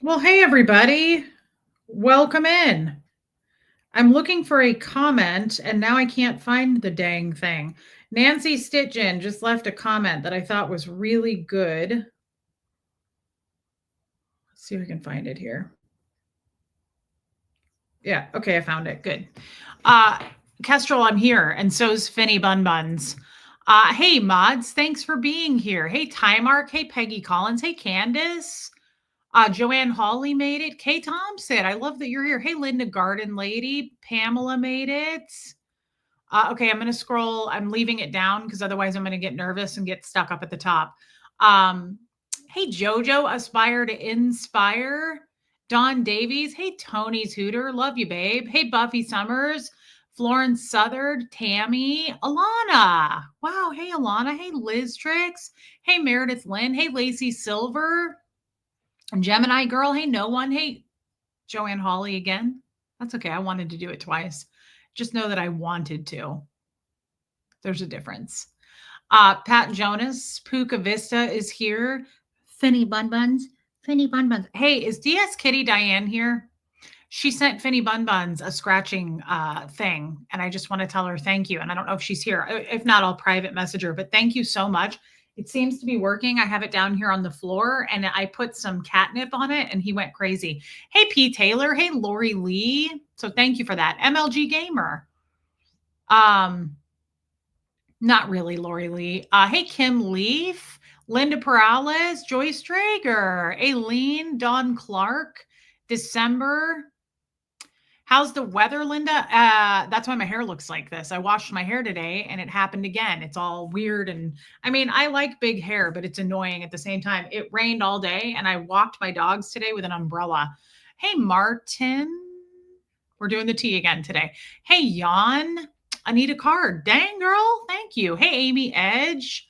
Well, hey, everybody. Welcome in. I'm looking for a comment and now I can't find the dang thing. Nancy Stitchin just left a comment that I thought was really good. Let's see if I can find it here. Yeah, okay, I found it. Good. Uh, Kestrel, I'm here, and so's Finny Bun Buns. Hey, mods, thanks for being here. Hey, Tymark. Hey, Peggy Collins. Hey, Candace. Joanne Hawley made it. Kay Thompson, I love that you're here. Hey, Linda Garden Lady. Pamela made it. Okay, I'm going to scroll. I'm leaving it down because otherwise I'm going to get nervous and get stuck up at the top. Um, hey, JoJo, Aspire to Inspire. Don Davies. Hey, Tony's Hooter. Love you, babe. Hey, Buffy Summers. Florence Southard. Tammy. Alana. Wow. Hey, Alana. Hey, Liz Tricks. Hey, Meredith Lynn. Hey, Lacey Silver. Gemini Girl. Hey, no one. Hey, Joanne Hawley again. That's okay. I wanted to do it twice. Just know that I wanted to. There's a difference. Pat Jonas, Puka Vista is here. Finny Bun Buns. Finny Bun Buns. Hey, is DS Kitty Diane here? She sent Finny Bun Buns a scratching thing, and I just want to tell her thank you. And I don't know if she's here. If not, I'll private message her. But thank you so much. It seems to be working. I have it down here on the floor, and I put some catnip on it, and he went crazy. Hey, P. Taylor. Hey, Lori Lee. So thank you for that. MLG Gamer. Not really Lori Lee. Hey, Kim Leaf. Linda Perales. Joyce Drager. Aileen. Dawn Clark. December. How's the weather, Linda? That's why my hair looks like this. I washed my hair today and it happened again. It's all weird. And I mean, I like big hair, but it's annoying at the same time. It rained all day and I walked my dogs today with an umbrella. Hey, Martin. We're doing the tea again today. Hey, Jan. I need a card. Dang, girl. Thank you. Hey, Amy Edge.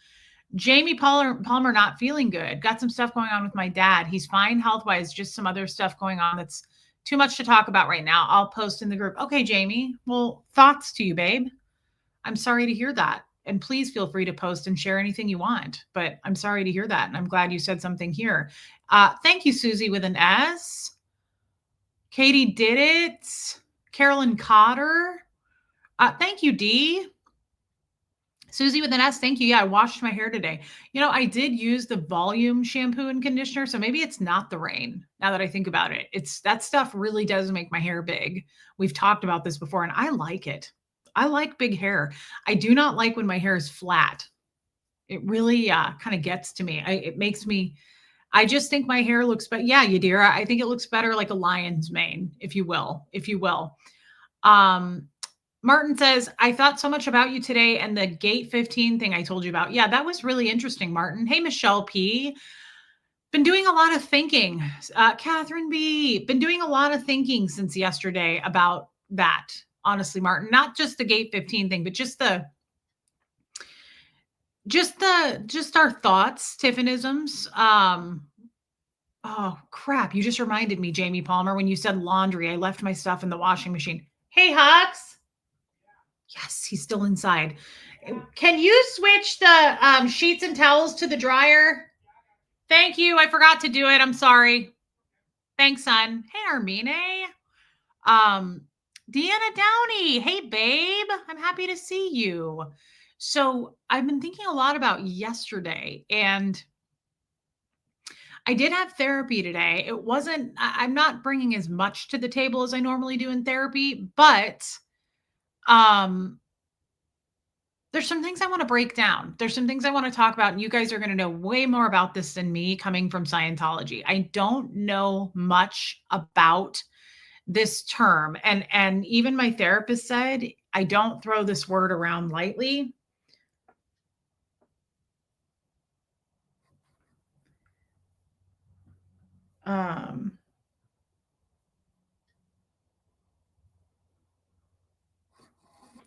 Jamie Palmer not feeling good. Got some stuff going on with my dad. He's fine health wise, just some other stuff going on that's too much to talk about right now. I'll post in the group. Okay, Jamie. Well, thoughts to you, babe. I'm sorry to hear that. And please feel free to post and share anything you want. But I'm sorry to hear that. And I'm glad you said something here. Thank you, Susie with an S. Katie did it. Carolyn Cotter. Thank you, Dee. Susie with an S, thank you. Yeah, I washed my hair today. You know, I did use the volume shampoo and conditioner, so maybe it's not the rain. Now that I think about it, it's that stuff really does make my hair big. We've talked about this before, and I like it. I like big hair. I do not like when my hair is flat. It really kind of gets to me. It makes me. I just think my hair looks better. Yeah, Yadira, I think it looks better like a lion's mane, if you will. If you will. Martin says, I thought so much about you today and the gate 15 thing I told you about. Yeah, that was really interesting, Martin. Hey, Michelle P. Been doing a lot of thinking. Catherine B. Been doing a lot of thinking since yesterday about that. Honestly, Martin, not just the gate 15 thing, but just our thoughts, Tiffinisms. Oh crap. You just reminded me, Jamie Palmer, when you said laundry, I left my stuff in the washing machine. Hey, Hux. Yes, he's still inside. Can you switch the sheets and towels to the dryer? Thank you. I forgot to do it. I'm sorry. Thanks, son. Hey, Armine. Deanna Downey. Hey, babe. I'm happy to see you. So I've been thinking a lot about yesterday, and I did have therapy today. It wasn't, I'm not bringing as much to the table as I normally do in therapy, but there's some things I want to break down. There's some things I want to talk about, and you guys are going to know way more about this than me coming from Scientology. I don't know much about this term, and even my therapist said I don't throw this word around lightly.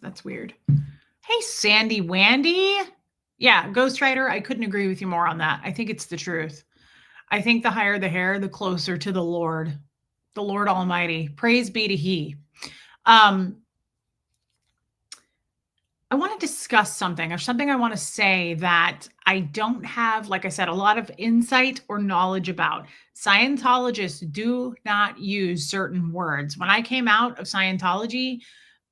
That's weird. Hey, Sandy Wandy. Yeah, Ghostwriter, I couldn't agree with you more on that. I think it's the truth. I think the higher the hair, the closer to the Lord Almighty. Praise be to He. I want to discuss something or something I want to say that I don't have, like I said, a lot of insight or knowledge about. Scientologists do not use certain words. When I came out of Scientology,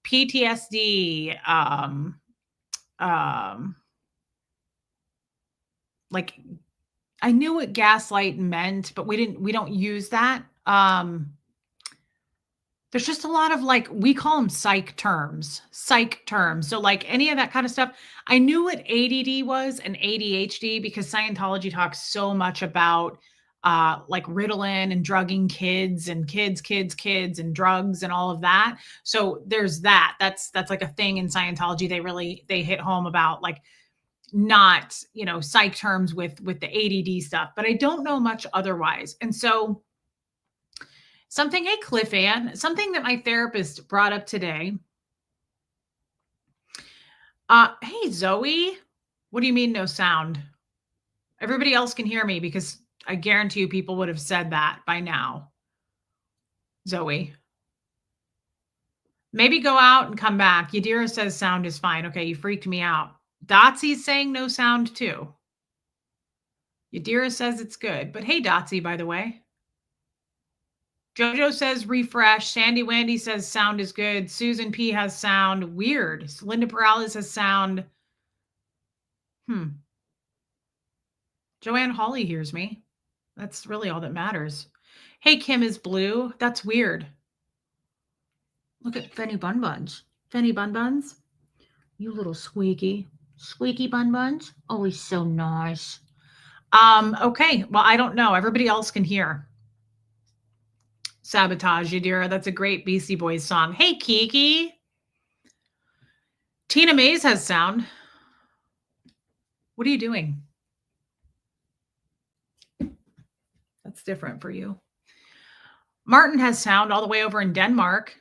PTSD, um, like I knew what gaslight meant, but we don't use that. There's just a lot of like, we call them psych terms. So, like any of that kind of stuff. I knew what ADD was and ADHD because Scientology talks so much about like Ritalin and drugging kids and kids and drugs and all of that. So there's that. That's like a thing in Scientology. They hit home about like not, psych terms with the ADD stuff, but I don't know much otherwise. And so something, hey, Cliff Ann, something that my therapist brought up today. Hey, Zoe, what do you mean no sound? Everybody else can hear me because I guarantee you people would have said that by now. Zoe. Maybe go out and come back. Yadira says sound is fine. Okay, you freaked me out. Dotsy's saying no sound too. Yadira says it's good. But hey, Dotsy, by the way. Jojo says refresh. Sandy Wandy says sound is good. Susan P has sound. Weird. Linda Perales has sound. Joanne Hawley hears me. That's really all that matters. Hey, Kim is blue. That's weird. Look at Fenny Bun Buns. Fenny Bun Buns. You little squeaky bun buns. Oh, he's so nice. Okay. Well, I don't know. Everybody else can hear. Sabotage, Yadira. That's a great Beastie Boys song. Hey, Kiki. Tina Mays has sound. What are you doing? That's different for you. Martin has sound all the way over in Denmark.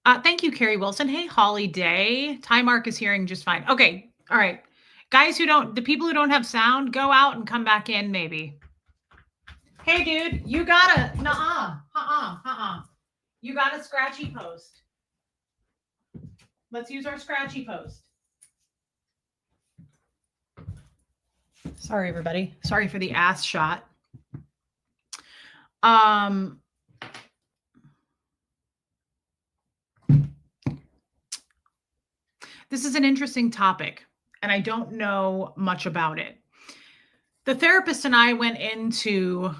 Thank you, Carrie Wilson. Hey, Holly Day. Ty Mark is hearing just fine. Okay. All right. Guys the people who don't have sound, go out and come back in maybe. Hey, dude, you got a, you got a scratchy post. Let's use our scratchy post. Sorry, everybody. Sorry for the ass shot. This is an interesting topic, and I don't know much about it. The therapist and I went into,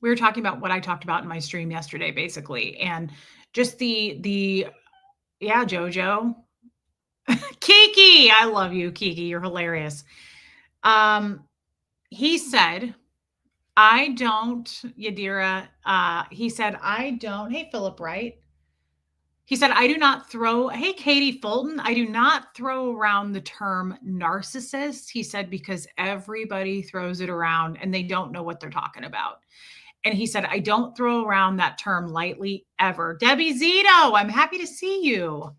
we were talking about what I talked about in my stream yesterday, basically, and just yeah, Jojo. Kiki, I love you, Kiki. You're hilarious. He said, I don't, Yadira, he said, I don't, hey, Philip Wright. He said, I do not throw, hey, Katie Fulton, I do not throw around the term narcissist. He said, because everybody throws it around and they don't know what they're talking about. And he said, I don't throw around that term lightly ever. Debbie Zito, I'm happy to see you.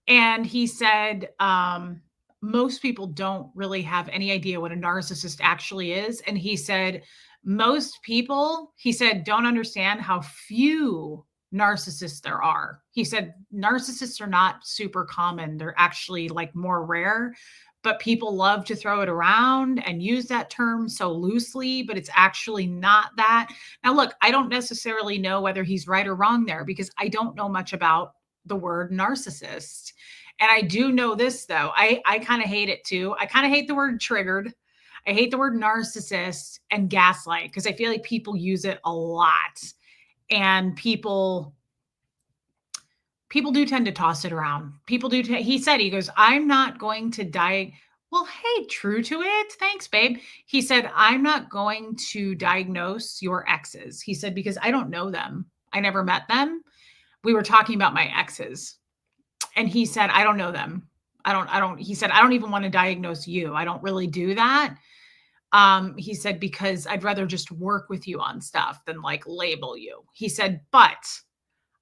And he said, most people don't really have any idea what a narcissist actually is. And he said, most people, he said, don't understand how few narcissists there are. He said, narcissists are not super common. They're actually like more rare, but people love to throw it around and use that term so loosely, but it's actually not that. Now, look, I don't necessarily know whether he's right or wrong there because I don't know much about the word narcissist. And I do know this, though. I kind of hate it, too. I kind of hate the word triggered. I hate the word narcissist and gaslight because I feel like people use it a lot. And people do tend to toss it around. People do. He said, he goes, I'm not going to die. Well, hey, true to it. Thanks, babe. He said, I'm not going to diagnose your exes. He said, because I don't know them. I never met them. We were talking about my exes. And he said, I don't know them. He said, I don't even want to diagnose you. I don't really do that. He said, because I'd rather just work with you on stuff than like label you. He said, but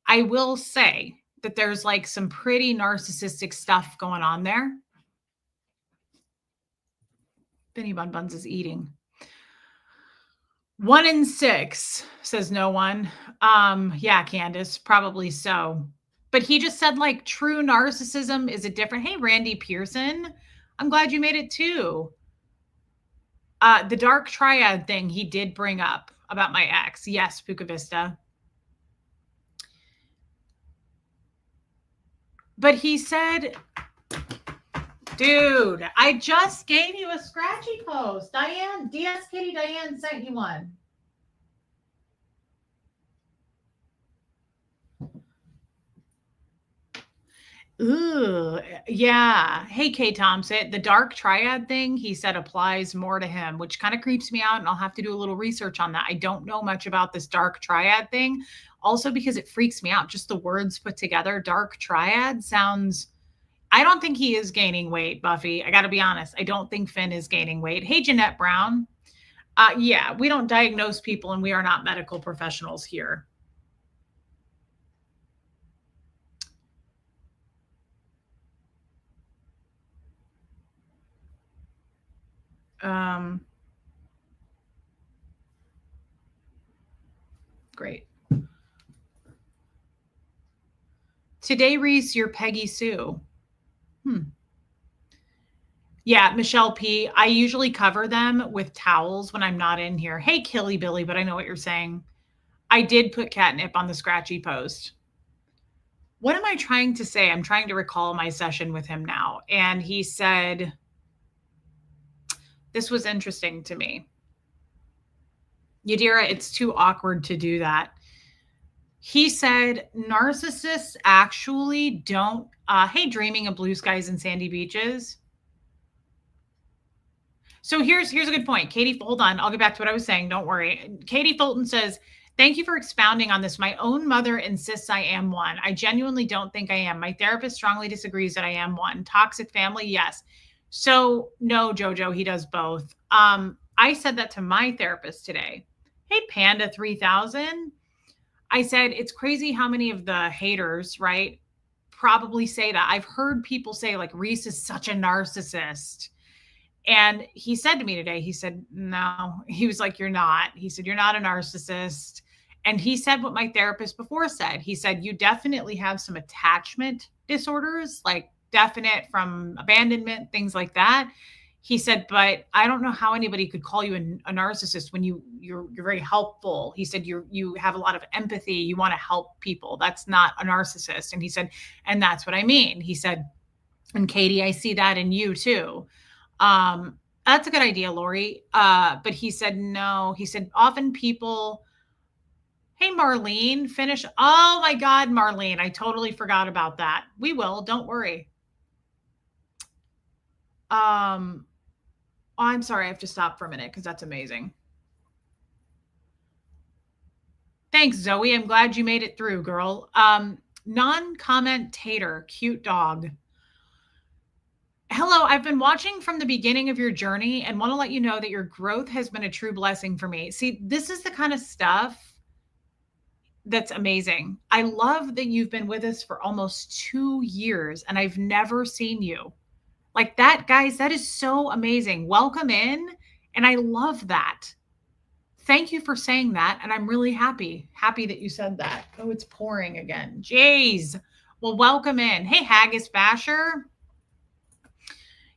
I will say that there's like some pretty narcissistic stuff going on there. Benny Bun Buns is eating. 1 in 6, says no one. Yeah, Candace, probably so. But he just said, like, true narcissism is a different hey, Randy Pearson, I'm glad you made it too. The dark triad thing he did bring up about my ex. Yes, Puka Vista. But he said, dude, I just gave you a scratchy post. Diane, DS Kitty Diane sent you one. Ooh, yeah. Hey, K Thompson, the dark triad thing he said applies more to him, which kind of creeps me out. And I'll have to do a little research on that. I don't know much about this dark triad thing. Also, because it freaks me out. Just the words put together, dark triad sounds. I don't think he is gaining weight, Buffy. I got to be honest. I don't think Finn is gaining weight. Hey, Jeanette Brown. Yeah, we don't diagnose people and we are not medical professionals here. Great. Today, Reese, you're Peggy Sue. Yeah, Michelle P. I usually cover them with towels when I'm not in here. Hey, Killy Billy, but I know what you're saying. I did put catnip on the scratchy post. What am I trying to say? I'm trying to recall my session with him now. And he said, this was interesting to me. Yadira, it's too awkward to do that. He said, narcissists actually don't, hey, dreaming of blue skies and sandy beaches. So here's a good point. Katie, hold on. I'll get back to what I was saying. Don't worry. Katie Fulton says, thank you for expounding on this. My own mother insists I am one. I genuinely don't think I am. My therapist strongly disagrees that I am one. Toxic family, yes. So no, Jojo, he does both. I said that to my therapist today. Hey, Panda 3000. I said, it's crazy how many of the haters, right, probably say that. I've heard people say, like, Reese is such a narcissist. And he said to me today, he said, no, he was like, you're not. He said, you're not a narcissist. And he said what my therapist before said. He said, you definitely have some attachment disorders, like definite from abandonment, things like that. He said, but I don't know how anybody could call you a narcissist when you're very helpful. He said, you have a lot of empathy. You want to help people. That's not a narcissist. And he said, and that's what I mean. He said, and Katie, I see that in you too. That's a good idea, Lori. But he said, no, he said, often people, hey, Marlene, finish. Oh my God, Marlene, I totally forgot about that. We will, don't worry. I'm sorry, I have to stop for a minute because that's amazing. Thanks, Zoe. I'm glad you made it through, girl. Non-commentator, cute dog. Hello, I've been watching from the beginning of your journey and want to let you know that your growth has been a true blessing for me. See, this is the kind of stuff that's amazing. I love that you've been with us for almost 2 years and I've never seen you. Like that, guys, that is so amazing. Welcome in. And I love that. Thank you for saying that. And I'm really happy that you said that. Oh, it's pouring again. Jeez. Well, welcome in. Hey, Haggis Basher.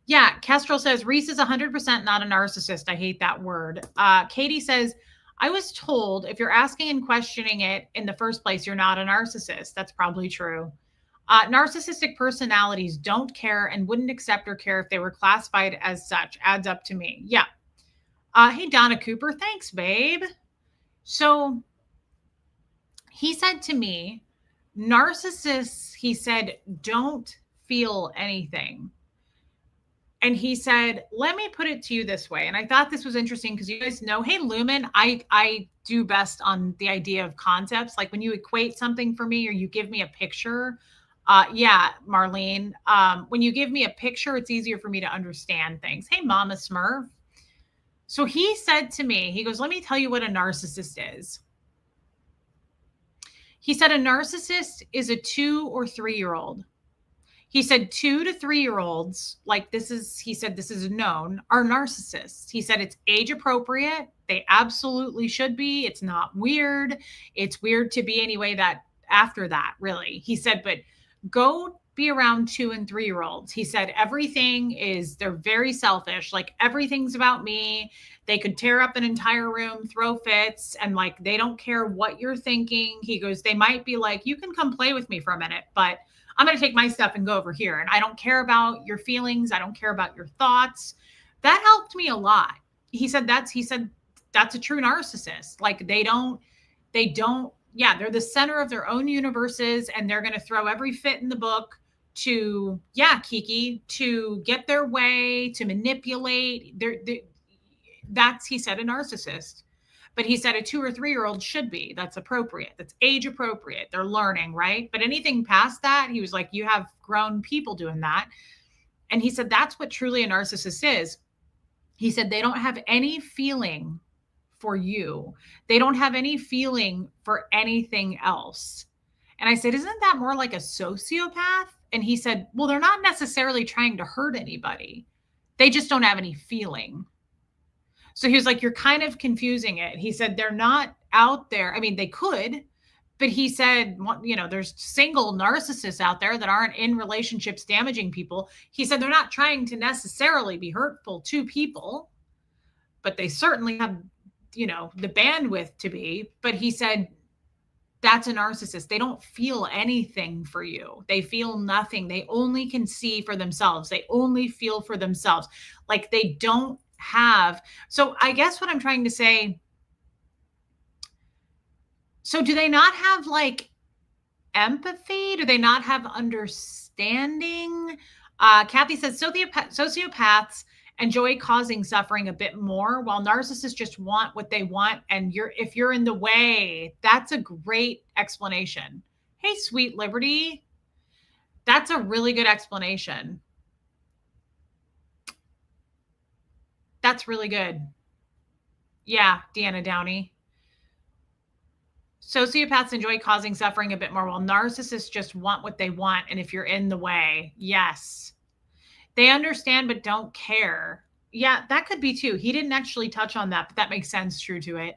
Yeah, Kestrel says Reese is 100% not a narcissist. I hate that word. Katie says, I was told if you're asking and questioning it in the first place, you're not a narcissist. That's probably true. Narcissistic personalities don't care and wouldn't accept or care if they were classified as such. Adds up to me. Yeah. Hey, Donna Cooper. Thanks, babe. So he said to me, narcissists, he said, don't feel anything. And he said, let me put it to you this way. And I thought this was interesting because you guys know, hey, Lumen, I do best on the idea of concepts. Like when you equate something for me or you give me a picture. Yeah, Marlene, when you give me a picture, it's easier for me to understand things. Hey, Mama Smurf. So he said to me, he goes, let me tell you what a narcissist is. He said a narcissist is a 2 or 3-year-old. He said 2 to 3 year olds, like he said this is known, are narcissists. He said it's age appropriate. They absolutely should be. It's not weird. It's weird to be anyway that after that, really. He said, but go be around 2 and 3 year olds. He said they're very selfish. Like everything's about me. They could tear up an entire room, throw fits, and like they don't care what you're thinking. He goes, they might be like, you can come play with me for a minute, but I'm going to take my stuff and go over here. And I don't care about your feelings. I don't care about your thoughts. That helped me a lot. He said that's a true narcissist. Like yeah, they're the center of their own universes and they're going to throw every fit in the book to, yeah, Kiki, to get their way, to manipulate. He said, a narcissist. But he said a 2 or 3 year old should be. That's appropriate. That's age appropriate. They're learning, right? But anything past that, he was like, you have grown people doing that. And he said, that's what truly a narcissist is. He said, they don't have any feeling for you. They don't have any feeling for anything else. And I said, isn't that more like a sociopath? And he said, well, they're not necessarily trying to hurt anybody. They just don't have any feeling. So he was like, you're kind of confusing it. He said, they're not out there. I mean, they could, but he said, there's single narcissists out there that aren't in relationships damaging people. He said, they're not trying to necessarily be hurtful to people, but they certainly have, the bandwidth to be. But he said, that's a narcissist. They don't feel anything for you. They feel nothing. They only can see for themselves. They only feel for themselves. Like they don't have. So I guess what I'm trying to say, so do they not have like empathy? Do they not have understanding? Kathy says sociopaths enjoy causing suffering a bit more, while narcissists just want what they want. And if you're in the way, that's a great explanation. Hey, Sweet Liberty. That's a really good explanation. That's really good. Yeah, Deanna Downey. Sociopaths enjoy causing suffering a bit more, while narcissists just want what they want. And if you're in the way, yes. They understand but don't care. Yeah, that could be too. He didn't actually touch on that, but that makes sense, true to it.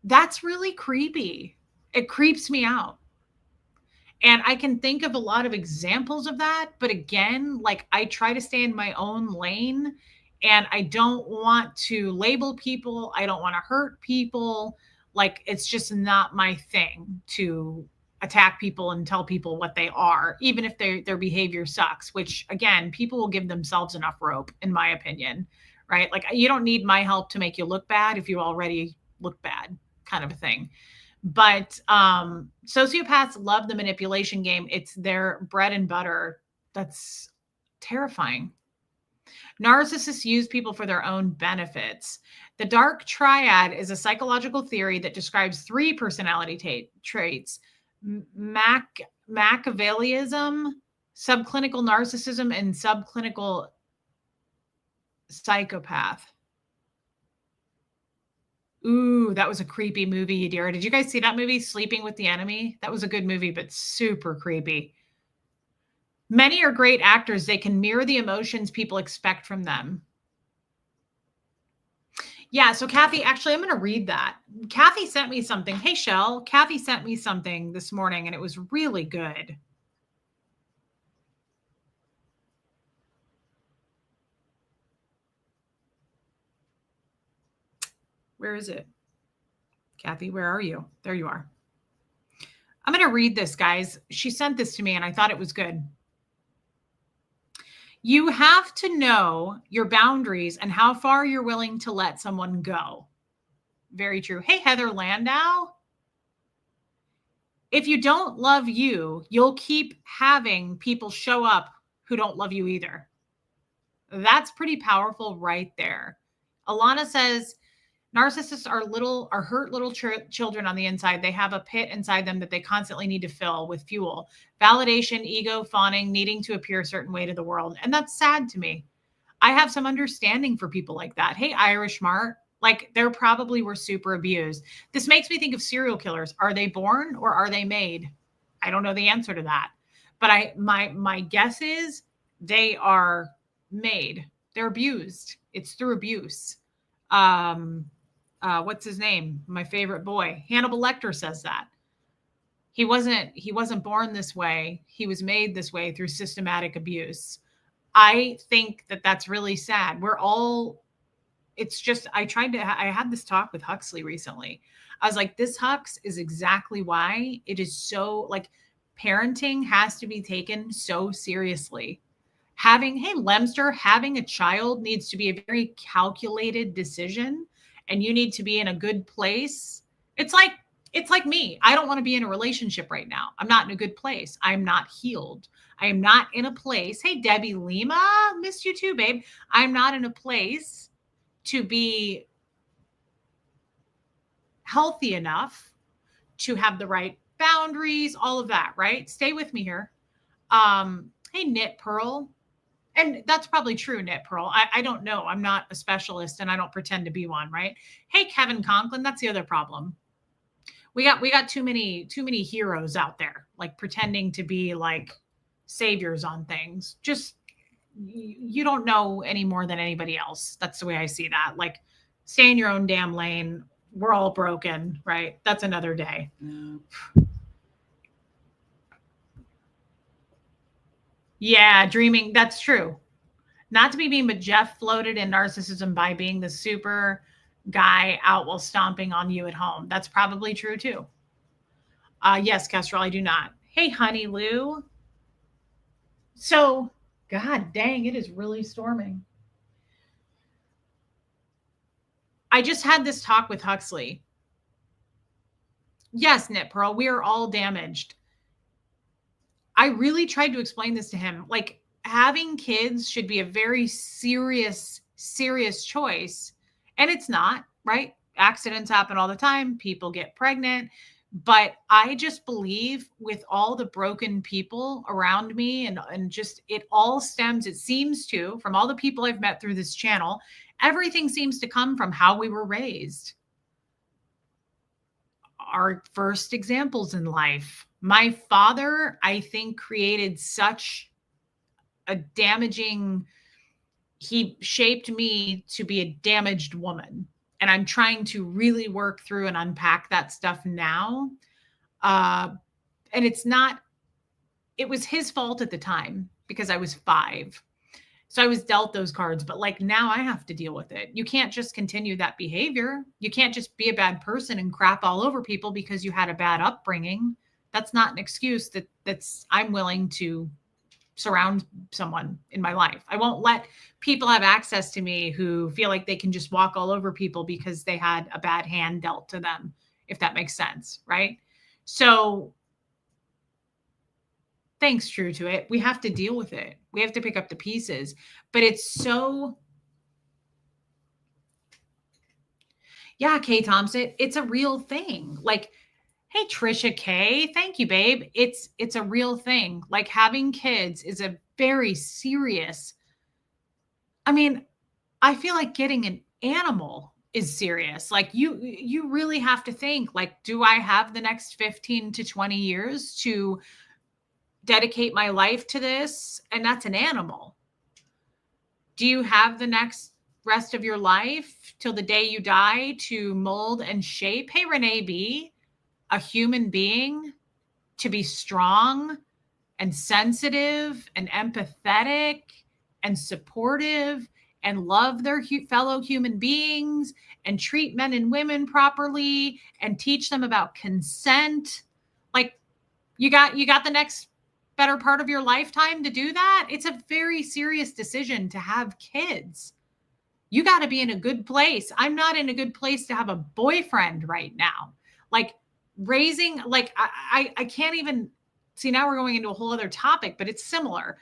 That's really creepy. It creeps me out. And I can think of a lot of examples of that. But again, like I try to stay in my own lane and I don't want to label people. I don't want to hurt people. Like it's just not my thing to attack people and tell people what they are, even if their behavior sucks, which again, people will give themselves enough rope, in my opinion, right? Like you don't need my help to make you look bad if you already look bad, kind of a thing. But sociopaths love the manipulation game. It's their bread and butter. That's terrifying. Narcissists use people for their own benefits. The dark triad is a psychological theory that describes 3 personality traits: Machiavellism, subclinical narcissism, and subclinical psychopath. Ooh, that was a creepy movie, Yadira. Did you guys see that movie, Sleeping with the Enemy? That was a good movie, but super creepy. Many are great actors. They can mirror the emotions people expect from them. Yeah, so Kathy, actually, I'm going to read that. Kathy sent me something. Hey, Shell. Kathy sent me something this morning, and it was really good. Where is it? Kathy, where are you? There you are. I'm going to read this, guys. She sent this to me, and I thought it was good. You have to know your boundaries and how far you're willing to let someone go. Very true. Hey, Heather Landau. If you don't love you, you'll keep having people show up who don't love you either. That's pretty powerful right there. Alana says, narcissists are hurt little children on the inside. They have a pit inside them that they constantly need to fill with fuel, validation, ego, fawning, needing to appear a certain way to the world. And that's sad to me. I have some understanding for people like that. Hey, Irish Mart, like they probably were super abused. This makes me think of serial killers. Are they born or are they made? I don't know the answer to that. But my guess is they are made. They're abused. It's through abuse. Um, what's his name? My favorite boy, Hannibal Lecter, says that he wasn't born this way. He was made this way through systematic abuse. I think that that's really sad. We're all. It's just I had this talk with Huxley recently. I was like, this Hux is exactly why it is so like parenting has to be taken so seriously. Hey, Lemster, having a child needs to be a very calculated decision, and you need to be in a good place. It's like me. I don't want to be in a relationship right now. I'm not in a good place. I'm not healed. I am not in a place. Hey, Debbie Lima, missed you too, babe. I'm not in a place to be healthy enough to have the right boundaries, all of that, right? Stay with me here. Hey, Knit Pearl. And that's probably true, Knit Pearl. I don't know. I'm not a specialist and I don't pretend to be one, right? Hey, Kevin Conklin, that's the other problem. We got too many heroes out there, like pretending to be like saviors on things. Just you don't know any more than anybody else. That's the way I see that. Like stay in your own damn lane. We're all broken, right? That's another day. Yeah, dreaming. That's true. Not to be mean, but Jeff floated in narcissism by being the super guy out while stomping on you at home. That's probably true too. Yes, Kestrel, I do not. Hey, Honey Lou. So, God dang, it is really storming. I just had this talk with Huxley. Yes, Knit Pearl, we are all damaged. I really tried to explain this to him. Like, having kids should be a very serious, serious choice. And it's not, right? Accidents happen all the time. People get pregnant. But I just believe with all the broken people around me and just it all stems, it seems to, from all the people I've met through this channel, everything seems to come from how we were raised. Our first examples in life. My father, I think, created such a damaging, he shaped me to be a damaged woman. And I'm trying to really work through and unpack that stuff now. And it was his fault at the time because I was 5. So I was dealt those cards, but like now I have to deal with it. You can't just continue that behavior. You can't just be a bad person and crap all over people because you had a bad upbringing. That's not an excuse that's I'm willing to surround someone in my life. I won't let people have access to me who feel like they can just walk all over people because they had a bad hand dealt to them, if that makes sense, right? So thanks, True to It. We have to deal with it. We have to pick up the pieces. But it's so, yeah, Kay Thompson, it's a real thing. Like, hey, Trisha K, thank you, babe. It's a real thing. Like having kids is a very serious. I mean, I feel like getting an animal is serious. Like you really have to think like, do I have the next 15 to 20 years to dedicate my life to this? And that's an animal. Do you have the next rest of your life till the day you die to mold and shape? Hey, Renee B, a human being to be strong and sensitive and empathetic and supportive and love their fellow human beings and treat men and women properly and teach them about consent. Like you got the next better part of your lifetime to do that. It's a very serious decision to have kids. You got to be in a good place. I'm not in a good place to have a boyfriend right now. Like raising, like I can't even see, now we're going into a whole other topic, but it's similar.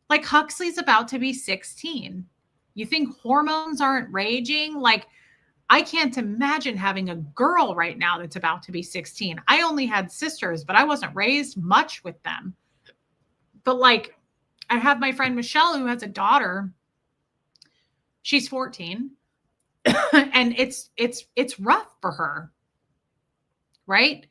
Like Huxley's about to be 16. You think hormones aren't raging? Like I can't imagine having a girl right now that's about to be 16. I only had sisters, but I wasn't raised much with them. But like I have my friend Michelle who has a daughter. She's 14 and it's rough for her. Right?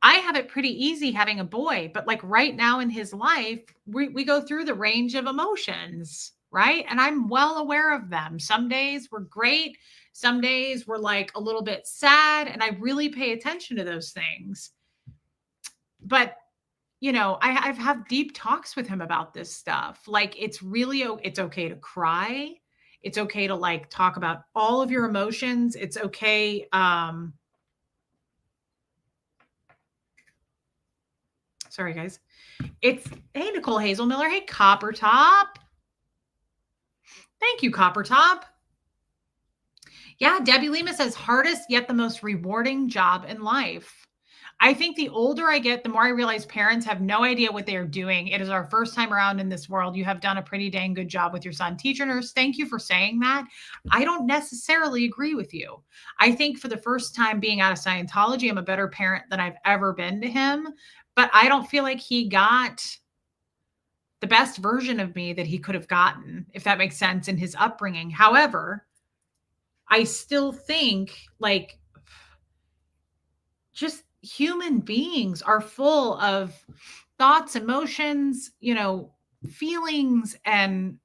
I have it pretty easy having a boy, but like right now in his life, we go through the range of emotions, right? And I'm well aware of them. Some days we're great, some days we're like a little bit sad, and I really pay attention to those things. But I've had deep talks with him about this stuff. Like it's okay to cry. It's okay to like talk about all of your emotions. It's okay. Sorry guys. It's hey Nicole Hazel Miller. Hey Copper Top. Thank you, Copper Top. Yeah, Debbie Lima says hardest yet the most rewarding job in life. I think the older I get, the more I realize parents have no idea what they are doing. It is our first time around in this world. You have done a pretty dang good job with your son. Teacher nurse, thank you for saying that. I don't necessarily agree with you. I think for the first time being out of Scientology, I'm a better parent than I've ever been to him. But I don't feel like he got the best version of me that he could have gotten, if that makes sense, in his upbringing. However, I still think like just human beings are full of thoughts, emotions, feelings. And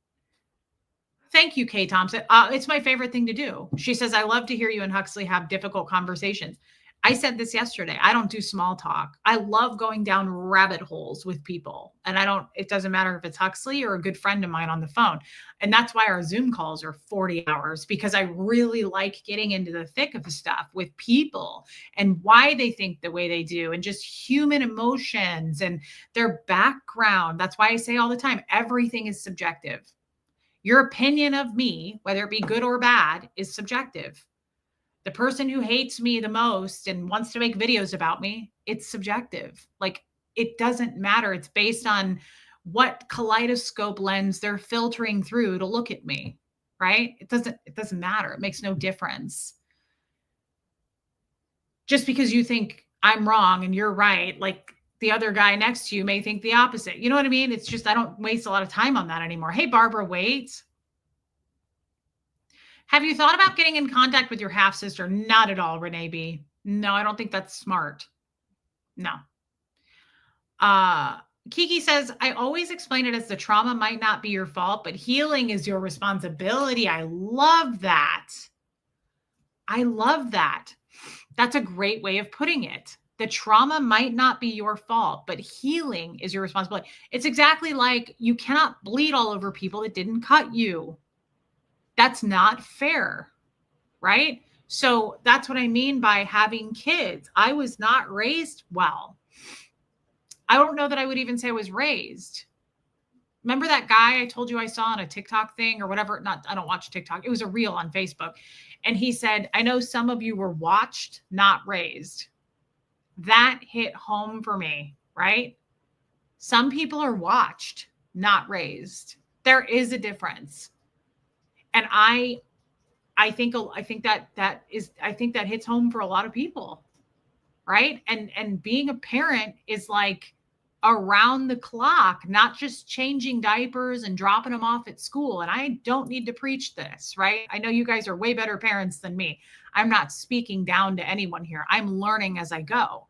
thank you, Kay Thompson. It's my favorite thing to do. She says, I love to hear you and Huxley have difficult conversations. I said this yesterday. I don't do small talk. I love going down rabbit holes with people. And it doesn't matter if it's Huxley or a good friend of mine on the phone. And that's why our Zoom calls are 40 hours, because I really like getting into the thick of the stuff with people and why they think the way they do and just human emotions and their background. That's why I say all the time, everything is subjective. Your opinion of me, whether it be good or bad, is subjective. The person who hates me the most and wants to make videos about me, it's subjective. Like it doesn't matter. It's based on what kaleidoscope lens they're filtering through to look at me, right? It doesn't matter. It makes no difference. Just because you think I'm wrong and you're right, like the other guy next to you may think the opposite. You know what I mean? It's just I don't waste a lot of time on that anymore. Hey, Barbara Waits. Have you thought about getting in contact with your half sister? Not at all, Renee B. No, I don't think that's smart. No. Kiki says, I always explain it as the trauma might not be your fault, but healing is your responsibility. I love that. I love that. That's a great way of putting it. The trauma might not be your fault, but healing is your responsibility. It's exactly like you cannot bleed all over people that didn't cut you. That's not fair, right? So that's what I mean by having kids. I was not raised well. I don't know that I would even say I was raised. Remember that guy I told you I saw on a TikTok thing or whatever? I don't watch TikTok. It was a reel on Facebook. And he said, I know some of you were watched, not raised. That hit home for me, right? Some people are watched, not raised. There is a difference. And I think that hits home for a lot of people, right? And being a parent is like around the clock, not just changing diapers and dropping them off at school. And I don't need to preach this, right? I know you guys are way better parents than me. I'm not speaking down to anyone here. I'm learning as I go.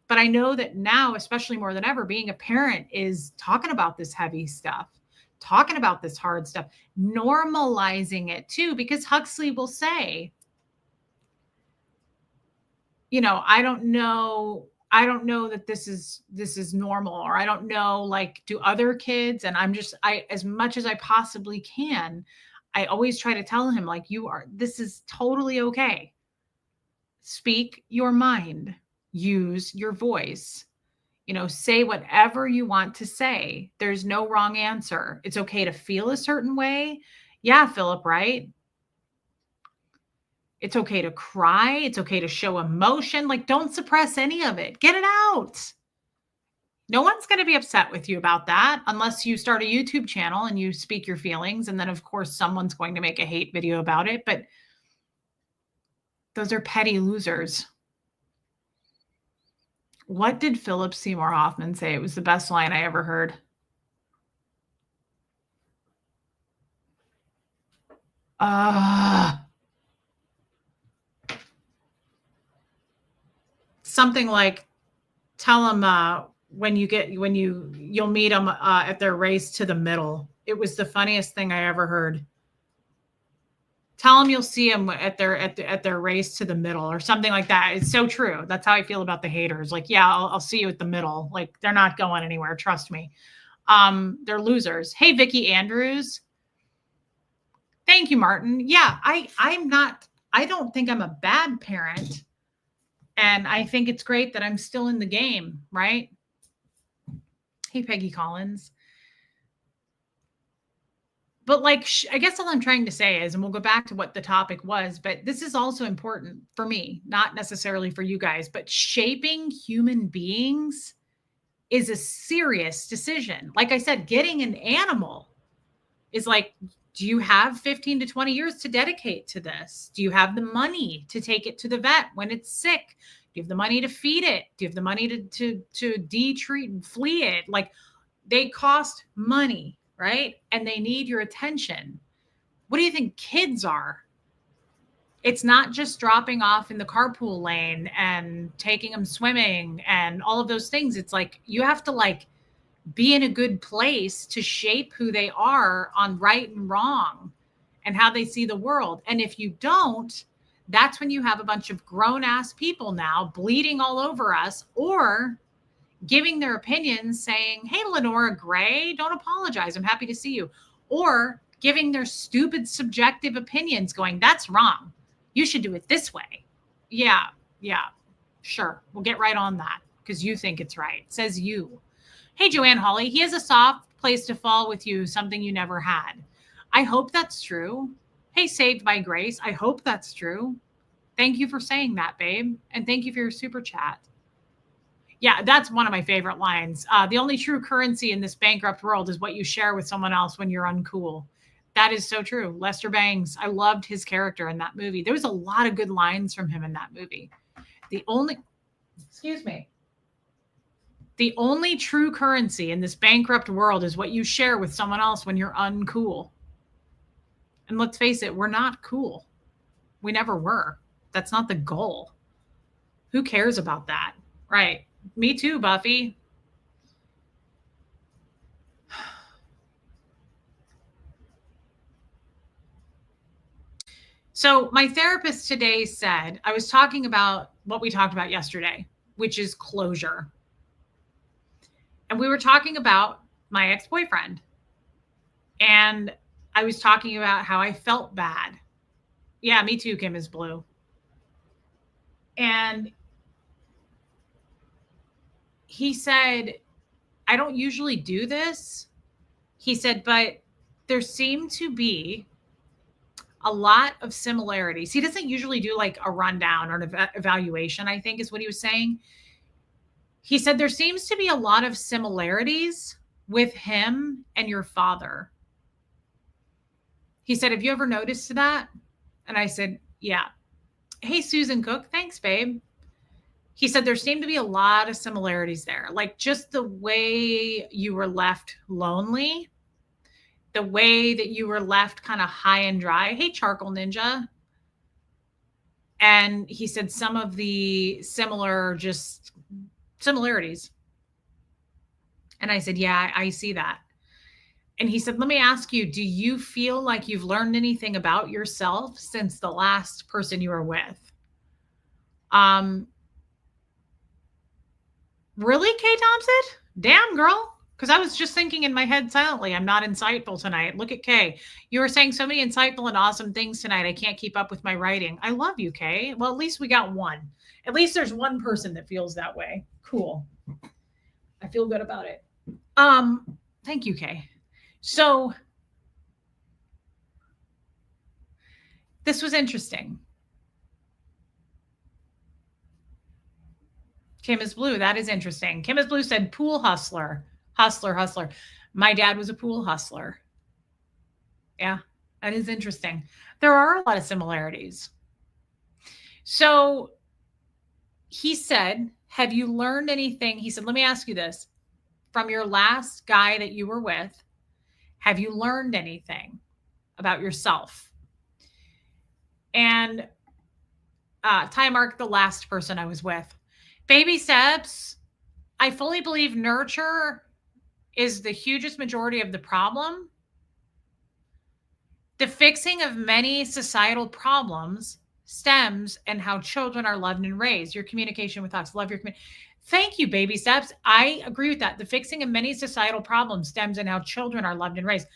But I know that now, especially more than ever, being a parent is talking about this heavy stuff, talking about this hard stuff, normalizing it too, because Huxley will say, I don't know that this is normal, or I don't know, like, do other kids, and as much as I possibly can, I always try to tell him, like, this is totally okay. Speak your mind, use your voice, say whatever you want to say. There's no wrong answer. It's okay to feel a certain way. Yeah, Philip, right? It's okay to cry. It's okay to show emotion. Like, don't suppress any of it. Get it out. No one's going to be upset with you about that unless you start a YouTube channel and you speak your feelings. And then, of course, someone's going to make a hate video about it. But those are petty losers. What did Philip Seymour Hoffman say? It was the best line I ever heard. Something like, Tell them you'll meet them at their race to the middle. It was the funniest thing I ever heard. Tell them you'll see them at their race to the middle or something like that. It's so true. That's how I feel about the haters. Like, yeah, I'll see you at the middle. Like, they're not going anywhere. Trust me. They're losers. Hey, Vicky Andrews. Thank you, Martin. Yeah, I don't think I'm a bad parent. And I think it's great that I'm still in the game, right? Hey, Peggy Collins. But like, I guess all I'm trying to say is, and we'll go back to what the topic was, but this is also important for me, not necessarily for you guys, but shaping human beings is a serious decision. Like I said, getting an animal is like, do you have 15 to 20 years to dedicate to this? Do you have the money to take it to the vet when it's sick? Do you have the money to feed it? Do you have the money to de-treat and flea it? Like, they cost money, right? And they need your attention. What do you think kids are? It's not just dropping off in the carpool lane and taking them swimming and all of those things. It's like, you have to like be in a good place to shape who they are on right and wrong and how they see the world. And if you don't, that's when you have a bunch of grown ass people now bleeding all over us, or giving their opinions saying, hey, Lenora Gray, don't apologize. I'm happy to see you. Or giving their stupid subjective opinions going, that's wrong. You should do it this way. Yeah, sure. We'll get right on that because you think it's right. Says you. Hey, Joanne Hawley, he has a soft place to fall with you, something you never had. I hope that's true. Hey, Saved by Grace, I hope that's true. Thank you for saying that, babe. And thank you for your super chat. Yeah, that's one of my favorite lines. The only true currency in this bankrupt world is what you share with someone else when you're uncool. That is so true. Lester Bangs, I loved his character in that movie. There was a lot of good lines from him in that movie. The only true currency in this bankrupt world is what you share with someone else when you're uncool. And let's face it, we're not cool. We never were. That's not the goal. Who cares about that? Right. Me too, Buffy. So my therapist today said, I was talking about what we talked about yesterday, which is closure. And we were talking about my ex-boyfriend. And I was talking about how I felt bad. Yeah, me too, Kim is blue. And he said, I don't usually do this. He said, but there seem to be a lot of similarities. He doesn't usually do like a rundown or an evaluation, I think is what he was saying. He said, there seems to be a lot of similarities with him and your father. He said, have you ever noticed that? And I said, yeah. Hey, Susan Cook. Thanks, babe. He said, there seemed to be a lot of similarities there. Like just the way you were left lonely, the way that you were left kind of high and dry. Hey, Charcoal Ninja. And he said some of the similarities. And I said, yeah, I see that. And he said, let me ask you, do you feel like you've learned anything about yourself since the last person you were with? Really, Kay Thompson? Damn, girl. Because I was just thinking in my head silently, I'm not insightful tonight. Look at Kay. You were saying so many insightful and awesome things tonight. I can't keep up with my writing. I love you, Kay. Well, at least we got one. At least there's one person that feels that way. Cool. I feel good about it. Thank you, Kay. So this was interesting. Kim is blue. That is interesting. Kim is blue said pool hustler. Hustler. My dad was a pool hustler. Yeah, that is interesting. There are a lot of similarities. So he said, have you learned anything? He said, let me ask you this. From your last guy that you were with, have you learned anything about yourself? And Ty Mark, the last person I was with, baby steps. I fully believe nurture is the hugest majority of the problem. The fixing of many societal problems stems in how children are loved and raised. Your communication with us, love your community. Thank you, baby steps. I agree with that. The fixing of many societal problems stems in how children are loved and raised.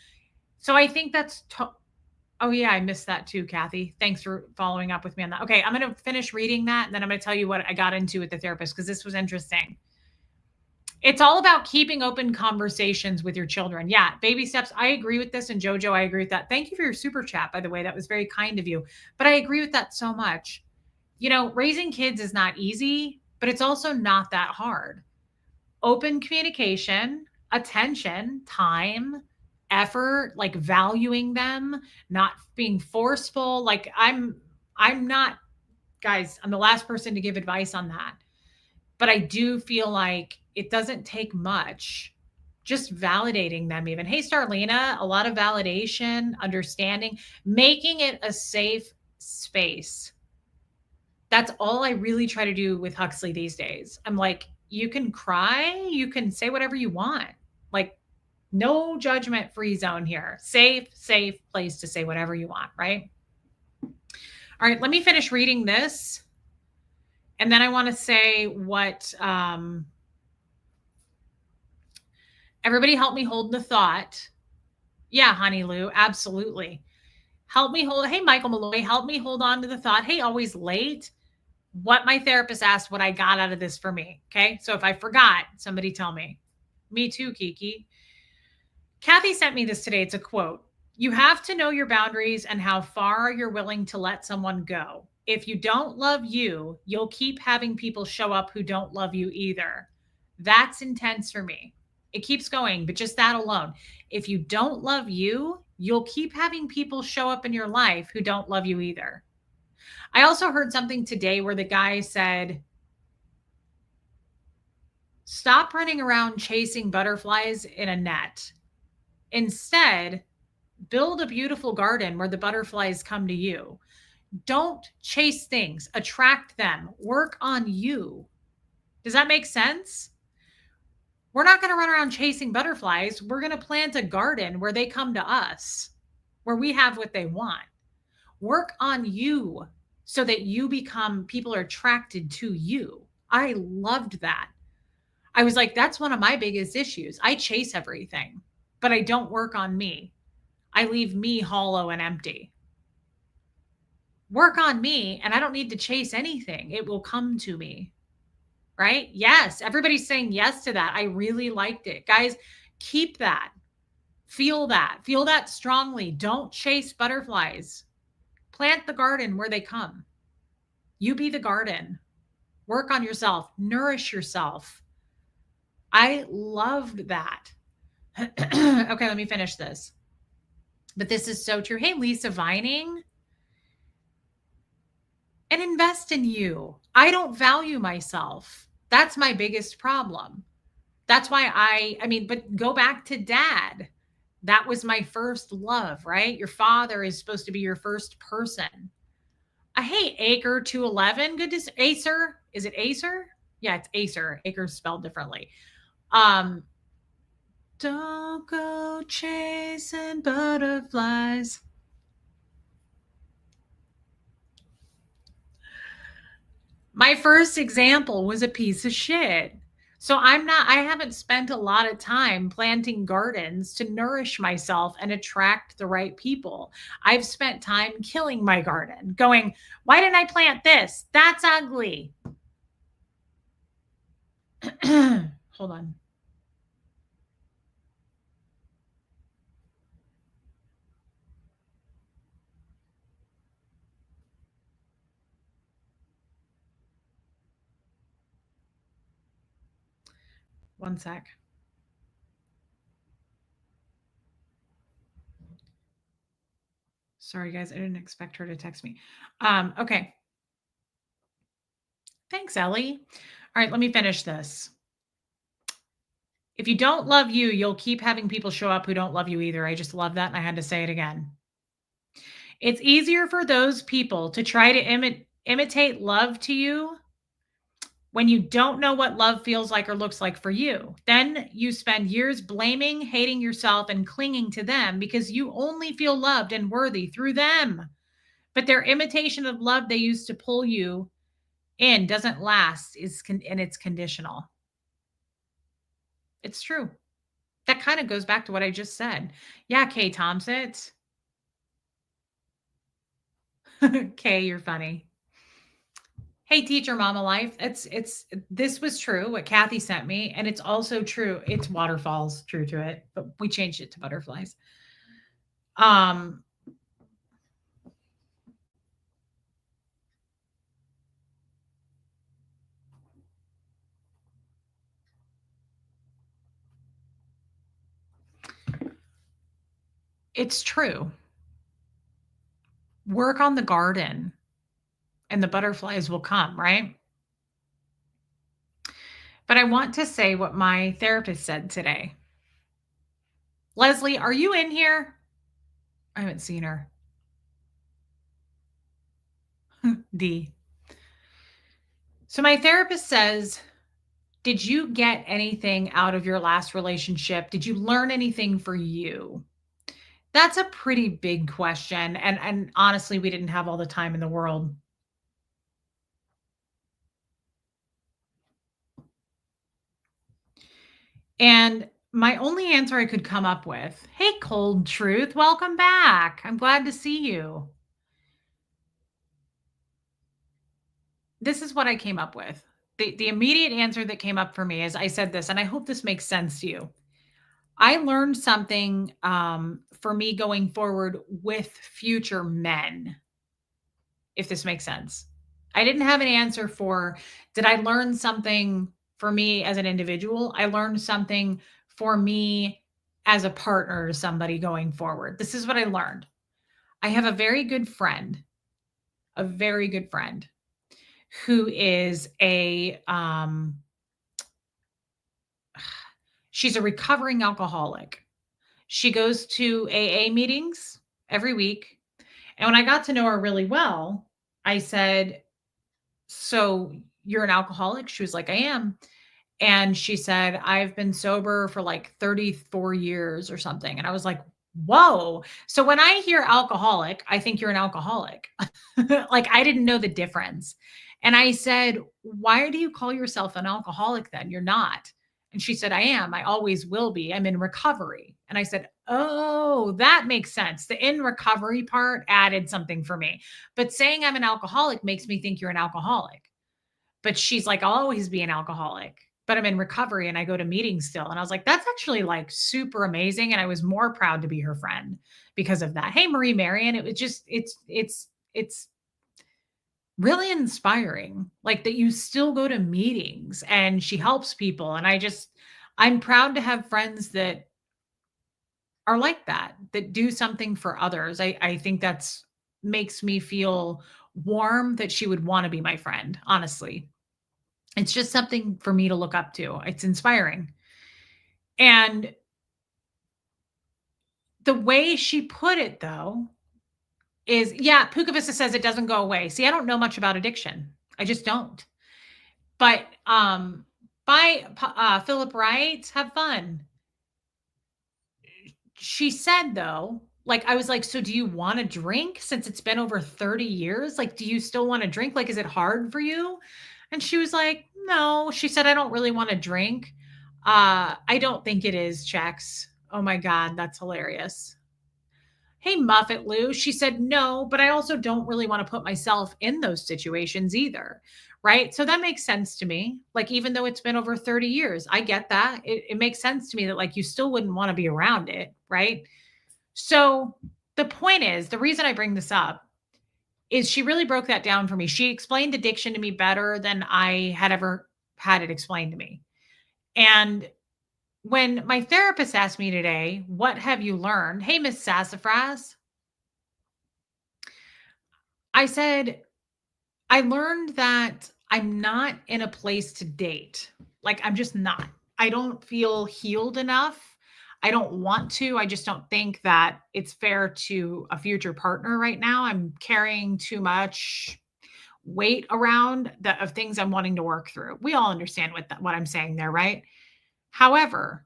So I think oh yeah, I missed that too, Kathy. Thanks for following up with me on that. Okay, I'm going to finish reading that and then I'm going to tell you what I got into with the therapist because this was interesting. It's all about keeping open conversations with your children. Yeah, baby steps. I agree with this. And Jojo, I agree with that. Thank you for your super chat, by the way. That was very kind of you. But I agree with that so much. Raising kids is not easy, but it's also not that hard. Open communication, attention, time, effort, like valuing them, not being forceful. Like I'm not, guys, I'm the last person to give advice on that. But I do feel like it doesn't take much. Just validating them, even. Hey, Starlina, a lot of validation, understanding, making it a safe space. That's all I really try to do with Huxley these days. I'm like, you can cry, you can say whatever you want. Like, no judgment free zone here. Safe place to say whatever you want, right? All right, let me finish reading this. And then I want to say what everybody help me hold the thought. Yeah, Honey Lou, absolutely. Help me hold. Hey, Michael Malloy, help me hold on to the thought. Hey, always late. What my therapist asked, what I got out of this for me. Okay. So if I forgot, somebody tell me. Me too, Kiki. Kathy sent me this today. It's a quote. You have to know your boundaries and how far you're willing to let someone go. If you don't love you, you'll keep having people show up who don't love you either. That's intense for me. It keeps going, but just that alone. If you don't love you, you'll keep having people show up in your life who don't love you either. I also heard something today where the guy said, stop running around chasing butterflies in a net. Instead, build a beautiful garden where the butterflies come to you. Don't chase things, attract them, work on you. Does that make sense? We're not going to run around chasing butterflies. We're going to plant a garden where they come to us, where we have what they want. Work on you so that people are attracted to you. I loved that. I was like, that's one of my biggest issues. I chase everything, but I don't work on me. I leave me hollow and empty. Work on me, and I don't need to chase anything. It will come to me. Right? Yes. Everybody's saying yes to that. I really liked it. Guys, keep that. Feel that. Feel that strongly. Don't chase butterflies. Plant the garden where they come. You be the garden. Work on yourself. Nourish yourself. I loved that. Okay, let me finish this. But this is so true. Hey, Lisa Vining. And invest in you. I don't value myself. That's my biggest problem. That's why but go back to dad. That was my first love, right? Your father is supposed to be your first person. I hate Acer 211. Good to Acer. Is it Acer? Yeah, it's Acer. Acre's spelled differently. Don't go chasing butterflies. My first example was a piece of shit. So I haven't spent a lot of time planting gardens to nourish myself and attract the right people. I've spent time killing my garden, going, why didn't I plant this? That's ugly. Hold on. One sec. Sorry, guys. I didn't expect her to text me. Okay. Thanks, Ellie. All right, let me finish this. If you don't love you, you'll keep having people show up who don't love you either. I just love that, and I had to say it again. It's easier for those people to try to imitate love to you when you don't know what love feels like or looks like for you. Then you spend years blaming, hating yourself, and clinging to them because you only feel loved and worthy through them. But their imitation of love they used to pull you in doesn't last, and it's conditional. It's true. That kind of goes back to what I just said. Yeah, Kay Thompson. Kay, you're funny. Hey, teacher, mama life. It's this was true what Kathy sent me, and it's also true. It's waterfalls, true to it, but we changed it to butterflies. Um, it's true. Work on the garden, and the butterflies will come, right? But I want to say what my therapist said today. Leslie, are you in here? I haven't seen her. D. So my therapist says, did you get anything out of your last relationship? Did you learn anything for you? That's a pretty big question, and honestly, we didn't have all the time in the world. And my only answer I could come up with, "Hey, Cold Truth, welcome back. I'm glad to see you." This is what I came up with. The immediate answer that came up for me is I said this, and I hope this makes sense to you. I learned something, for me going forward with future men, if this makes sense. I didn't have an answer for, did I learn something for me as an individual? I learned something for me as a partner to somebody going forward. This is what I learned. I have a very good friend who is she's a recovering alcoholic. She goes to AA meetings every week. And when I got to know her really well, I said, "So you're an alcoholic?" She was like, "I am." And she said, "I've been sober for like 34 years or something." And I was like, "Whoa." So when I hear alcoholic, I think you're an alcoholic. Like I didn't know the difference. And I said, "Why do you call yourself an alcoholic then? You're not." And she said, "I am. I always will be. I'm in recovery." And I said, "Oh, that makes sense." The in recovery part added something for me. But saying I'm an alcoholic makes me think you're an alcoholic. But she's like, "I'll always be an alcoholic, but I'm in recovery and I go to meetings still." And I was like, "That's actually like super amazing." And I was more proud to be her friend because of that. Hey, Marie Marion, it was just, it's really inspiring, like that you still go to meetings and she helps people. And I'm proud to have friends that are like that, that do something for others. I think that's makes me feel warm that she would want to be my friend, honestly. It's just something for me to look up to. It's inspiring. And the way she put it, though, is yeah, Pukavista says it doesn't go away. See, I don't know much about addiction. I just don't. But by Philip Wright, have fun. She said, though, like, I was like, "So do you want to drink since it's been over 30 years? Like, do you still want to drink? Like, is it hard for you?" And she was like, "No." She said, "I don't really want to drink." I don't think it is, Chex. Oh my God, that's hilarious. Hey, Muffet Lou. She said, "No, but I also don't really want to put myself in those situations either." Right. So that makes sense to me. Like, even though it's been over 30 years, I get that. It makes sense to me that, like, you still wouldn't want to be around it. Right. So the point is, the reason I bring this up is she really broke that down for me. She explained addiction to me better than I had ever had it explained to me. And when my therapist asked me today, "What have you learned?" Hey, Miss Sassafras, I said, "I learned that I'm not in a place to date. Like, I'm just not. I don't feel healed enough. I don't want to. I just don't think that it's fair to a future partner right now. I'm carrying too much weight around of things I'm wanting to work through. We all understand what I'm saying there, right? However,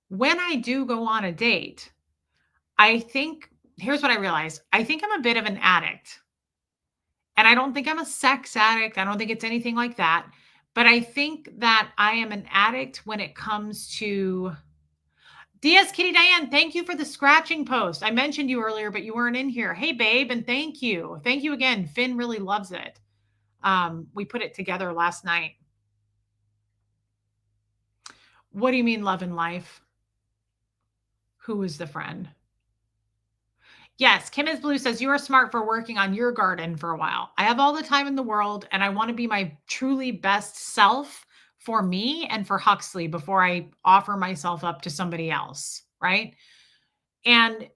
when I do go on a date, I think here's what I realized. I think I'm a bit of an addict. And I don't think I'm a sex addict. I don't think it's anything like that. But I think that I am an addict when it comes to DS Kitty Diane. Thank you for the scratching post. I mentioned you earlier, but you weren't in here. Hey, babe, and thank you. Thank you again. Finn really loves it. We put it together last night. What do you mean, love and life? Who is the friend? Yes, Kim is Blue says, you are smart for working on your garden for a while. I have all the time in the world, and I want to be my truly best self for me and for Huxley before I offer myself up to somebody else. Right. And,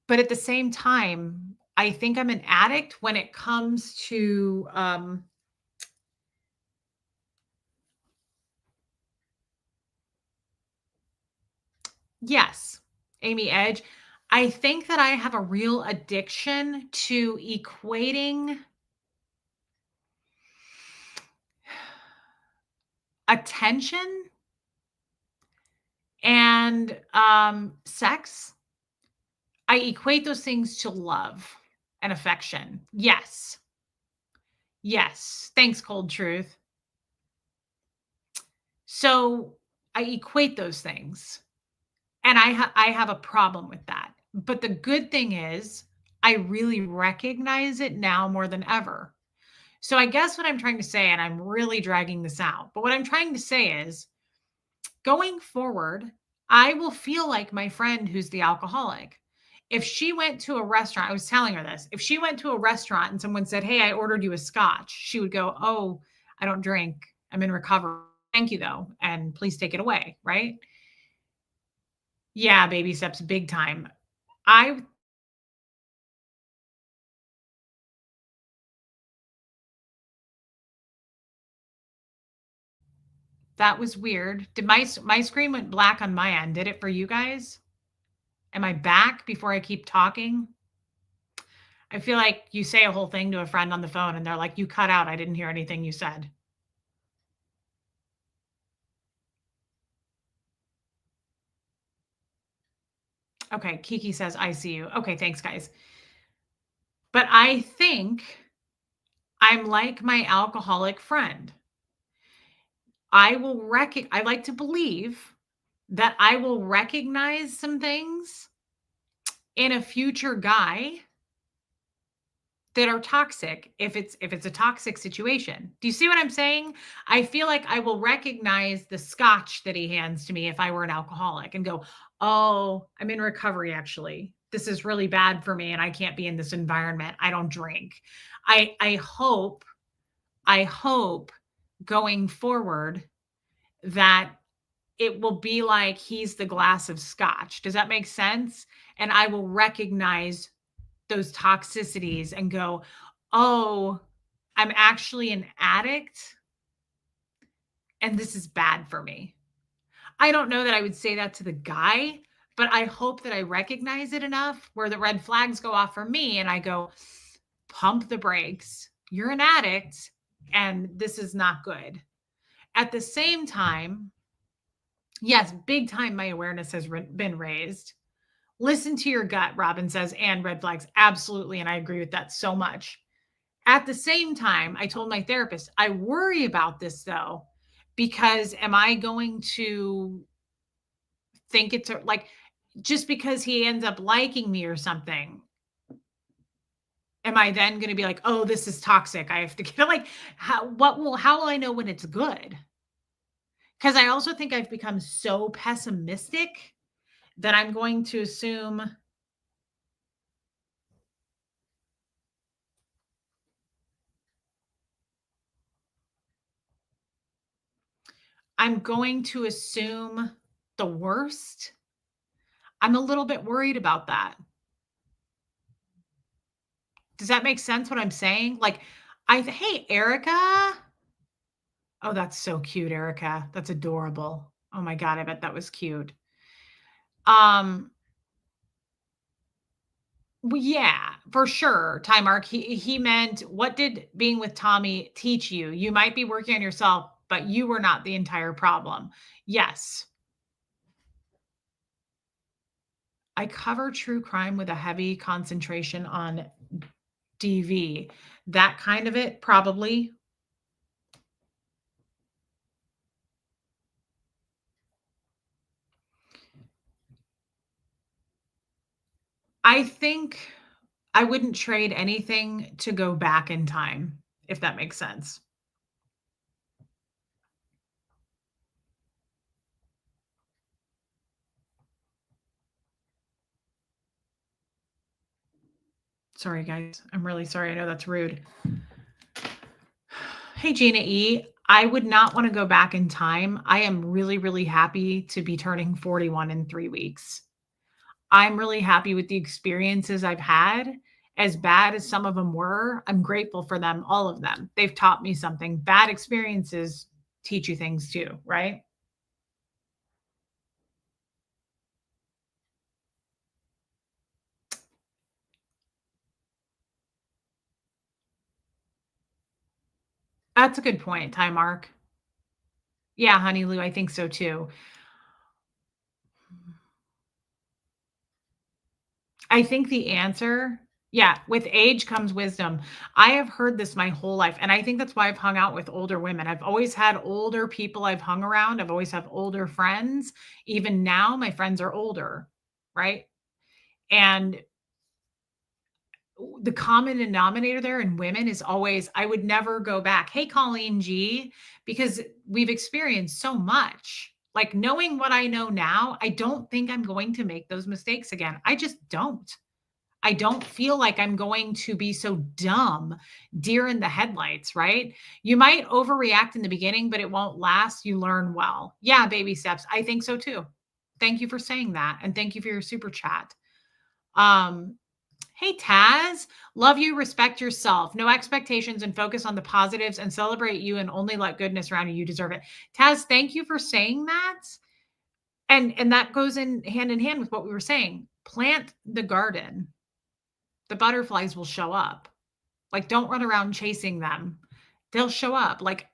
but at the same time, I think I'm an addict when it comes to, yes, Amy Edge. I think that I have a real addiction to equating attention and sex. I equate those things to love and affection. Yes. Yes. Thanks, Cold Truth. So I equate those things, and I have a problem with that. But the good thing is I really recognize it now more than ever. So I guess what I'm trying to say, and I'm really dragging this out, but what I'm trying to say is going forward, I will feel like my friend who's the alcoholic. If she went to a restaurant, I was telling her this. If she went to a restaurant and someone said, "Hey, I ordered you a scotch," she would go, "Oh, I don't drink. I'm in recovery. Thank you though, and please take it away." Right? Yeah, baby steps big time. I That was weird. Did my screen went black on my end? Did it for you guys? Am I back before I keep talking? I feel like you say a whole thing to a friend on the phone and they're like, "You cut out. I didn't hear anything you said." Okay, Kiki says, "I see you." Okay, thanks, guys. But I think I'm like my alcoholic friend. I like to believe that I will recognize some things in a future guy that are toxic if it's a toxic situation. Do you see what I'm saying? I feel like I will recognize the scotch that he hands to me if I were an alcoholic and go, "Oh, I'm in recovery actually. This is really bad for me and I can't be in this environment. I don't drink." I hope going forward that it will be like he's the glass of scotch. Does that make sense? And I will recognize those toxicities and go, "Oh, I'm actually an addict and this is bad for me." I don't know that I would say that to the guy, but I hope that I recognize it enough where the red flags go off for me and I go, "Pump the brakes. You're an addict and this is not good." At the same time, yes, big time my awareness has been raised. Listen to your gut, Robin says, and red flags. Absolutely. And I agree with that so much. At the same time, I told my therapist, I worry about this though, because am I going to think it's like just because he ends up liking me or something? Am I then going to be like, "Oh, this is toxic. I have to get like how will I know when it's good?" Because I also think I've become so pessimistic that I'm going to assume the worst. I'm a little bit worried about that. Does that make sense what I'm saying? Like, hey, Erica. Oh, that's so cute, Erica. That's adorable. Oh my God, I bet that was cute. Um, Well, yeah, for sure, time mark. He meant, "What did being with Tommy teach you? You might be working on yourself, but you were not the entire problem." Yes. I cover true crime with a heavy concentration on DV. That kind of it, probably. I think I wouldn't trade anything to go back in time, if that makes sense. Sorry, guys. I'm really sorry. I know that's rude. Hey, Gina E. I would not want to go back in time. I am really, really happy to be turning 41 in 3 weeks. I'm really happy with the experiences I've had. As bad as some of them were, I'm grateful for them, all of them. They've taught me something. Bad experiences teach you things too, right? That's a good point, Time Mark. Yeah, Honey Lou, I think so too. I think the answer, yeah, with age comes wisdom. I have heard this my whole life, and I think that's why I've hung out with older women. I've always had older people I've hung around. I've always had older friends. Even now, my friends are older, right? And the common denominator there in women is always, I would never go back. Hey, Colleen G, because we've experienced so much. Like knowing what I know now, I don't think I'm going to make those mistakes again. I just don't. I don't feel like I'm going to be so dumb, deer in the headlights, right? You might overreact in the beginning, but it won't last. You learn well. Yeah, baby steps. I think so too. Thank you for saying that. And thank you for your super chat. Um, Hey, Taz, love you, respect yourself, no expectations, and focus on the positives and celebrate you and only let goodness around you. You deserve it. Taz, thank you for saying that. And that goes in hand with what we were saying. Plant the garden. The butterflies will show up. Like, don't run around chasing them. They'll show up. Like,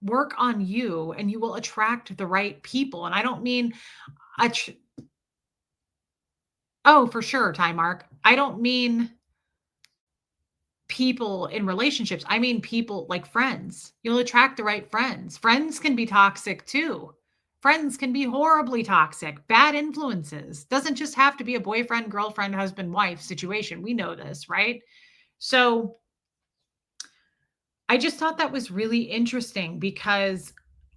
work on you and you will attract the right people. And I don't mean, att- oh, for sure, Time Mark. I don't mean people in relationships. I mean people like friends. You'll attract the right friends. Friends can be toxic too. Friends can be horribly toxic. Bad influences. Doesn't just have to be a boyfriend, girlfriend, husband, wife situation. We know this, right? So I just thought that was really interesting because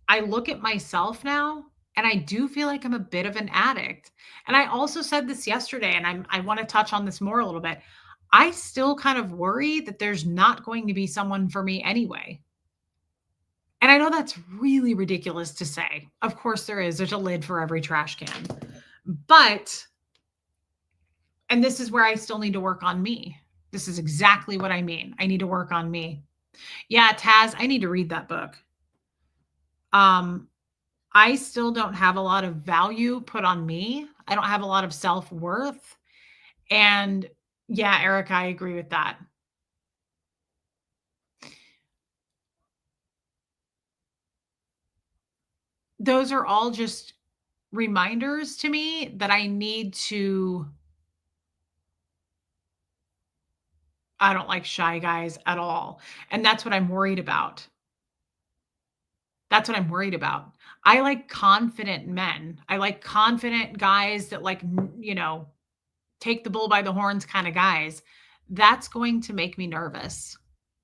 I look at myself now and I do feel like I'm a bit of an addict. And I also said this yesterday, and I want to touch on this more a little bit. I still kind of worry that there's not going to be someone for me anyway. And I know that's really ridiculous to say. Of course, there is. There's a lid for every trash can. But, and this is where I still need to work on me. This is exactly what I mean. I need to work on me. Yeah, Taz, I need to read that book. Um, I still don't have a lot of value put on me. I don't have a lot of self-worth. And yeah, Eric, I agree with that. Those are all just reminders to me that I need to, I don't like shy guys at all. And that's what I'm worried about. That's what I'm worried about. I like confident men. I like confident guys that like, take the bull by the horns kind of guys. That's going to make me nervous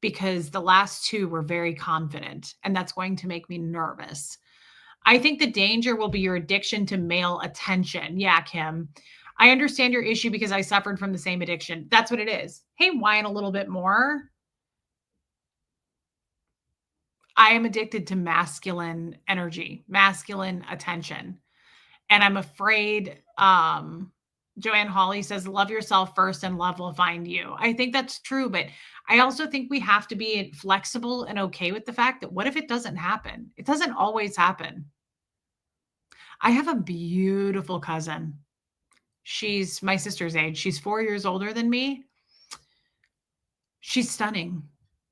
because the last two were very confident and that's going to make me nervous. I think the danger will be your addiction to male attention. Yeah, Kim. I understand your issue because I suffered from the same addiction. That's what it is. Hey, whine a little bit more. I am addicted to masculine energy, masculine attention. And I'm afraid, Joanne Hawley says, love yourself first and love will find you. I think that's true. But I also think we have to be flexible and okay with the fact that what if it doesn't happen? It doesn't always happen. I have a beautiful cousin. She's my sister's age. She's 4 years older than me. She's stunning.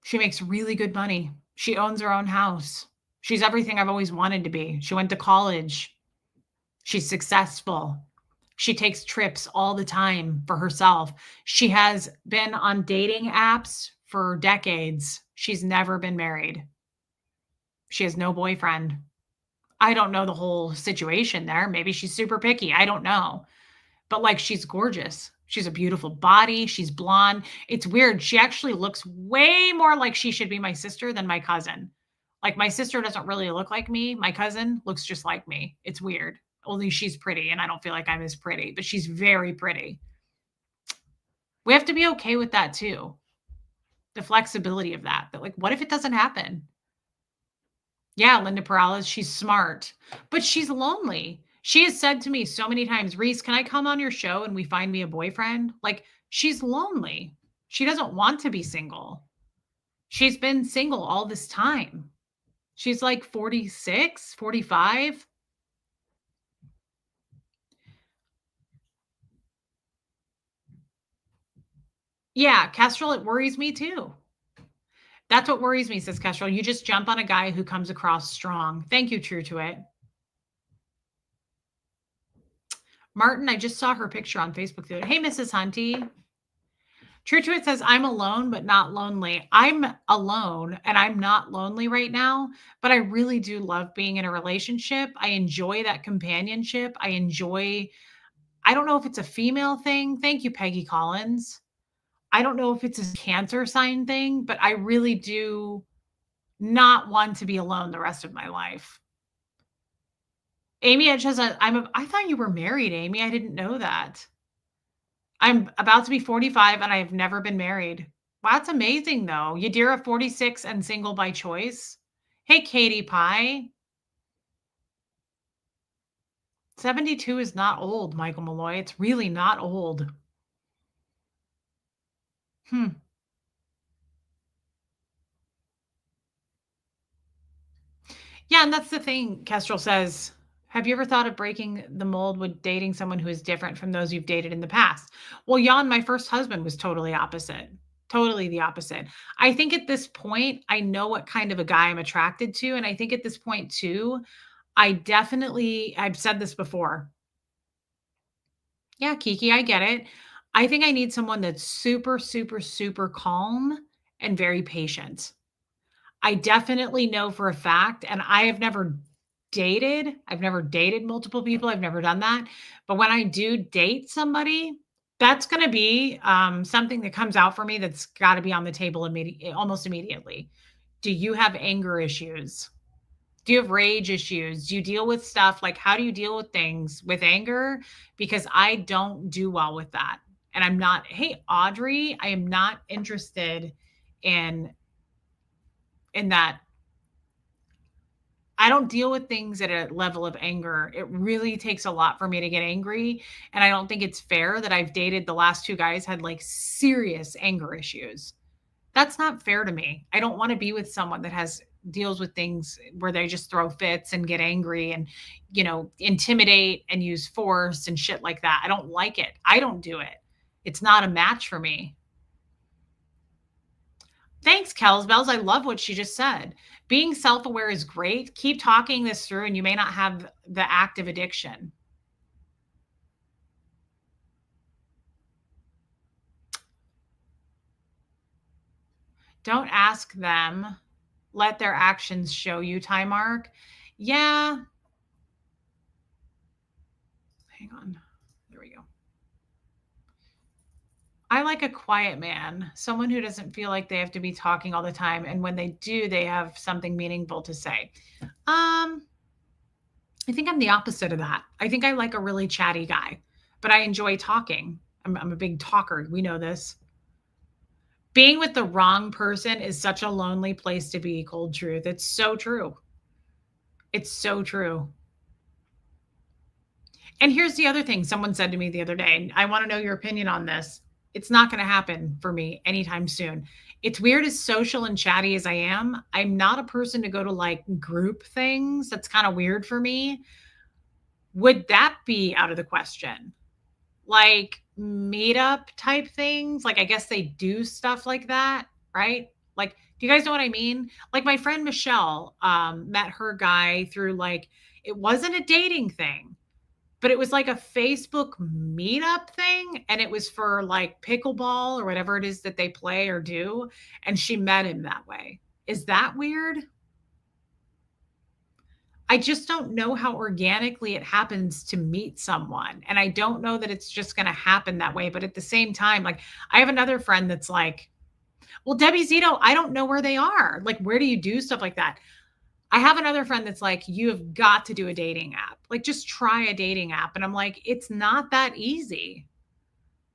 She makes really good money. She owns her own house. She's everything I've always wanted to be. She went to college. She's successful. She takes trips all the time for herself. She has been on dating apps for decades. She's never been married. She has no boyfriend. I don't know the whole situation there. Maybe she's super picky. I don't know. But, like, she's gorgeous. She's a beautiful body. She's blonde. It's weird. She actually looks way more like she should be my sister than my cousin. Like, my sister doesn't really look like me. My cousin looks just like me. It's weird. Only she's pretty, and I don't feel like I'm as pretty, but she's very pretty. We have to be okay with that too. The flexibility of that. That, like, what if it doesn't happen? Yeah, Linda Perales, she's smart, but she's lonely. She has said to me so many times, "Reese, can I come on your show and we find me a boyfriend?" Like, she's lonely. She doesn't want to be single. She's been single all this time. She's like 46, 45. Yeah, Kestrel, it worries me too. That's what worries me, says Kestrel. You just jump on a guy who comes across strong. Thank you, True to It. Martin, I just saw her picture on Facebook the other day. Hey, Mrs. Hunty. True to It says, I'm alone, but not lonely. I'm alone and I'm not lonely right now, but I really do love being in a relationship. I enjoy that companionship. I don't know if it's a female thing. Thank you, Peggy Collins. I don't know if it's a Cancer sign thing, but I really do not want to be alone the rest of my life. Amy Edge says, I thought you were married, Amy. I didn't know that. I'm about to be 45 and I have never been married. Wow, that's amazing though. Yadira 46 and single by choice. Hey, Katie Pie. 72 is not old, Michael Malloy. It's really not old. Hmm. Yeah, and that's the thing, Kestrel says. Have you ever thought of breaking the mold with dating someone who is different from those you've dated in the past? Well, Jan, my first husband was totally opposite. Totally the opposite. I think at this point, I know what kind of a guy I'm attracted to. And I think at this point, too, I've said this before. Yeah, Kiki, I get it. I think I need someone that's super, super, super calm and very patient. I definitely know for a fact, and I've never dated multiple people. I've never done that. But when I do date somebody, that's going to be something that comes out for me that's got to be on the table almost immediately. Do you have anger issues? Do you have rage issues? Do you deal with stuff like how do you deal with things with anger? Because I don't do well with that. And I'm not, hey, Audrey, I am not interested in that. I don't deal with things at a level of anger. It really takes a lot for me to get angry. And I don't think it's fair that I've dated the last two guys had like serious anger issues. That's not fair to me. I don't want to be with someone that deals with things where they just throw fits and get angry and, intimidate and use force and shit like that. I don't like it. I don't do it. It's not a match for me. Thanks, Kels Bells. I love what she just said. Being self aware is great. Keep talking this through, and you may not have the active addiction. Don't ask them. Let their actions show you, Time Mark. Yeah. Hang on. There we go. I like a quiet man, someone who doesn't feel like they have to be talking all the time. And when they do, they have something meaningful to say. I think I'm the opposite of that. I think I like a really chatty guy, but I enjoy talking. I'm a big talker. We know this. Being with the wrong person is such a lonely place to be, cold truth. It's so true. It's so true. And here's the other thing someone said to me the other day, and I want to know your opinion on this. It's not going to happen for me anytime soon. It's weird as social and chatty as I am. I'm not a person to go to like group things. That's kind of weird for me. Would that be out of the question? like meetup type things. Like, I guess they do stuff like that, right? Like, do you guys know what I mean? Like, my friend Michelle met her guy through like, it wasn't a dating thing, but it was like a Facebook meetup thing. And it was for like pickleball or whatever it is that they play or do. And she met him that way. Is that weird? I just don't know how organically it happens to meet someone, and I don't know that it's just gonna happen that way, but at the same time, like, I have another friend that's like, "Well, Debbie Zito, I don't know where they are. Like, where do you do stuff like that?" I have another friend that's like, "You have got to do a dating app. Like, just try a dating app," and I'm like, "It's not that easy."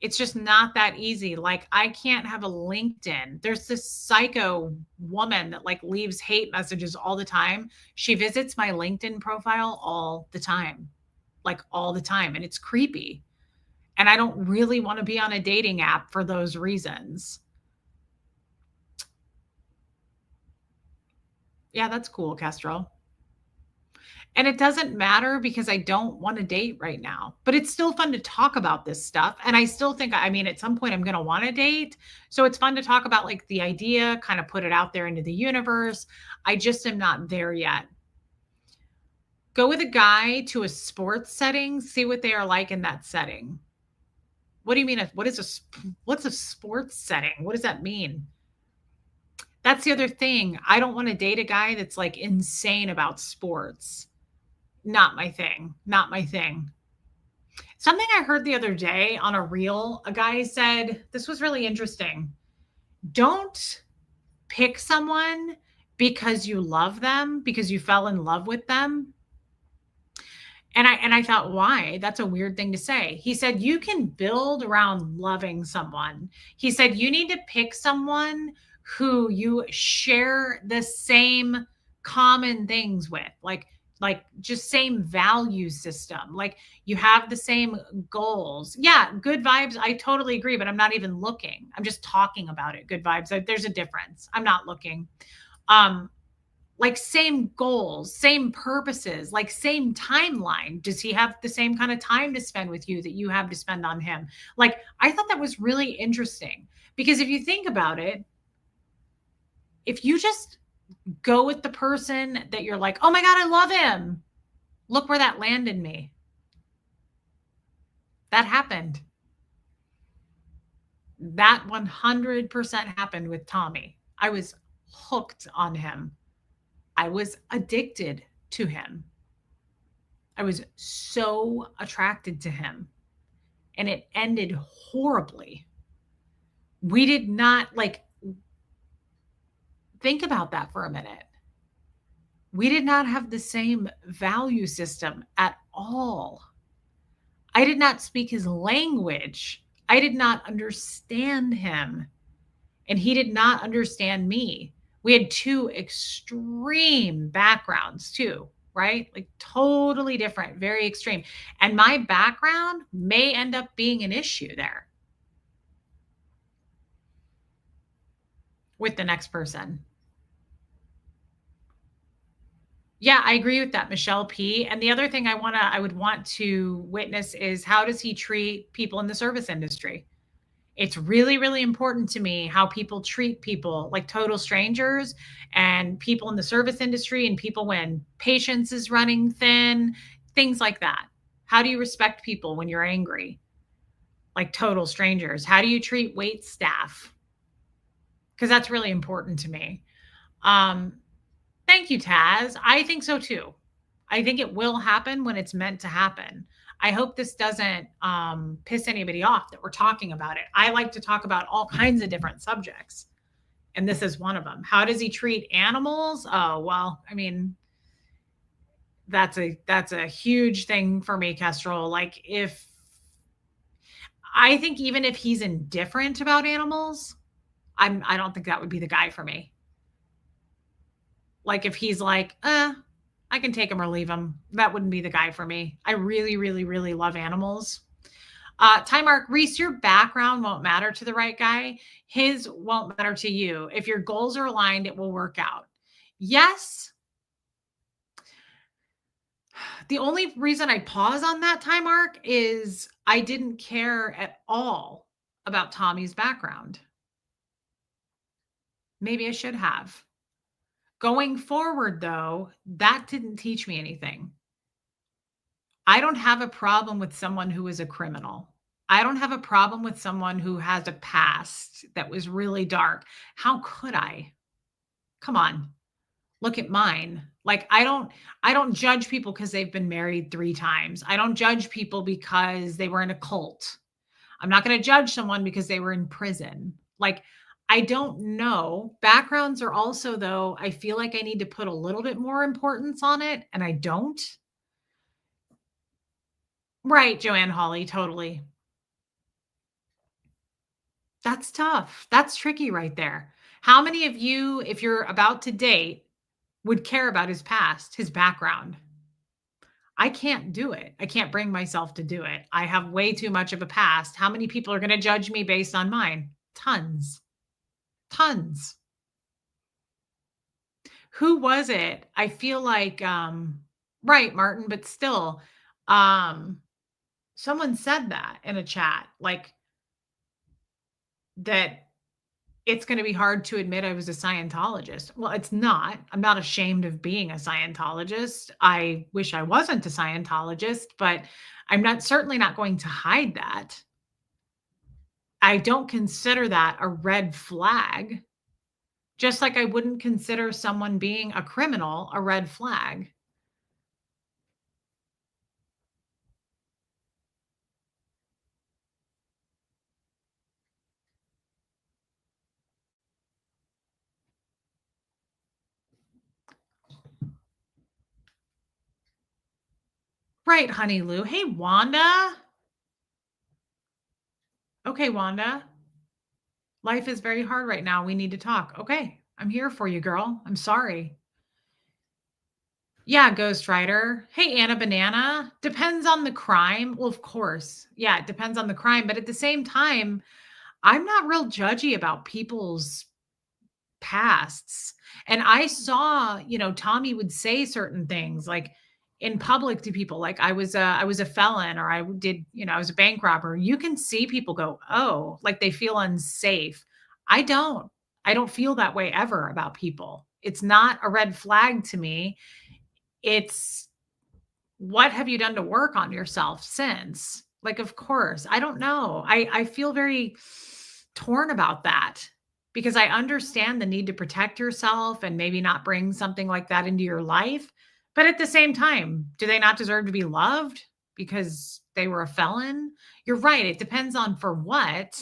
It's just not that easy. Like, I can't have a LinkedIn. There's this psycho woman that like leaves hate messages all the time. She visits my LinkedIn profile all the time, like all the time. And it's creepy. And I don't really want to be on a dating app for those reasons. Yeah, that's cool, Kestrel. And it doesn't matter because I don't want to date right now. But it's still fun to talk about this stuff. And I still think, I mean, at some point I'm going to want to date. So it's fun to talk about like the idea, kind of put it out there into the universe. I just am not there yet. Go with a guy to a sports setting, see what they are like in that setting. What do you mean? What's a sports setting? What does that mean? That's the other thing. I don't want to date a guy that's like insane about sports. Not my thing. Not my thing. Something I heard the other day on a reel, a guy said, this was really interesting. Don't pick someone because you love them, because you fell in love with them. And I thought, why? That's a weird thing to say. He said, you can build around loving someone. He said, you need to pick someone who you share the same common things with, like just same value system. Like you have the same goals. Yeah, good vibes. I totally agree, but I'm not even looking. I'm just talking about it. Good vibes. There's a difference. I'm not looking. Um, like same goals, same purposes, like same timeline. Does he have the same kind of time to spend with you that you have to spend on him? Like, I thought that was really interesting because if you think about it, if you just go with the person that you're like, oh my God, I love him, look where that landed me. That happened. That 100% happened with Tommy. I was hooked on him. I was addicted to him. I was so attracted to him and it ended horribly. We did not like think about that for a minute. We did not have the same value system at all. I did not speak his language. I did not understand him, and he did not understand me. We had two extreme backgrounds, too, right? Like totally different, very extreme. And my background may end up being an issue there with the next person. Yeah, I agree with that, Michelle P. And the other thing I would want to witness is how does he treat people in the service industry? It's really, really important to me how people treat people like total strangers and people in the service industry and people when patience is running thin, things like that. How do you respect people when you're angry? Like total strangers. How do you treat wait staff? Because that's really important to me. Um, Thank you, Taz. I think so too. I think it will happen when it's meant to happen. I hope this doesn't piss anybody off that we're talking about it. I like to talk about all kinds of different subjects, and this is one of them. How does he treat animals? Oh, well, I mean, that's a huge thing for me, Kestrel. Like if I think even if he's indifferent about animals, I don't think that would be the guy for me. Like if he's like, I can take him or leave him. That wouldn't be the guy for me. I really, really, really love animals. Time Mark, Reese, your background won't matter to the right guy. His won't matter to you. If your goals are aligned, it will work out. Yes. The only reason I pause on that time arc is I didn't care at all about Tommy's background. Maybe I should have. Going forward, though, that didn't teach me anything. I don't have a problem with someone who is a criminal. I don't have a problem with someone who has a past that was really dark. How could I? Come on. Look at mine. Like I don't judge people because they've been married 3 times. I don't judge people because they were in a cult. I'm not going to judge someone because they were in prison. Like I don't know. Backgrounds are also though, I feel like I need to put a little bit more importance on it and I don't. Right, Joanne Hawley, totally. That's tough. That's tricky right there. How many of you, if you're about to date, would care about his past, his background? I can't do it. I can't bring myself to do it. I have way too much of a past. How many people are going to judge me based on mine? Tons. Tons. Who was it? I feel like right, Martin, but still um someone said that in a chat like that it's going to be hard to admit I was a Scientologist. Well, it's not. I'm not ashamed of being a Scientologist. I wish I wasn't a Scientologist, but I'm not certainly not going to hide that. I don't consider that a red flag, just like I wouldn't consider someone being a criminal a red flag. Right, Honey Lou. Hey, Wanda. Okay, Wanda. Life is very hard right now. We need to talk. Okay. I'm here for you, girl. I'm sorry. Yeah, Ghost Rider. Hey, Anna Banana. Depends on the crime. Well, of course. Yeah, it depends on the crime. But at the same time, I'm not real judgy about people's pasts. And I saw, Tommy would say certain things like in public to people, like I was a felon or I did, I was a bank robber. You can see people go, oh, like they feel unsafe. I don't. I don't feel that way ever about people. It's not a red flag to me. It's what have you done to work on yourself since? Like, of course, I don't know. I feel very torn about that because I understand the need to protect yourself and maybe not bring something like that into your life. But at the same time, do they not deserve to be loved because they were a felon? You're right. It depends on for what.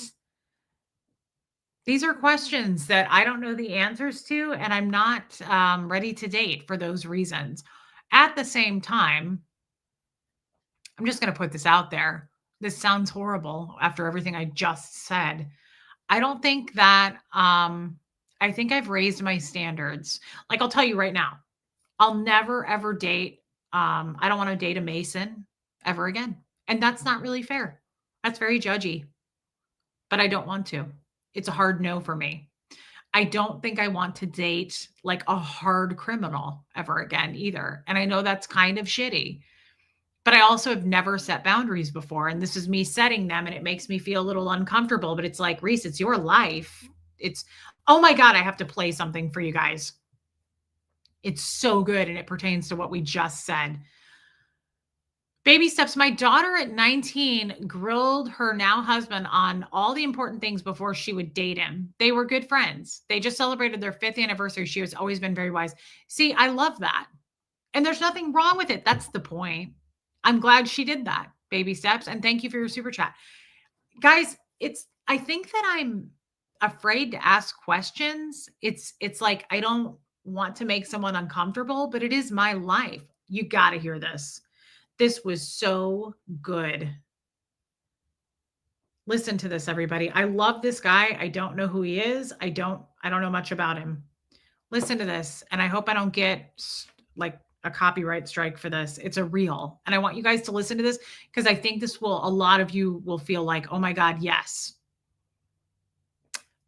These are questions that I don't know the answers to, and I'm not ready to date for those reasons. At the same time, I'm just going to put this out there. This sounds horrible after everything I just said. I don't think that I think I've raised my standards. Like I'll tell you right now, I'll never ever date I don't want to date a Mason ever again. And that's not really fair. That's very judgy, but I don't want to. It's a hard no for me. I don't think I want to date like a hard criminal ever again either. And I know that's kind of shitty. But I also have never set boundaries before, and this is me setting them, and it makes me feel a little uncomfortable, but it's like, "Reese, it's your life." It's oh my god, I have to play something for you guys. It's so good, and it pertains to what we just said. Baby steps. My daughter at 19 grilled her now husband on all the important things before she would date him. They were good friends. They just celebrated their 5th anniversary. She has always been very wise. See, I love that. And there's nothing wrong with it. That's the point. I'm glad she did that. Baby steps. And thank you for your super chat. Guys, I think that I'm afraid to ask questions. It's like I don't want to make someone uncomfortable, but it is my life. You got to hear this. This was so good. Listen to this, everybody. I love this guy. I don't know who he is. I don't know much about him. Listen to this, and I hope I don't get like a copyright strike for this. It's a reel, and I want you guys to listen to this because I think this will a lot of you will feel like, "Oh my god, yes."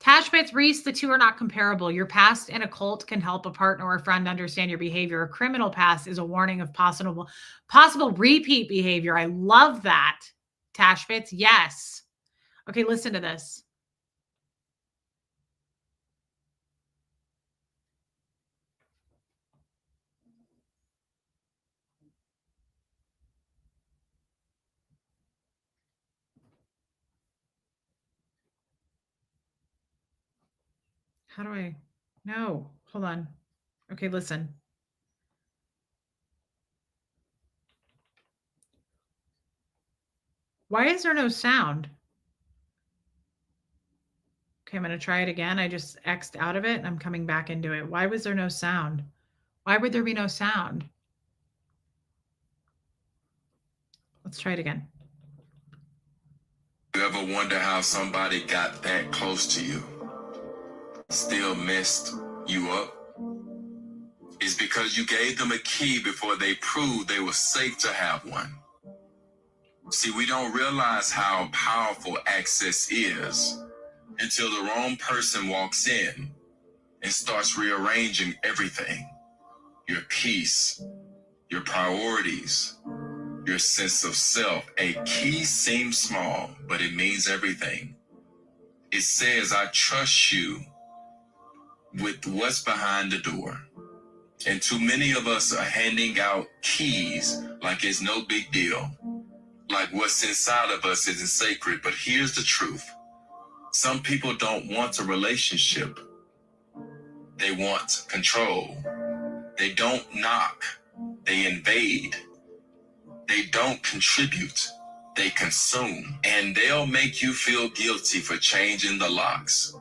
Tashbits, Reese, the two are not comparable. Your past in a cult can help a partner or friend understand your behavior. A criminal past is a warning of possible repeat behavior. I love that. Tashbits, yes. Okay, listen to this. How do I? No, hold on. Okay, listen. Why is there no sound? Okay, I'm going to try it again. I just X'd out of it and I'm coming back into it. Why was there no sound? Why would there be no sound? Let's try it again. You ever wonder how somebody got that close to you, still messed you up? It's because you gave them a key before they proved they were safe to have one. See, we don't realize how powerful access is until the wrong person walks in and starts rearranging everything. Your peace, your priorities, your sense of self. A key seems small, but it means everything. It says, I trust you with what's behind the door. And too many of us are handing out keys like it's no big deal. Like what's inside of us isn't sacred. But here's the truth. Some people don't want a relationship. They want control. They don't knock. They invade. They don't contribute. They consume. And they'll make you feel guilty for changing the locks.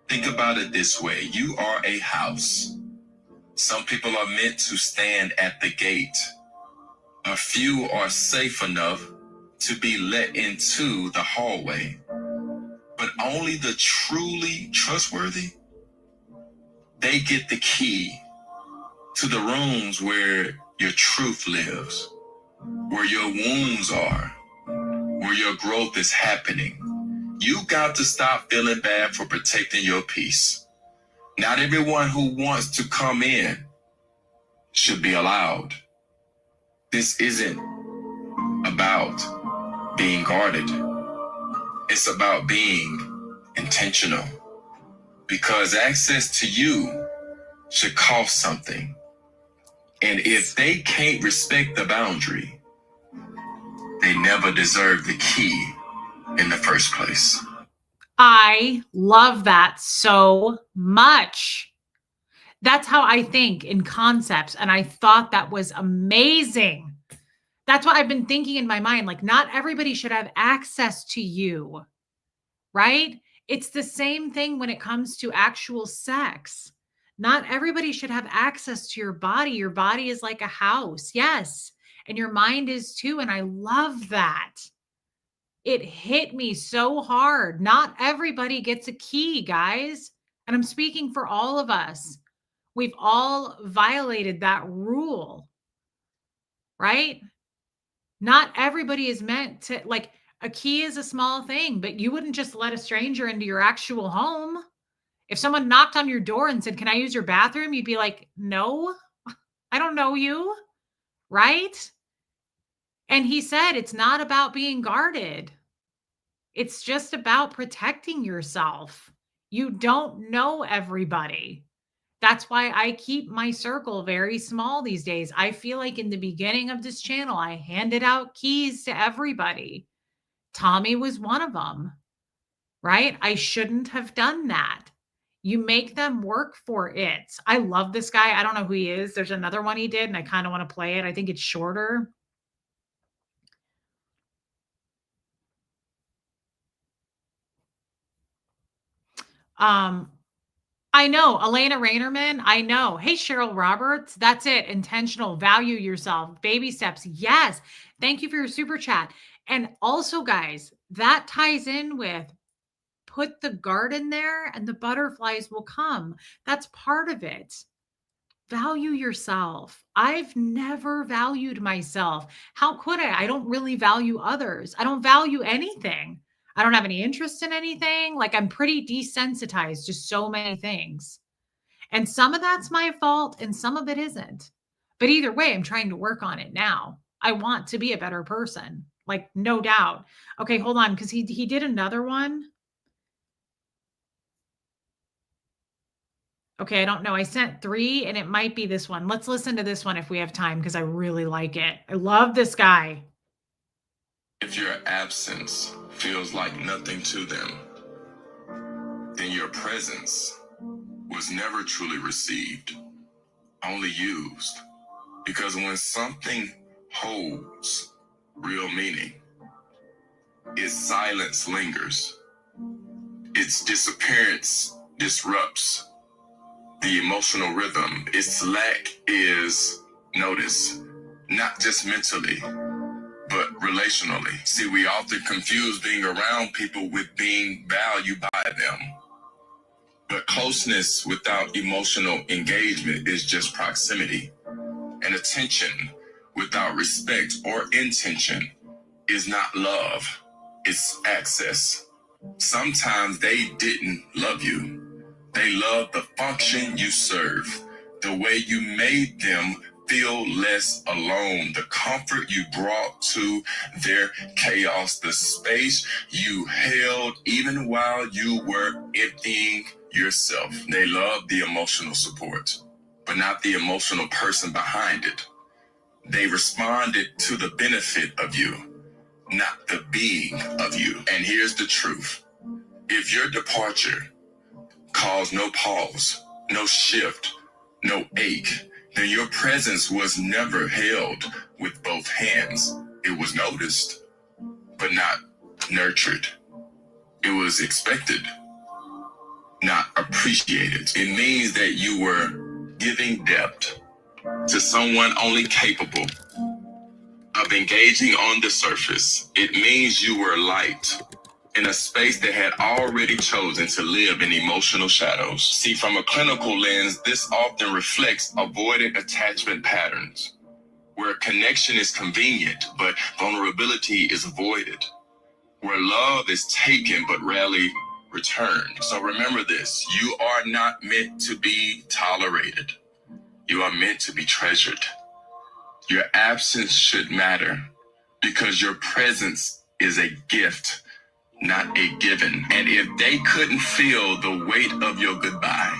Think about it this way. You are a house. Some people are meant to stand at the gate. A few are safe enough to be let into the hallway. But only the truly trustworthy, they get the key to the rooms where your truth lives, where your wounds are, where your growth is happening. You got to stop feeling bad for protecting your peace. Not everyone who wants to come in should be allowed. This isn't about being guarded. It's about being intentional. Because access to you should cost something. And if they can't respect the boundary, they never deserve the key in the first place. I love that so much. That's how I think in concepts. And I thought that was amazing. That's what I've been thinking in my mind. Like, not everybody should have access to you, right? It's the same thing when it comes to actual sex. Not everybody should have access to your body. Your body is like a house. Yes. And your mind is too. And I love that. It hit me so hard. Not everybody gets a key, guys. And I'm speaking for all of us. We've all violated that rule, right? Not everybody is meant to, like, a key is a small thing, but you wouldn't just let a stranger into your actual home. If someone knocked on your door and said, "Can I use your bathroom?" You'd be like, "No, I don't know you." Right? And he said, it's not about being guarded. It's just about protecting yourself. You don't know everybody. That's why I keep my circle very small these days. I feel like in the beginning of this channel, I handed out keys to everybody. Tommy was one of them, right? I shouldn't have done that. You make them work for it. I love this guy. I don't know who he is. There's another one he did, and I kind of want to play it. I think it's shorter. Um, I know, Elena Rainerman, I know. Hey, Cheryl Roberts, that's it. Intentional, value yourself, baby steps. Yes. Thank you for your super chat. And also, guys, that ties in with put the garden there and the butterflies will come. That's part of it. Value yourself. I've never valued myself. How could I? I don't really value others. I don't value anything. I don't have any interest in anything. Like I'm pretty desensitized to so many things. And some of that's my fault and some of it isn't. But either way, I'm trying to work on it now. I want to be a better person. Like no doubt. Okay, hold on cuz he did another one. Okay, I don't know. I sent 3 and it might be this one. Let's listen to this one if we have time because I really like it. I love this guy. If your absence feels like nothing to them, then your presence was never truly received, only used. Because when something holds real meaning, its silence lingers, its disappearance disrupts the emotional rhythm. Its lack is noticed, not just mentally, but relationally. See, we often confuse being around people with being valued by them. But closeness without emotional engagement is just proximity. And attention without respect or intention is not love, it's access. Sometimes they didn't love you. They loved the function you serve, the way you made them feel less alone, the comfort you brought to their chaos, the space you held even while you were emptying yourself. They loved the emotional support, but not the emotional person behind it. They responded to the benefit of you, not the being of you. And here's the truth. If your departure caused no pause, no shift, no ache, then your presence was never held with both hands. It was noticed, but not nurtured. It was expected, not appreciated. It means that you were giving depth to someone only capable of engaging on the surface. It means you were light in a space that had already chosen to live in emotional shadows. See, from a clinical lens, this often reflects avoided attachment patterns, where connection is convenient, but vulnerability is avoided, where love is taken, but rarely returned. So remember this, you are not meant to be tolerated. You are meant to be treasured. Your absence should matter because your presence is a gift, not a given. And if they couldn't feel the weight of your goodbye,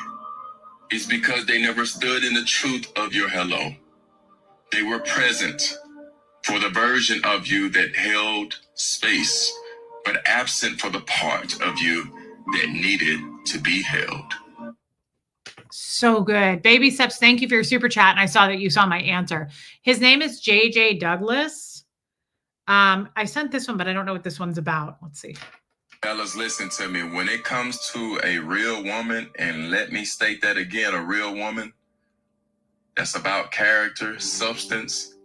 it's because they never stood in the truth of your hello. They were present for the version of you that held space, but absent for the part of you that needed to be held. So good. Baby Steps, thank you for your super chat. And I saw that you saw my answer. His name is JJ Douglas. I sent this one, but I don't know what this one's about. Let's see. Fellas, listen to me. When it comes to a real woman, and let me state that again, a real woman that's about character, substance,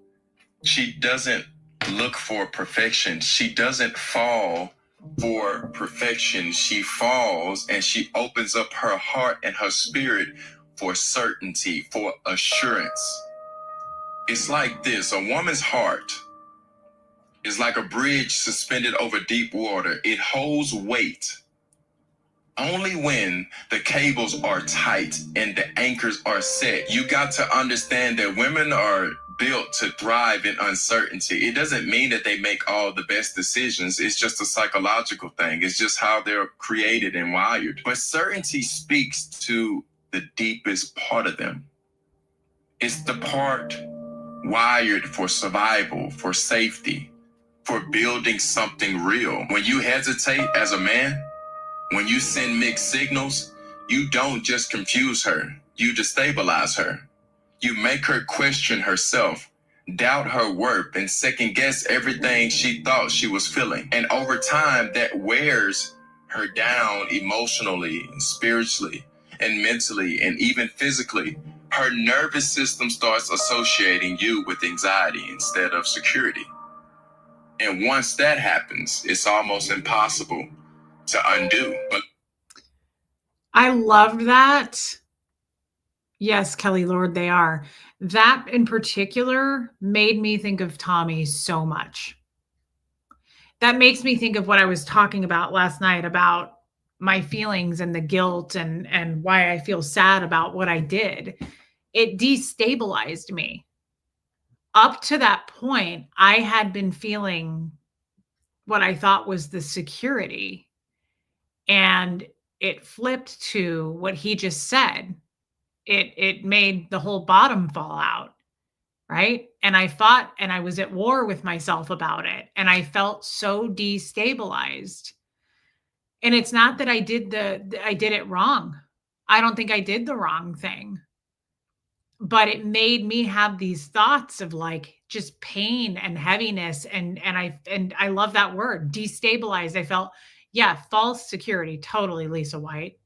she doesn't look for perfection. She doesn't fall for perfection. She falls and she opens up her heart and her spirit for certainty, for assurance. It's like this, a woman's heart is like a bridge suspended over deep water. It holds weight only when the cables are tight and the anchors are set. You got to understand that women are built to thrive in uncertainty. It doesn't mean that they make all the best decisions. It's just a psychological thing. It's just how they're created and wired. But certainty speaks to the deepest part of them. It's the part wired for survival, for safety, for building something real. When you hesitate as a man, when you send mixed signals, you don't just confuse her, you destabilize her. You make her question herself, doubt her worth, and second guess everything she thought she was feeling. And over time, that wears her down emotionally, and spiritually, and mentally, and even physically. Her nervous system starts associating you with anxiety instead of security. And once that happens, it's almost impossible to undo. But I loved that. Yes, Kelly Lord, they are. That in particular made me think of Tommy so much. That makes me think of what I was talking about last night about my feelings and the guilt and why I feel sad about what I did. It destabilized me. Up to that point, I had been feeling what I thought was the security, and it flipped to what he just said. It made the whole bottom fall out, right? And I fought and I was at war with myself about it, and I felt so destabilized. And it's not that I did it wrong. I don't think I did the wrong thing, but it made me have these thoughts of like just pain and heaviness and I love that word, destabilized. I felt, yeah, false security, totally, Lisa White.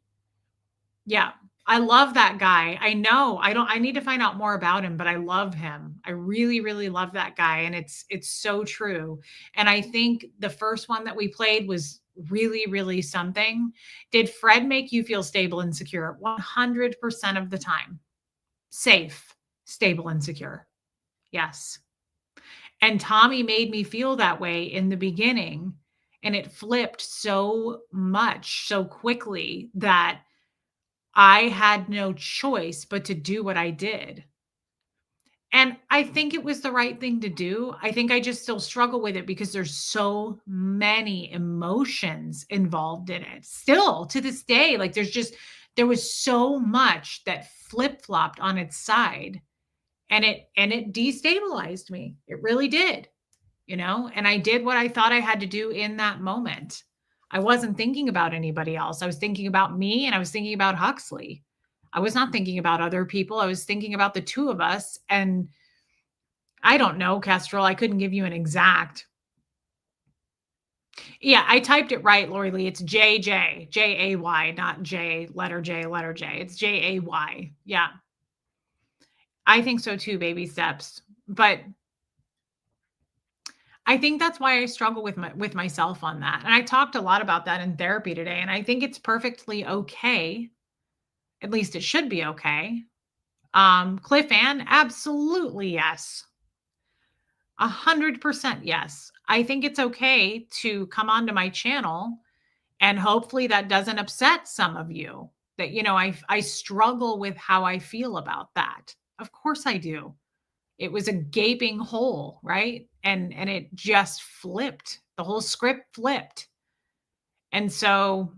Yeah. I love that guy. I know. I need to find out more about him, but I love him. I really, really love that guy. And it's so true. And I think the first one that we played was really, really something. Did Fred make you feel stable and secure? 100% of the time. Safe, stable, and secure. Yes. And Tommy made me feel that way in the beginning. And it flipped so much so quickly that I had no choice but to do what I did. And I think it was the right thing to do. I think I just still struggle with it because there's so many emotions involved in it. Still to this day, like there was so much that flip-flopped on its side and it destabilized me. It really did, and I did what I thought I had to do in that moment. I wasn't thinking about anybody else. I was thinking about me and I was thinking about Huxley. I was not thinking about other people. I was thinking about the two of us. And I don't know, Kestrel. I couldn't give you an exact. Yeah, I typed it right, Lori Lee. It's JJ, JAY, not J, letter J, letter J. It's JAY. Yeah. I think so too, baby steps. But I think that's why I struggle with myself on that. And I talked a lot about that in therapy today, and I think it's perfectly okay. At least it should be okay. Cliff Ann, absolutely yes. 100% yes. I think it's okay to come onto my channel and hopefully that doesn't upset some of you. That I struggle with how I feel about that. Of course I do. It was a gaping hole, right? And it just flipped. The whole script flipped. And so,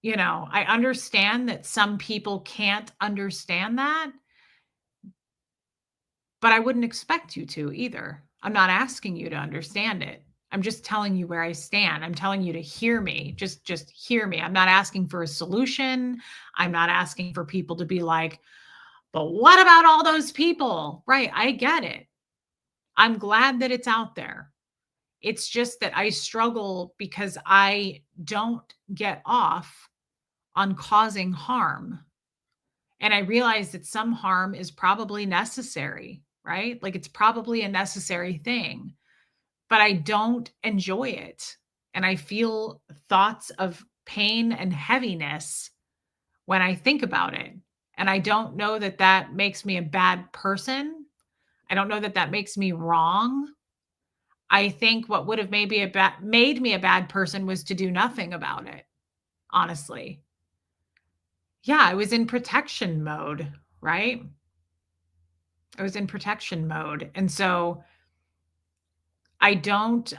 I understand that some people can't understand that, but I wouldn't expect you to either. I'm not asking you to understand it. I'm just telling you where I stand. I'm telling you to hear me. Just hear me. I'm not asking for a solution. I'm not asking for people to be like, "But what about all those people?" Right? I get it. I'm glad that it's out there. It's just that I struggle because I don't get off on causing harm. And I realize that some harm is probably necessary, right? Like it's probably a necessary thing, but I don't enjoy it. And I feel thoughts of pain and heaviness when I think about it. And I don't know that that makes me a bad person. I don't know that that makes me wrong. I think what would have made me a bad person was to do nothing about it, honestly. Yeah, I was in protection mode, right? I was in protection mode. And so I don't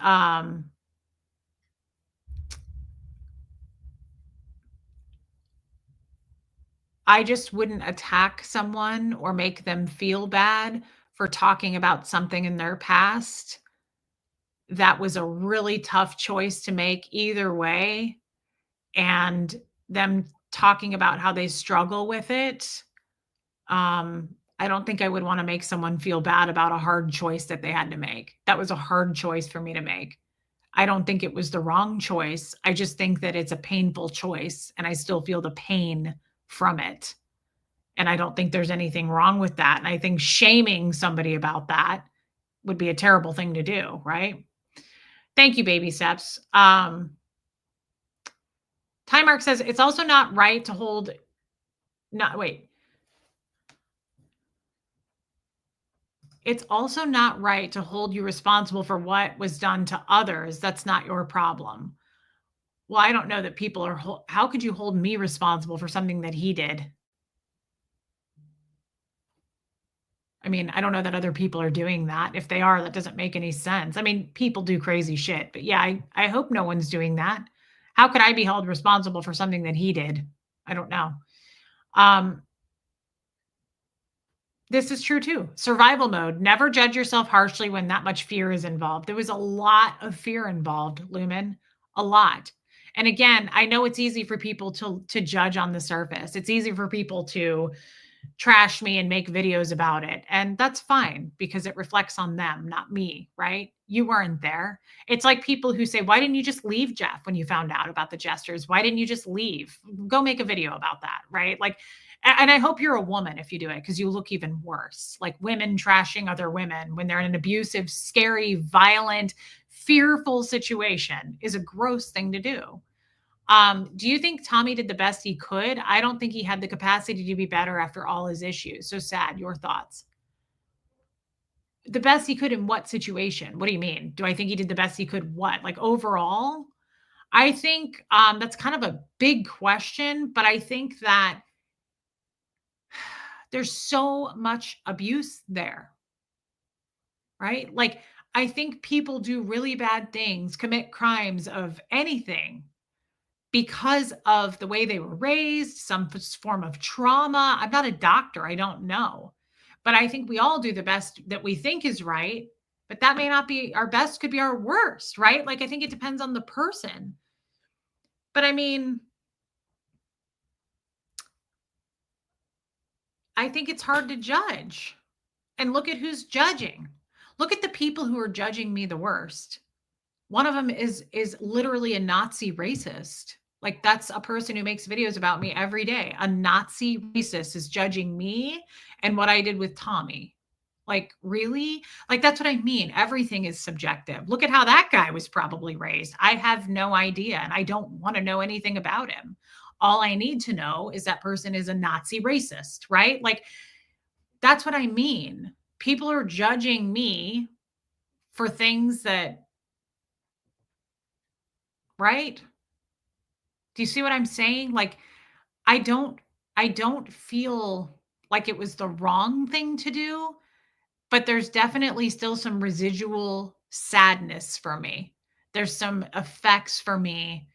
I just wouldn't attack someone or make them feel bad for talking about something in their past. That was a really tough choice to make either way. And them talking about how they struggle with it. I don't think I would want to make someone feel bad about a hard choice that they had to make. That was a hard choice for me to make. I don't think it was the wrong choice. I just think that it's a painful choice and I still feel the pain from it. And I don't think there's anything wrong with that. And I think shaming somebody about that would be a terrible thing to do, right? Thank you, baby steps. Time Mark says it's also not right to hold not wait. It's also not right to hold you responsible for what was done to others. That's not your problem. Well, I don't know that people are how could you hold me responsible for something that he did? I mean, I don't know that other people are doing that. If they are, that doesn't make any sense. I mean, people do crazy shit, but yeah, I hope no one's doing that. How could I be held responsible for something that he did? I don't know. Um, this is true too. Survival mode. Never judge yourself harshly when that much fear is involved. There was a lot of fear involved, Lumen. A lot. And again, I know it's easy for people to judge on the surface. It's easy for people to trash me and make videos about it. And that's fine because it reflects on them, not me, right? You weren't there. It's like people who say, why didn't you just leave Jeff when you found out about the jesters? Why didn't you just leave? Go make a video about that, right? Like, and I hope you're a woman if you do it because you look even worse. Like women trashing other women when they're in an abusive, scary, violent, fearful situation is a gross thing to do. Do you think Tommy did the best he could? I don't think he had the capacity to be better after all his issues. So sad. Your thoughts? The best he could in what situation? What do you mean? Do I think he did the best he could? What? Like overall? I think that's kind of a big question, but I think that there's so much abuse there, right? Like, I think people do really bad things, commit crimes of anything because of the way they were raised, some form of trauma. I'm not a doctor, I don't know. But I think we all do the best that we think is right, but that may not be our best, could be our worst, right? Like I think it depends on the person. But I mean, I think it's hard to judge. And look at who's judging. Look at the people who are judging me the worst. One of them is literally a Nazi racist. Like that's a person who makes videos about me every day. A Nazi racist is judging me and what I did with Tommy. Like, really? Like, that's what I mean. Everything is subjective. Look at how that guy was probably raised. I have no idea, and I don't want to know anything about him. All I need to know is that person is a Nazi racist, right? Like, that's what I mean. People are judging me for things that, right? Do you see what I'm saying? Like, I don't I don't feel like it was the wrong thing to do, but there's definitely still some residual sadness for me. There's some effects for me.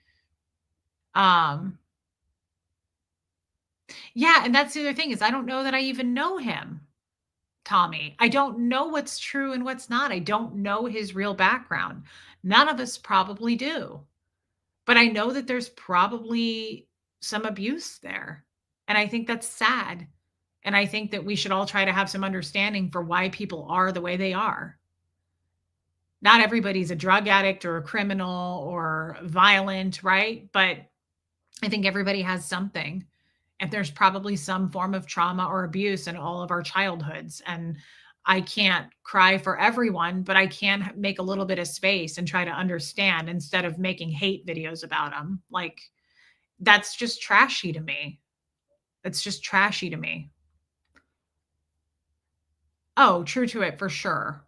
Um, yeah, and that's the other thing is I don't know that I even know him, Tommy. I don't know what's true and what's not. I don't know his real background. None of us probably do. But I know that there's probably some abuse there. And I think that's sad. And I think that we should all try to have some understanding for why people are the way they are. Not everybody's a drug addict or a criminal or violent, right? But I think everybody has something. And there's probably some form of trauma or abuse in all of our childhoods. And I can't cry for everyone, but I can make a little bit of space and try to understand instead of making hate videos about them. Like, that's just trashy to me. It's just trashy to me. Oh, true to it for sure.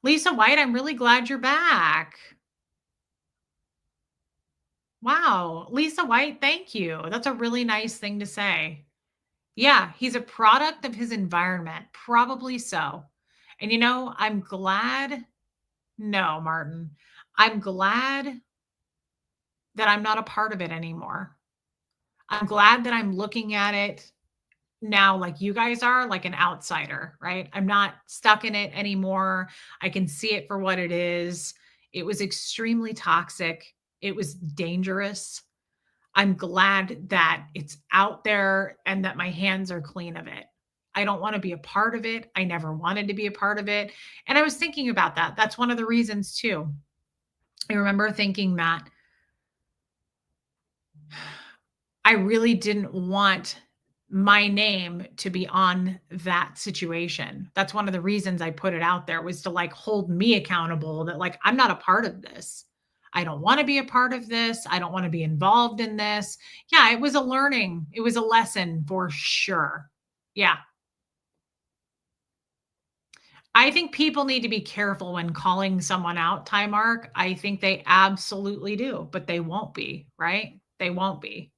Lisa White, I'm really glad you're back. Wow. Lisa White, thank you. That's a really nice thing to say. Yeah, he's a product of his environment, probably so. And I'm glad. No, Martin. I'm glad that I'm not a part of it anymore. I'm glad that I'm looking at it now like you guys are, like an outsider, right? I'm not stuck in it anymore. I can see it for what it is. It was extremely toxic. It was dangerous. I'm glad that it's out there and that my hands are clean of it. I don't want to be a part of it. I never wanted to be a part of it. And I was thinking about that. That's one of the reasons, too. I remember thinking that I really didn't want my name to be on that situation. That's one of the reasons I put it out there was to like hold me accountable that like I'm not a part of this. I don't want to be a part of this. I don't want to be involved in this. Yeah, it was a learning. It was a lesson for sure. Yeah. I think people need to be careful when calling someone out, Ty Mark. I think they absolutely do, but they won't be, right? They won't be.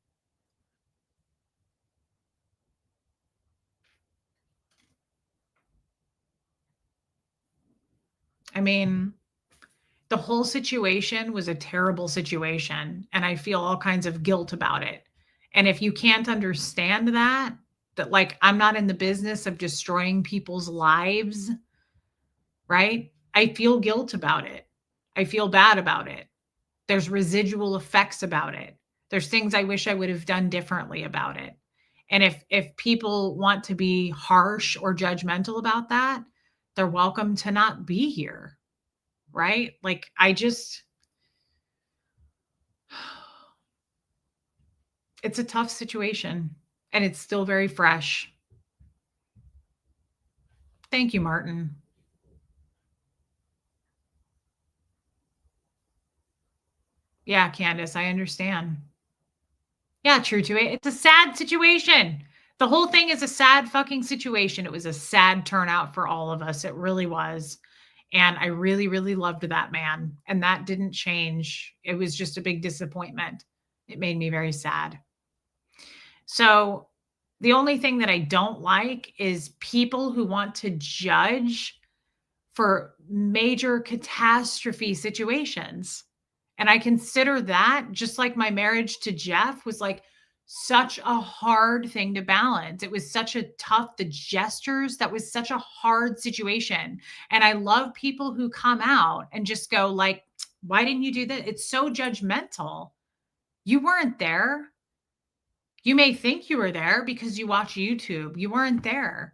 I mean, the whole situation was a terrible situation, and I feel all kinds of guilt about it. And if you can't understand that, that like I'm not in the business of destroying people's lives, right? I feel guilt about it. I feel bad about it. There's residual effects about it. There's things I wish I would have done differently about it. And if people want to be harsh or judgmental about that, they're welcome to not be here, right? Like I just it's a tough situation and it's still very fresh. Thank you, Martin. Yeah, Candace, I understand. Yeah, true to it. It's a sad situation. The whole thing is a sad fucking situation. It was a sad turnout for all of us. It really was. And I really, really loved that man. And that didn't change. It was just a big disappointment. It made me very sad. So, the only thing that I don't like is people who want to judge for major catastrophe situations. And I consider that just like my marriage to Jeff was like such a hard thing to balance. It was such a tough, the gestures, that was such a hard situation. And I love people who come out and just go like, why didn't you do that? It's so judgmental. You weren't there. You may think you were there because you watch YouTube. You weren't there.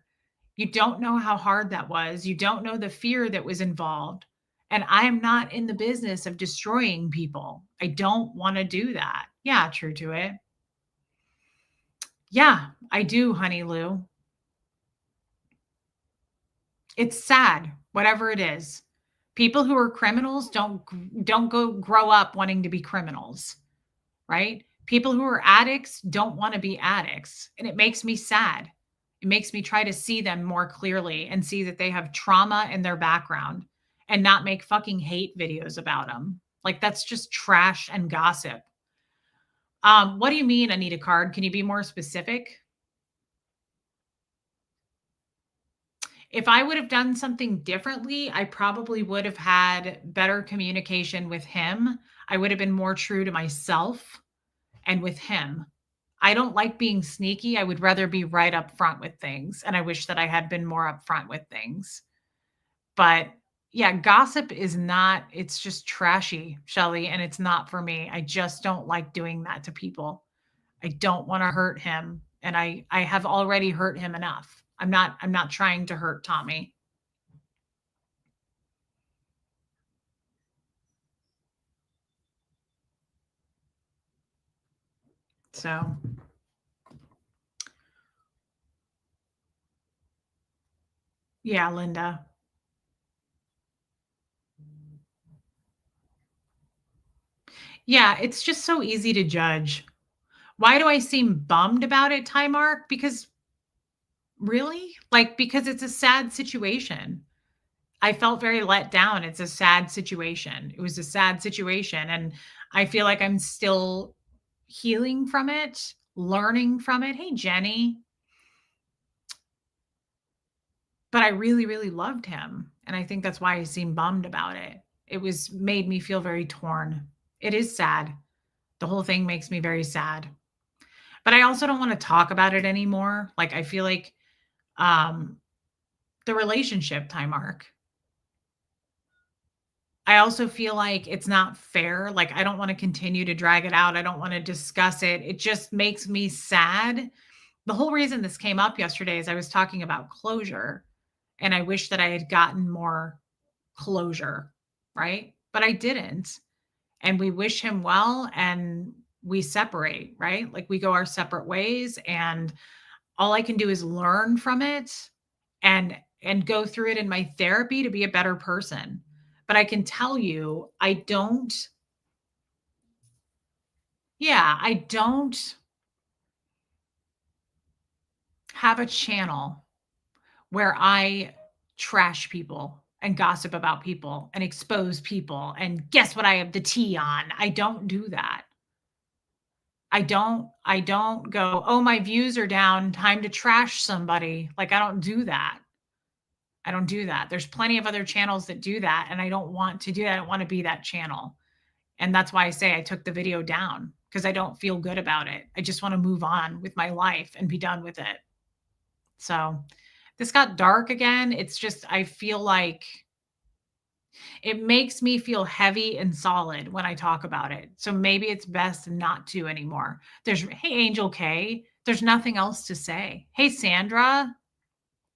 You don't know how hard that was. You don't know the fear that was involved. And I'm not in the business of destroying people. I don't want to do that. Yeah, true to it. Yeah, I do, honey Lou. It's sad, whatever it is. People who are criminals don't go grow up wanting to be criminals, right? People who are addicts don't want to be addicts, and it makes me sad. It makes me try to see them more clearly and see that they have trauma in their background and not make fucking hate videos about them. Like that's just trash and gossip. What do you mean, Anita Card? Can you be more specific? If I would have done something differently, I probably would have had better communication with him. I would have been more true to myself and with him. I don't like being sneaky. I would rather be right up front with things. And I wish that I had been more upfront with things. But yeah, gossip is not, it's just trashy, Shelly. And it's not for me. I just don't like doing that to people. I don't want to hurt him. And I have already hurt him enough. I'm not trying to hurt Tommy. So yeah, Linda. Yeah, it's just so easy to judge. Why do I seem bummed about it, Ty Mark? Because really? Like, because it's a sad situation. I felt very let down. It's a sad situation. It was a sad situation. And I feel like I'm still healing from it, learning from it. Hey, Jenny. But I really, really loved him. And I think that's why I seem bummed about it. It was made me feel very torn. It is sad. The whole thing makes me very sad. But I also don't want to talk about it anymore. Like I feel like um the relationship, Time Mark. I also feel like it's not fair. Like I don't want to continue to drag it out. I don't want to discuss it. It just makes me sad. The whole reason this came up yesterday is I was talking about closure and I wish that I had gotten more closure, right? But I didn't. And we wish him well and we separate, right? Like we go our separate ways and all I can do is learn from it and go through it in my therapy to be a better person. But I can tell you, I don't have a channel where I trash people and gossip about people and expose people and guess what I have the tea on. I don't do that. I don't go, "Oh, my views are down, time to trash somebody." Like, I don't do that. I don't do that. There's plenty of other channels that do that, and I don't want to do that. I don't wanna be that channel. And that's why I say I took the video down because I don't feel good about it. I just wanna move on with my life and be done with it. So, this got dark again. It's just I feel like it makes me feel heavy and solid when I talk about it. So maybe it's best not to anymore. Hey, Angel K, there's nothing else to say. Hey, Sandra.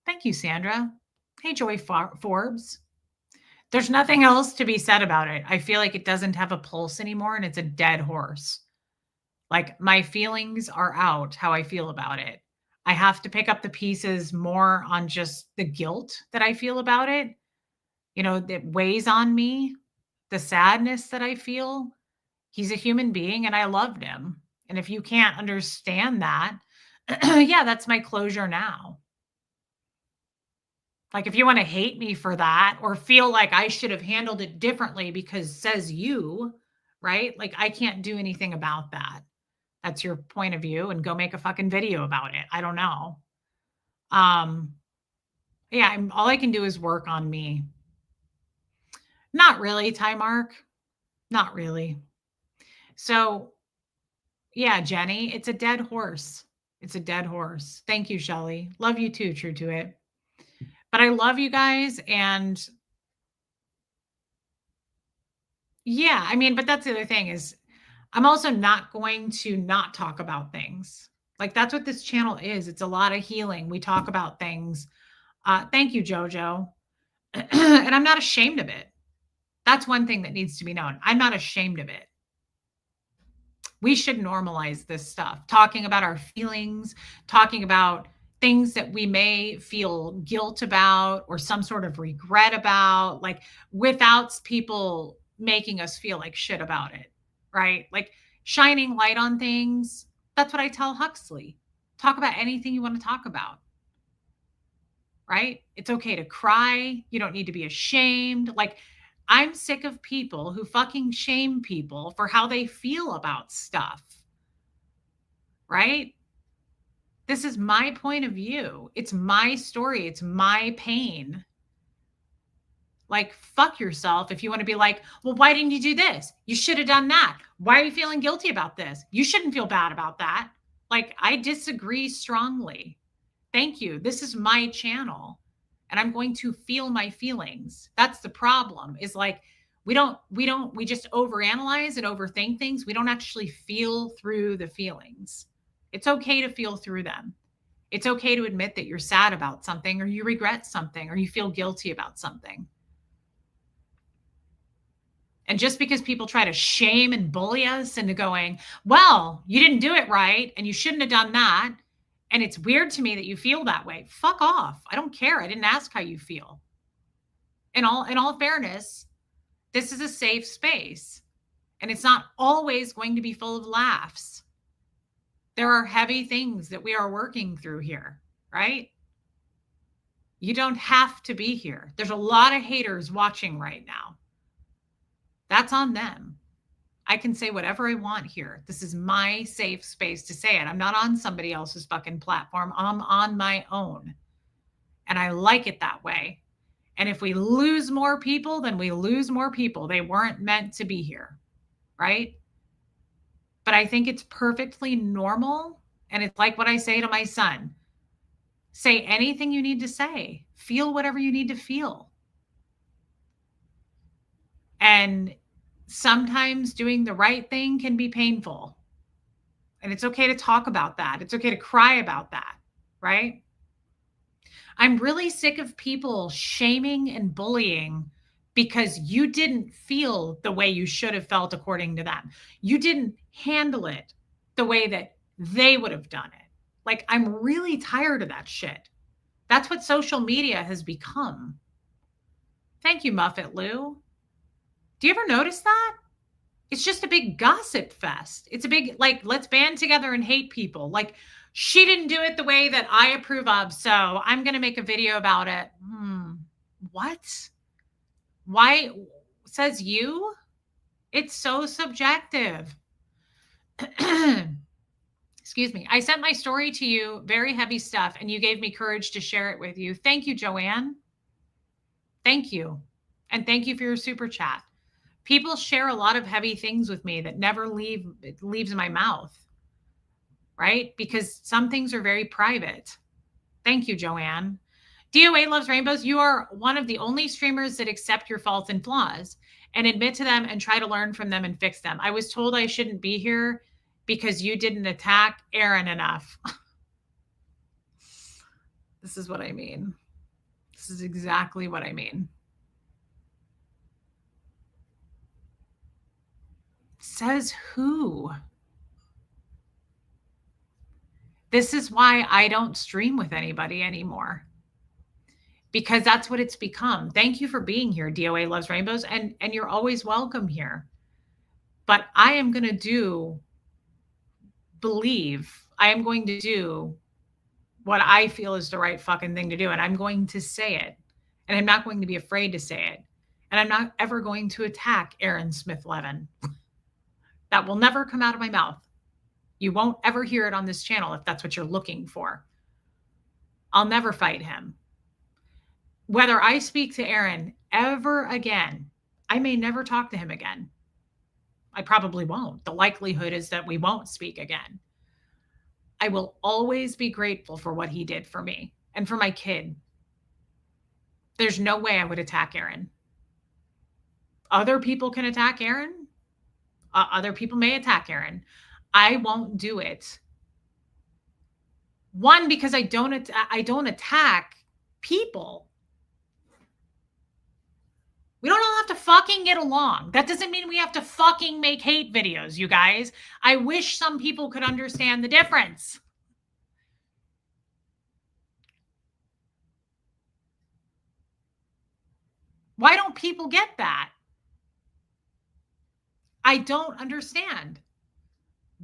Thank you, Sandra. Hey, Joy Forbes. There's nothing else to be said about it. I feel like it doesn't have a pulse anymore and it's a dead horse. Like my feelings are out how I feel about it. I have to pick up the pieces more on just the guilt that I feel about it, that weighs on me, the sadness that I feel. He's a human being and I loved him. And if you can't understand that, yeah, that's my closure now. Like if you want to hate me for that or feel like I should have handled it differently because says you, right? Like I can't do anything about that. That's your point of view and go make a fucking video about it. I don't know. Yeah, all I can do is work on me. Not really, Ty Mark. Not really. So, yeah, Jenny, it's a dead horse. It's a dead horse. Thank you, Shelly. Love you too, true to it. But I love you guys. And yeah, I mean, but that's the other thing is I'm also not going to not talk about things. Like that's what this channel is. It's a lot of healing. We talk about things. Thank you, Jojo. And I'm not ashamed of it. That's one thing that needs to be known. I'm not ashamed of it. We should normalize this stuff, talking about our feelings, talking about things that we may feel guilt about or some sort of regret about, like without people making us feel like shit about it, right? Like shining light on things. That's what I tell Huxley. Talk about anything you want to talk about, right? It's okay to cry. You don't need to be ashamed. Like, I'm sick of people who fucking shame people for how they feel about stuff. Right? This is my point of view. It's my story. It's my pain. Like, fuck yourself if you want to be like, well, why didn't you do this? You should have done that. Why are you feeling guilty about this? You shouldn't feel bad about that. Like, I disagree strongly. Thank you. This is my channel. And I'm going to feel my feelings. That's the problem is like, we just overanalyze and overthink things. We don't actually feel through the feelings. It's okay to feel through them. It's okay to admit that you're sad about something or you regret something or you feel guilty about something. And just because people try to shame and bully us into going, well, you didn't do it right and you shouldn't have done that. And it's weird to me that you feel that way. Fuck off. I don't care. I didn't ask how you feel. In all fairness, this is a safe space. And it's not always going to be full of laughs. There are heavy things that we are working through here, right? You don't have to be here. There's a lot of haters watching right now. That's on them. I can say whatever I want here. This is my safe space to say it. I'm not on somebody else's fucking platform. I'm on my own. And I like it that way. And if we lose more people, then we lose more people. They weren't meant to be here, right? But I think it's perfectly normal. And it's like what I say to my son. Say anything you need to say. Feel whatever you need to feel. And sometimes doing the right thing can be painful. And it's okay to talk about that. It's okay to cry about that, right? I'm really sick of people shaming and bullying because you didn't feel the way you should have felt according to them. You didn't handle it the way that they would have done it. Like, I'm really tired of that shit. That's what social media has become. Thank you, Muffet Lou. Do you ever notice that? It's just a big gossip fest. It's a big, like, let's band together and hate people. Like, she didn't do it the way that I approve of, so I'm going to make a video about it. what? Why says you? It's so subjective. Excuse me. I sent my story to you, very heavy stuff, and you gave me courage to share it with you. Thank you, Joanne. Thank you. And thank you for your super chat. People share a lot of heavy things with me that never leaves my mouth, right? Because some things are very private. Thank you, Joanne. DOA loves rainbows. You are one of the only streamers that accept your faults and flaws and admit to them and try to learn from them and fix them. I was told I shouldn't be here because you didn't attack Aaron enough. This is what I mean. This is exactly what I mean. Says who? This is why I don't stream with anybody anymore. Because that's what it's become. Thank you for being here, DOA Loves Rainbows, and you're always welcome here. But I am going to do what I feel is the right fucking thing to do, and I'm going to say it. And I'm not going to be afraid to say it. And I'm not ever going to attack Aaron Smith Levin. That will never come out of my mouth. You won't ever hear it on this channel if that's what you're looking for. I'll never fight him. Whether I speak to Aaron ever again, I may never talk to him again. I probably won't. The likelihood is that we won't speak again. I will always be grateful for what he did for me and for my kid. There's no way I would attack Aaron. Other people can attack Aaron. Other people may attack Aaron. I won't do it. One, because I don't attack people. We don't all have to fucking get along. That doesn't mean we have to fucking make hate videos, you guys. I wish some people could understand the difference. Why don't people get that? I don't understand.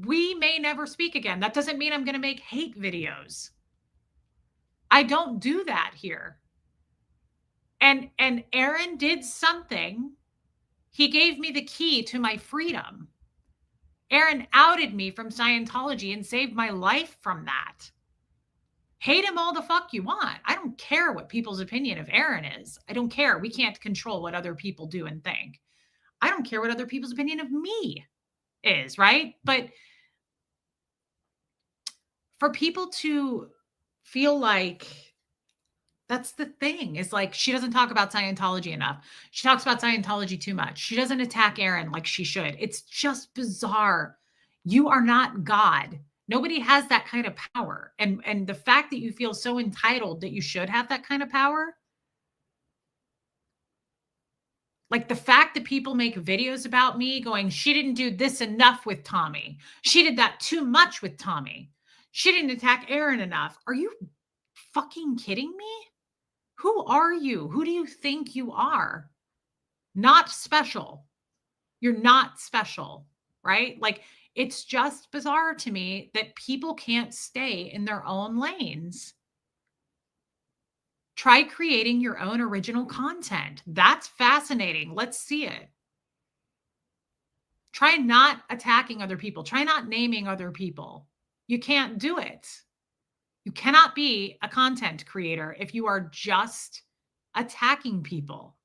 We may never speak again. That doesn't mean I'm going to make hate videos. I don't do that here. And Aaron did something. He gave me the key to my freedom. Aaron outed me from Scientology and saved my life from that. Hate him all the fuck you want. I don't care what people's opinion of Aaron is. I don't care. We can't control what other people do and think. I don't care what other people's opinion of me is, right? But for people to feel like, that's the thing. It's like she doesn't talk about Scientology enough. She talks about Scientology too much. She doesn't attack Aaron like she should. It's just bizarre. You are not God. Nobody has that kind of power. And the fact that you feel so entitled that you should have that kind of power, like the fact that people make videos about me going, she didn't do this enough with Tommy. She did that too much with Tommy. She didn't attack Aaron enough. Are you fucking kidding me? Who are you? Who do you think you are? Not special. You're not special, right? Like, it's just bizarre to me that people can't stay in their own lanes. Try creating your own original content. That's fascinating. Let's see it. Try not attacking other people. Try not naming other people. You can't do it. You cannot be a content creator if you are just attacking people.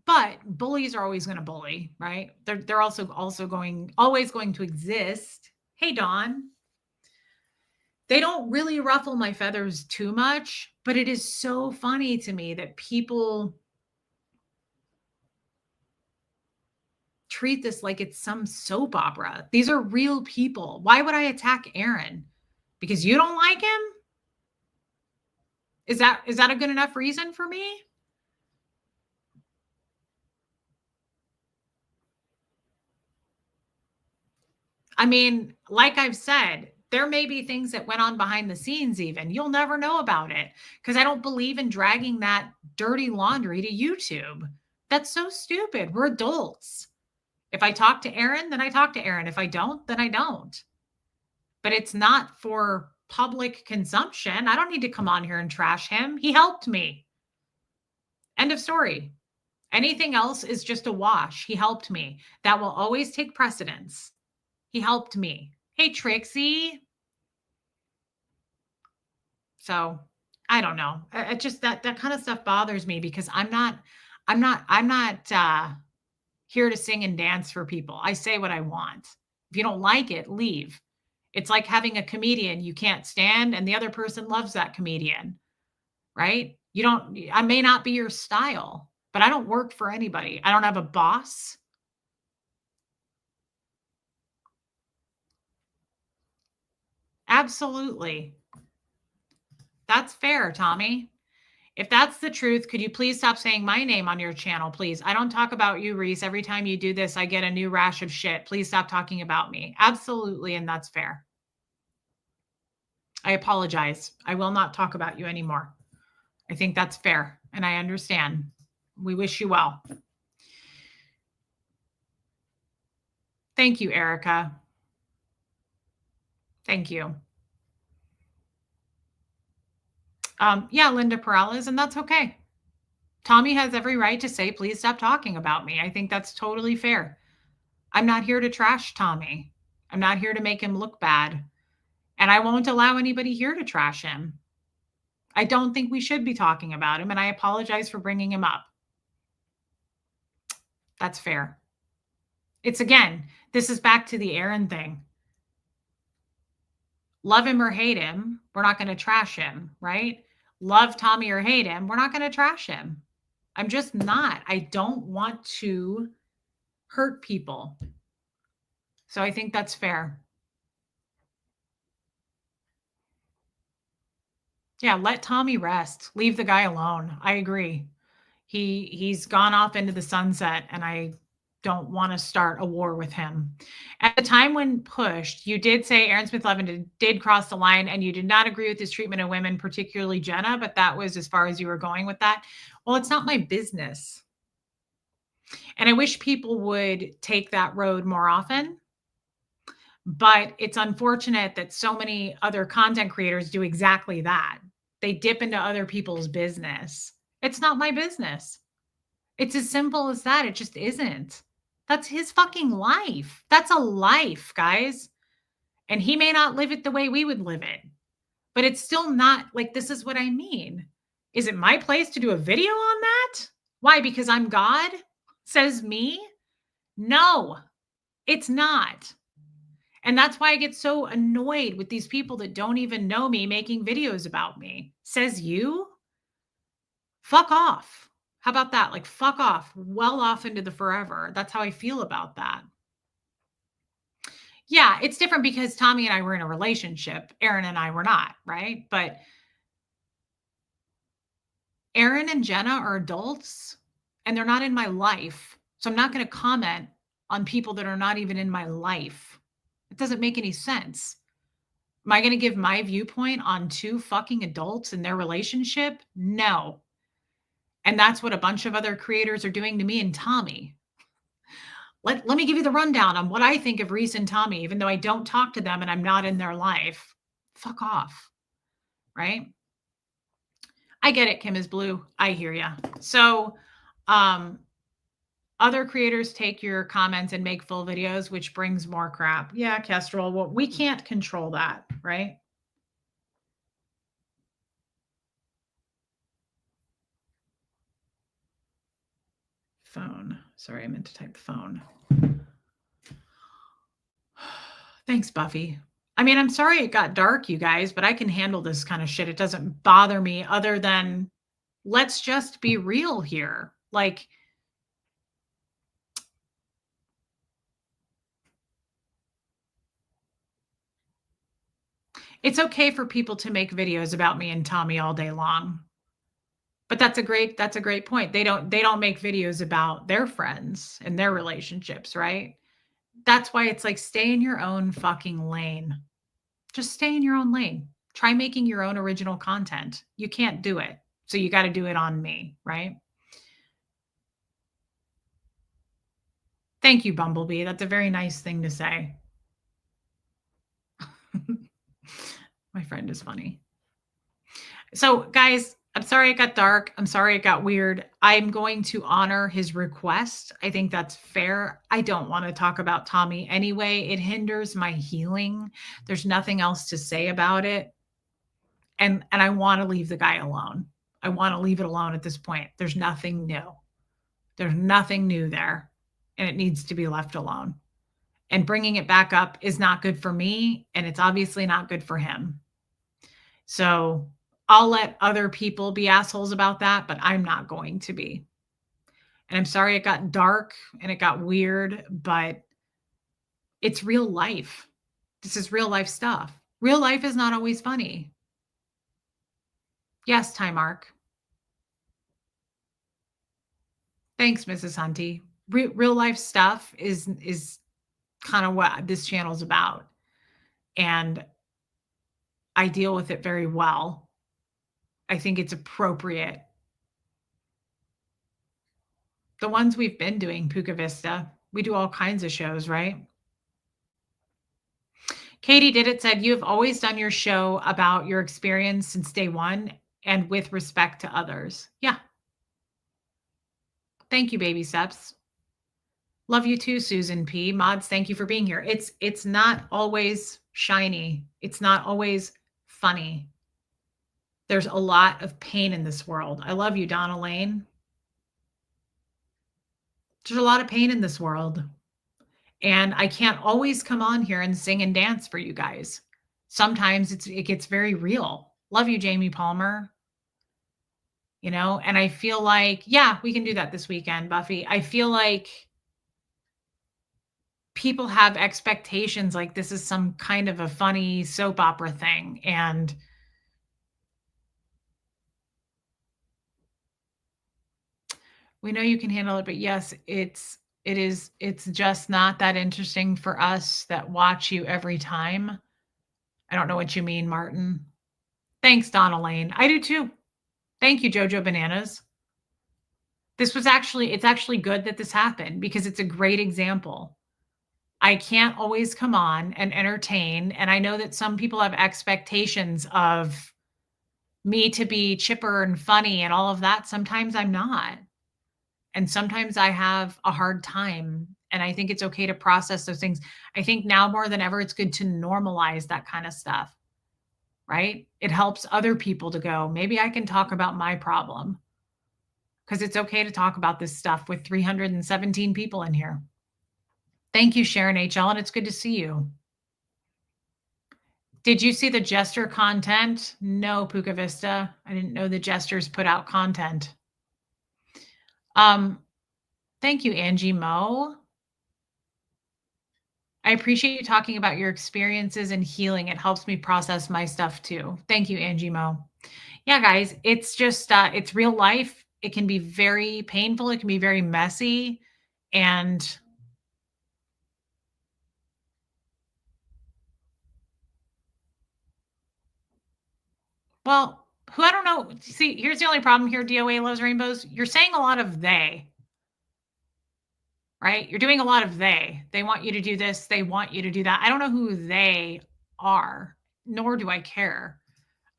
But bullies are always going to bully, right? They're also always going to exist. Hey, Dawn. They don't really ruffle my feathers too much, but it is so funny to me that people treat this like it's some soap opera. These are real people. Why would I attack Aaron? Because you don't like him? Is that a good enough reason for me? I mean, like I've said, there may be things that went on behind the scenes even. You'll never know about it because I don't believe in dragging that dirty laundry to YouTube. That's so stupid. We're adults. If I talk to Aaron, then I talk to Aaron. If I don't, then I don't. But it's not for public consumption. I don't need to come on here and trash him. He helped me. End of story. Anything else is just a wash. He helped me. That will always take precedence. He helped me. Hey, Trixie. So I don't know. It just that kind of stuff bothers me because I'm not here to sing and dance for people. I say what I want. If you don't like it, leave. It's like having a comedian you can't stand and the other person loves that comedian, right? I may not be your style, but I don't work for anybody. I don't have a boss. Absolutely. That's fair, Tommy. If that's the truth, could you please stop saying my name on your channel, please? I don't talk about you, Reese. Every time you do this, I get a new rash of shit. Please stop talking about me. Absolutely, and that's fair. I apologize. I will not talk about you anymore. I think that's fair, and I understand. We wish you well. Thank you, Erica. Thank you. Yeah, Linda Perales, and that's okay. Tommy has every right to say, please stop talking about me. I think that's totally fair. I'm not here to trash Tommy. I'm not here to make him look bad. And I won't allow anybody here to trash him. I don't think we should be talking about him, and I apologize for bringing him up. That's fair. It's again, this is back to the Aaron thing. Love him or hate him, we're not going to trash him, right? Love Tommy or hate him, we're not going to trash him. I'm just not. I don't want to hurt people. So I think that's fair. Yeah, let Tommy rest. Leave the guy alone. I agree. He's gone off into the sunset, and I don't want to start a war with him. At the time when pushed, you did say Aaron Smith Levin did cross the line, and you did not agree with his treatment of women, particularly Jenna, but that was as far as you were going with that. Well, it's not my business. And I wish people would take that road more often. But it's unfortunate that so many other content creators do exactly that. They dip into other people's business. It's not my business. It's as simple as that. It just isn't. That's his fucking life. That's a life, guys. And he may not live it the way we would live it. But it's still not like, this is what I mean. Is it my place to do a video on that? Why? Because I'm God? Says me? No, it's not. And that's why I get so annoyed with these people that don't even know me making videos about me. Says you? Fuck off. How about that? Like, fuck off. Well off into the forever. That's how I feel about that. Yeah, it's different because Tommy and I were in a relationship. Aaron and I were not, right? But Aaron and Jenna are adults and they're not in my life. So I'm not going to comment on people that are not even in my life. It doesn't make any sense. Am I going to give my viewpoint on two fucking adults and their relationship? No. And that's what a bunch of other creators are doing to me and Tommy. Let me give you the rundown on what I think of Reese and Tommy, even though I don't talk to them and I'm not in their life. Fuck off. Right? I get it, Kim is blue. I hear ya. So, other creators take your comments and make full videos, which brings more crap. Yeah, Kestrel. Well, we can't control that, right? Phone. Sorry, I meant to type phone. Thanks, Buffy. I mean, I'm sorry it got dark, you guys, but I can handle this kind of shit. It doesn't bother me other than let's just be real here. Like, it's okay for people to make videos about me and Tommy all day long. But that's a great point. They don't make videos about their friends and their relationships, right? That's why it's like, stay in your own fucking lane. Just stay in your own lane. Try making your own original content. You can't do it. So you got to do it on me, right? Thank you, Bumblebee. That's a very nice thing to say. My friend is funny. So, guys, I'm sorry it got dark. I'm sorry it got weird. I'm going to honor his request. I think that's fair. I don't want to talk about Tommy anyway. It hinders my healing. There's nothing else to say about it. And I want to leave the guy alone. I want to leave it alone at this point. There's nothing new. There's nothing new there, and it needs to be left alone. And bringing it back up is not good for me, and it's obviously not good for him. So I'll let other people be assholes about that, but I'm not going to be. And I'm sorry it got dark and it got weird, but it's real life. This is real life stuff. Real life is not always funny. Yes, Ty Mark. Thanks, Mrs. Hunty. Real life stuff is kind of what this channel's about. And I deal with it very well. I think it's appropriate. The ones we've been doing, Puka Vista, we do all kinds of shows, right? Katie Did It said, you have always done your show about your experience since day one and with respect to others. Yeah. Thank you, baby steps. Love you too, Susan P. Mods, thank you for being here. It's not always shiny. It's not always funny. There's a lot of pain in this world. I love you, Donna Lane. There's a lot of pain in this world. And I can't always come on here and sing and dance for you guys. Sometimes it gets very real. Love you, Jamie Palmer. You know, and I feel like, yeah, we can do that this weekend, Buffy. I feel like people have expectations like this is some kind of a funny soap opera thing. And we know you can handle it, but yes, it's just not that interesting for us that watch you every time. I don't know what you mean, Martin. Thanks, Donna Lane. I do too. Thank you, Jojo Bananas. It's actually good that this happened because it's a great example. I can't always come on and entertain. And I know that some people have expectations of me to be chipper and funny and all of that. Sometimes I'm not. And sometimes I have a hard time. And I think it's okay to process those things. I think now more than ever, it's good to normalize that kind of stuff, right? It helps other people to go, maybe I can talk about my problem because it's okay to talk about this stuff with 317 people in here. Thank you, Sharon HL, and it's good to see you. Did you see the Jester content? No, Puka Vista. I didn't know the Jesters put out content. Thank you, Angie Mo. I appreciate you talking about your experiences and healing. It helps me process my stuff too. Thank you, Angie Mo. Yeah, guys, it's just, it's real life. It can be very painful. It can be very messy. And well, who I don't know. See, here's the only problem here, DOA loves rainbows. You're saying a lot of they, right? You're doing a lot of they. They want you to do this. They want you to do that. I don't know who they are, nor do I care.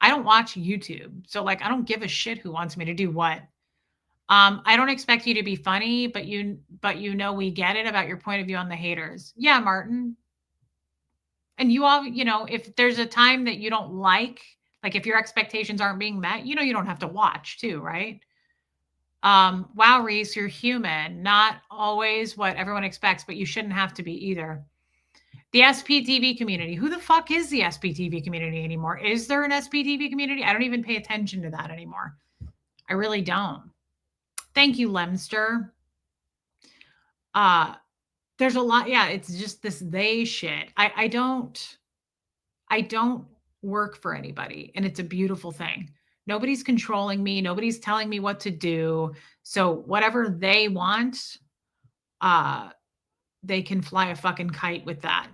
I don't watch YouTube. So like, I don't give a shit who wants me to do what. I don't expect you to be funny, but you know, we get it about your point of view on the haters. Yeah, Martin. And you all, you know, if there's a time that you don't like if your expectations aren't being met, you know, you don't have to watch too, right? Wow, Reese, you're human. Not always what everyone expects, but you shouldn't have to be either. The SPTV community. Who the fuck is the SPTV community anymore? Is there an SPTV community? I don't even pay attention to that anymore. I really don't. Thank you, Lemster. There's a lot. Yeah, it's just this they shit. I don't work for anybody, and it's a beautiful thing. Nobody's controlling me. Nobody's telling me what to do. So whatever they want, they can fly a fucking kite with that.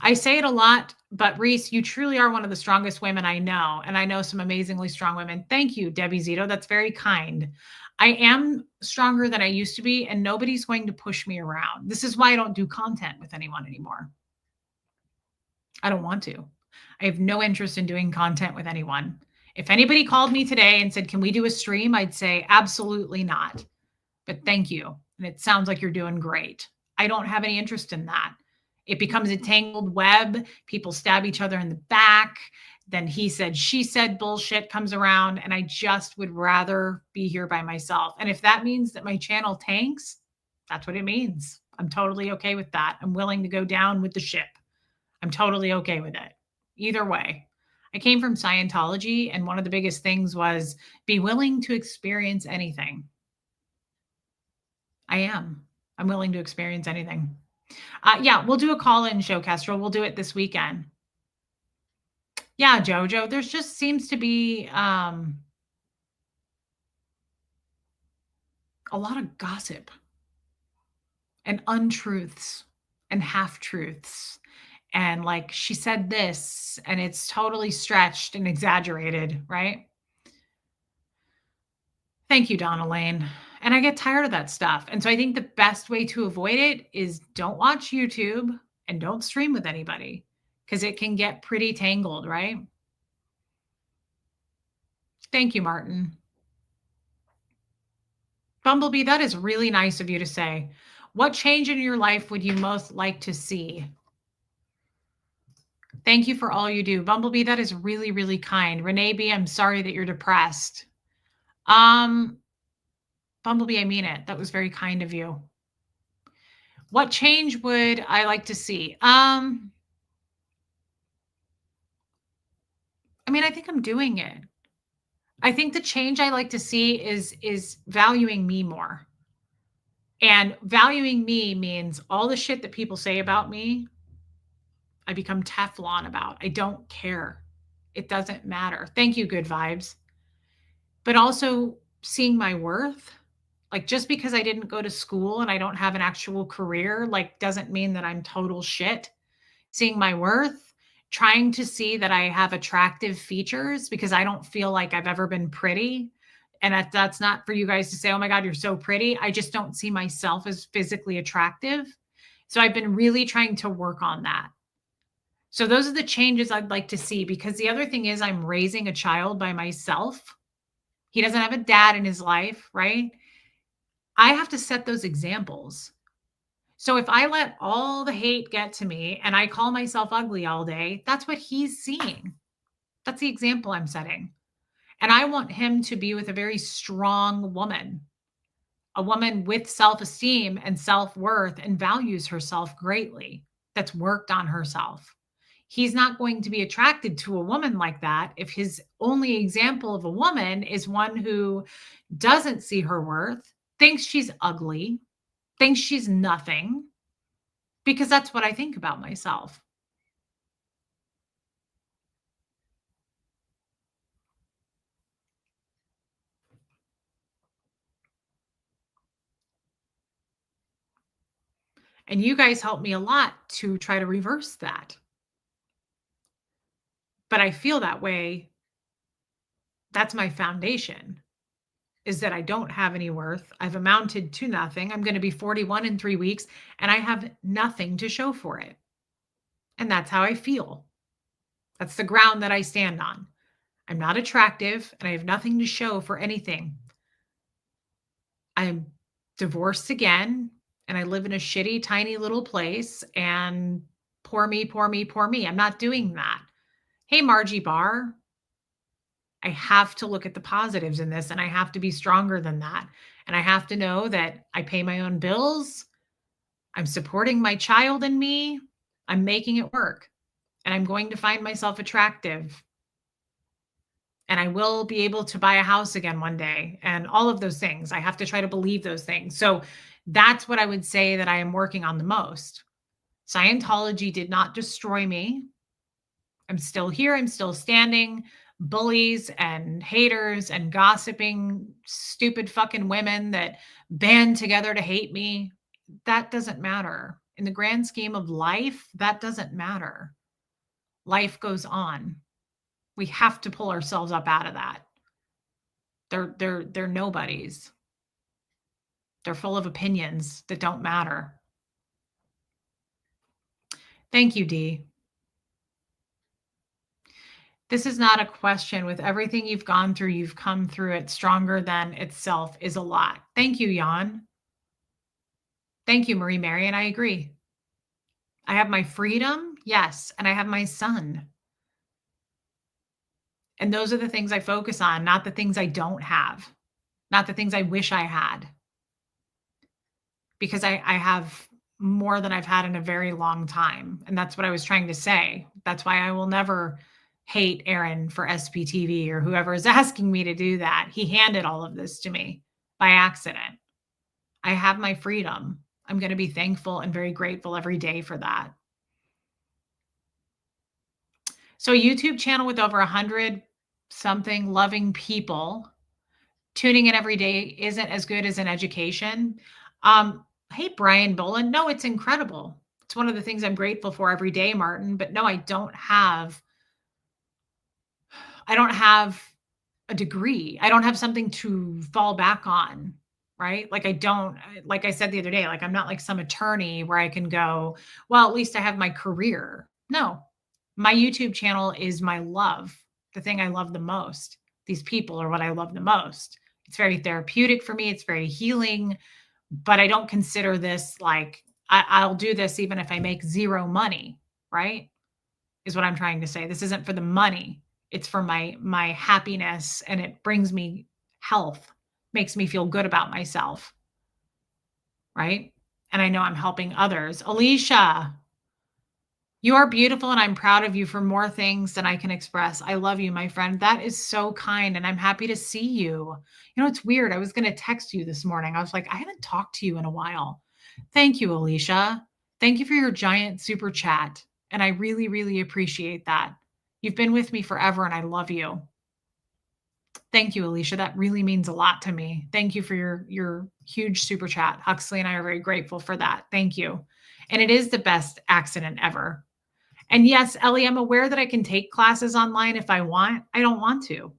I say it a lot, but Reese, you truly are one of the strongest women I know. And I know some amazingly strong women. Thank you, Debbie Zito. That's very kind. I am stronger than I used to be, and nobody's going to push me around. This is why I don't do content with anyone anymore. I don't want to. I have no interest in doing content with anyone. If anybody called me today and said, "Can we do a stream?" I'd say, "Absolutely not. But thank you. And it sounds like you're doing great." I don't have any interest in that. It becomes a tangled web. People stab each other in the back. Then he said, she said bullshit comes around. And I just would rather be here by myself. And if that means that my channel tanks, that's what it means. I'm totally okay with that. I'm willing to go down with the ship. I'm totally okay with it. Either way. I came from Scientology, and one of the biggest things was be willing to experience anything. I am. I'm willing to experience anything. Yeah, we'll do a call-in show, Kestrel. We'll do it this weekend. Yeah, Jojo, there's just seems to be a lot of gossip and untruths and half-truths. And like she said this, and it's totally stretched and exaggerated, right? Thank you, Donna Lane. And I get tired of that stuff. And so I think the best way to avoid it is don't watch YouTube and don't stream with anybody because it can get pretty tangled, right? Thank you, Martin. Bumblebee, that is really nice of you to say. What change in your life would you most like to see? Thank you for all you do. Bumblebee, that is really, really kind. Renee B, I'm sorry that you're depressed. Bumblebee, I mean it. That was very kind of you. What change would I like to see? I mean, I think I'm doing it. I think the change I like to see is valuing me more. And valuing me means all the shit that people say about me, I become Teflon about. I don't care. It doesn't matter. Thank you, good vibes. But also seeing my worth. Like just because I didn't go to school and I don't have an actual career, like doesn't mean that I'm total shit. Seeing my worth, trying to see that I have attractive features because I don't feel like I've ever been pretty. And that's not for you guys to say, "Oh my God, you're so pretty." I just don't see myself as physically attractive. So I've been really trying to work on that. So those are the changes I'd like to see because the other thing is I'm raising a child by myself. He doesn't have a dad in his life, right? I have to set those examples. So if I let all the hate get to me and I call myself ugly all day, that's what he's seeing. That's the example I'm setting. And I want him to be with a very strong woman, a woman with self esteem and self worth and values herself greatly, that's worked on herself. He's not going to be attracted to a woman like that if his only example of a woman is one who doesn't see her worth, thinks she's ugly, thinks she's nothing, because that's what I think about myself. And you guys helped me a lot to try to reverse that. But I feel that way. That's my foundation is that I don't have any worth. I've amounted to nothing. I'm going to be 41 in 3 weeks and I have nothing to show for it. And that's how I feel. That's the ground that I stand on. I'm not attractive and I have nothing to show for anything. I'm divorced again and I live in a shitty, tiny little place and poor me, poor me, poor me. I'm not doing that. Hey, Margie Barr, I have to look at the positives in this and I have to be stronger than that. And I have to know that I pay my own bills. I'm supporting my child and me. I'm making it work and I'm going to find myself attractive. And I will be able to buy a house again one day and all of those things. I have to try to believe those things. So that's what I would say that I am working on the most. Scientology did not destroy me. I'm still here. I'm still standing. Bullies and haters and gossiping, stupid fucking women that band together to hate me. That doesn't matter. In the grand scheme of life, that doesn't matter. Life goes on. We have to pull ourselves up out of that. They're nobodies. They're full of opinions that don't matter. Thank you, Dee. This is not a question. With everything you've gone through, you've come through it stronger than itself is a lot. Thank you, Jan. Thank you, Marie Mary, and I agree. I have my freedom, yes, and I have my son. And those are the things I focus on, not the things I don't have, not the things I wish I had. Because I have more than I've had in a very long time. And that's what I was trying to say. That's why I will never hate Aaron for SPTV or whoever is asking me to do that. He handed all of this to me by accident. I have my freedom. I'm going to be thankful and very grateful every day for that. So, a YouTube channel with over 100 something loving people tuning in every day isn't as good as an education. Hey, Brian Boland. No, it's incredible. It's one of the things I'm grateful for every day, Martin. But no, I don't have a degree. I don't have something to fall back on, right? Like like I said the other day, like I'm not like some attorney where I can go, well, at least I have my career. No, my YouTube channel is my love, the thing I love the most. These people are what I love the most. It's very therapeutic for me. It's very healing, but I don't consider this like I'll do this even if I make zero money, right? Is what I'm trying to say. This isn't for the money. It's for my happiness, and it brings me health, makes me feel good about myself, right? And I know I'm helping others. Alicia, you are beautiful, and I'm proud of you for more things than I can express. I love you, my friend. That is so kind, and I'm happy to see you. You know, it's weird. I was going to text you this morning. I was like, I haven't talked to you in a while. Thank you, Alicia. Thank you for your giant super chat. And I really, really appreciate that. You've been with me forever, and I love you. Thank you, Alicia. That really means a lot to me. Thank you for your huge super chat. Huxley and I are very grateful for that. Thank you. And it is the best accident ever. And yes, Ellie, I'm aware that I can take classes online if I want. I don't want to.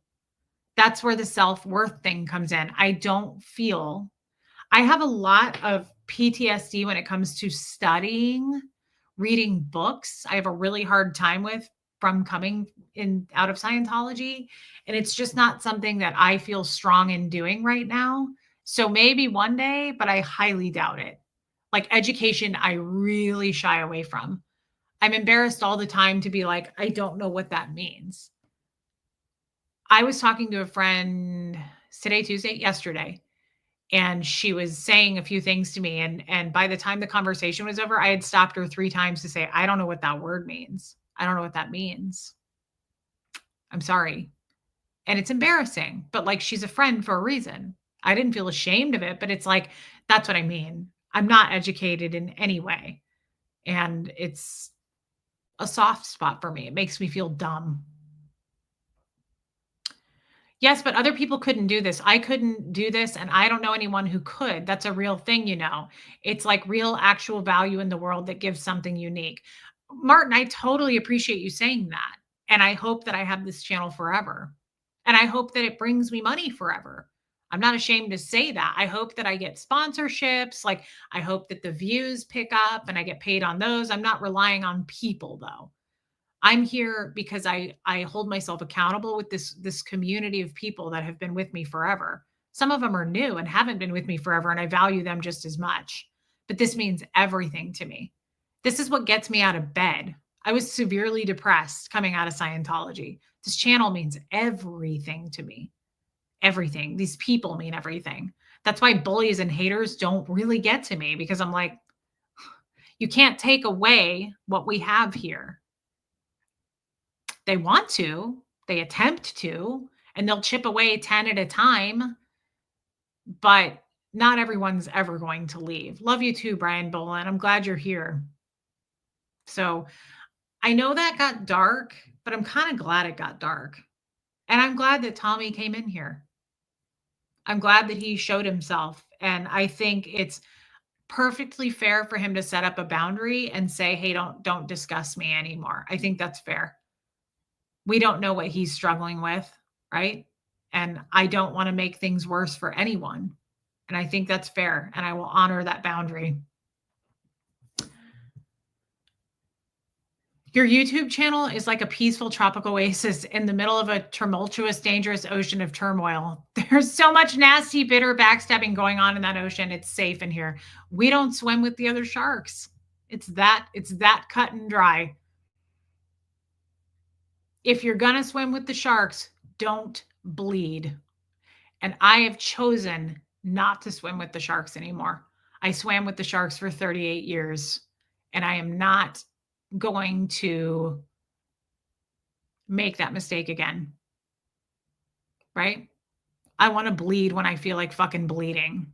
That's where the self-worth thing comes in. I have a lot of PTSD when it comes to studying, reading books. I have a really hard time with from coming in out of Scientology. And it's just not something that I feel strong in doing right now. So maybe one day, but I highly doubt it. Like education, I really shy away from. I'm embarrassed all the time to be like, I don't know what that means. I was talking to a friend yesterday, and she was saying a few things to me. And by the time the conversation was over, I had stopped her 3 times to say, I don't know what that word means. I don't know what that means. I'm sorry. And it's embarrassing, but like she's a friend for a reason. I didn't feel ashamed of it, but it's like, that's what I mean. I'm not educated in any way. And it's a soft spot for me. It makes me feel dumb. Yes, but other people couldn't do this. I couldn't do this, and I don't know anyone who could. That's a real thing, you know. It's like real actual value in the world that gives something unique. Martin, I totally appreciate you saying that. And I hope that I have this channel forever. And I hope that it brings me money forever. I'm not ashamed to say that. I hope that I get sponsorships. Like, I hope that the views pick up and I get paid on those. I'm not relying on people, though. I'm here because I hold myself accountable with this community of people that have been with me forever. Some of them are new and haven't been with me forever, and I value them just as much. But this means everything to me. This is what gets me out of bed. I was severely depressed coming out of Scientology. This channel means everything to me. Everything. These people mean everything. That's why bullies and haters don't really get to me, because I'm like, you can't take away what we have here. They want to, they attempt to, and they'll chip away 10 at a time, but not everyone's ever going to leave. Love you too, Brian Boland. I'm glad you're here. So I know that got dark, but I'm kind of glad it got dark. And I'm glad that Tommy came in here. I'm glad that he showed himself. And I think it's perfectly fair for him to set up a boundary and say, hey, don't discuss me anymore. I think that's fair. We don't know what he's struggling with, right? And I don't want to make things worse for anyone. And I think that's fair. And I will honor that boundary. Your YouTube channel is like a peaceful tropical oasis in the middle of a tumultuous, dangerous ocean of turmoil. There's so much nasty, bitter backstabbing going on in that ocean. It's safe in here. We don't swim with the other sharks. It's that cut and dry. If you're going to swim with the sharks, don't bleed. And I have chosen not to swim with the sharks anymore. I swam with the sharks for 38 years, and I am not going to make that mistake again. Right? I want to bleed when I feel like fucking bleeding.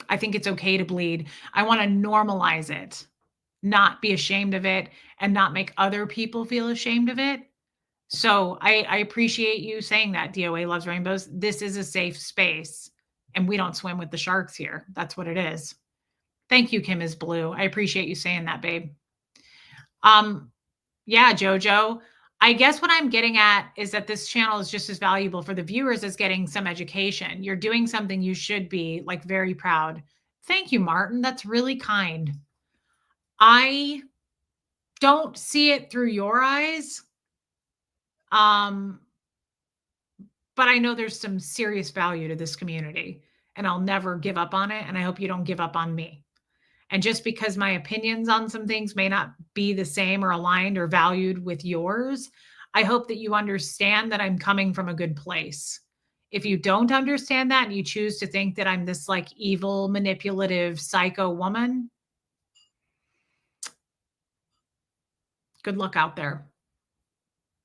I think it's okay to bleed. I want to normalize it, not be ashamed of it, and not make other people feel ashamed of it. So I appreciate you saying that. DOA loves rainbows. This is a safe space, and we don't swim with the sharks here. That's what it is. Thank you, Kim is Blue. I appreciate you saying that, babe. Yeah, Jojo. I guess what I'm getting at is that this channel is just as valuable for the viewers as getting some education. You're doing something you should be like very proud. Thank you, Martin. That's really kind. I don't see it through your eyes. But I know there's some serious value to this community, and I'll never give up on it. And I hope you don't give up on me. And just because my opinions on some things may not be the same or aligned or valued with yours, I hope that you understand that I'm coming from a good place. If you don't understand that and you choose to think that I'm this like evil, manipulative, psycho woman, good luck out there.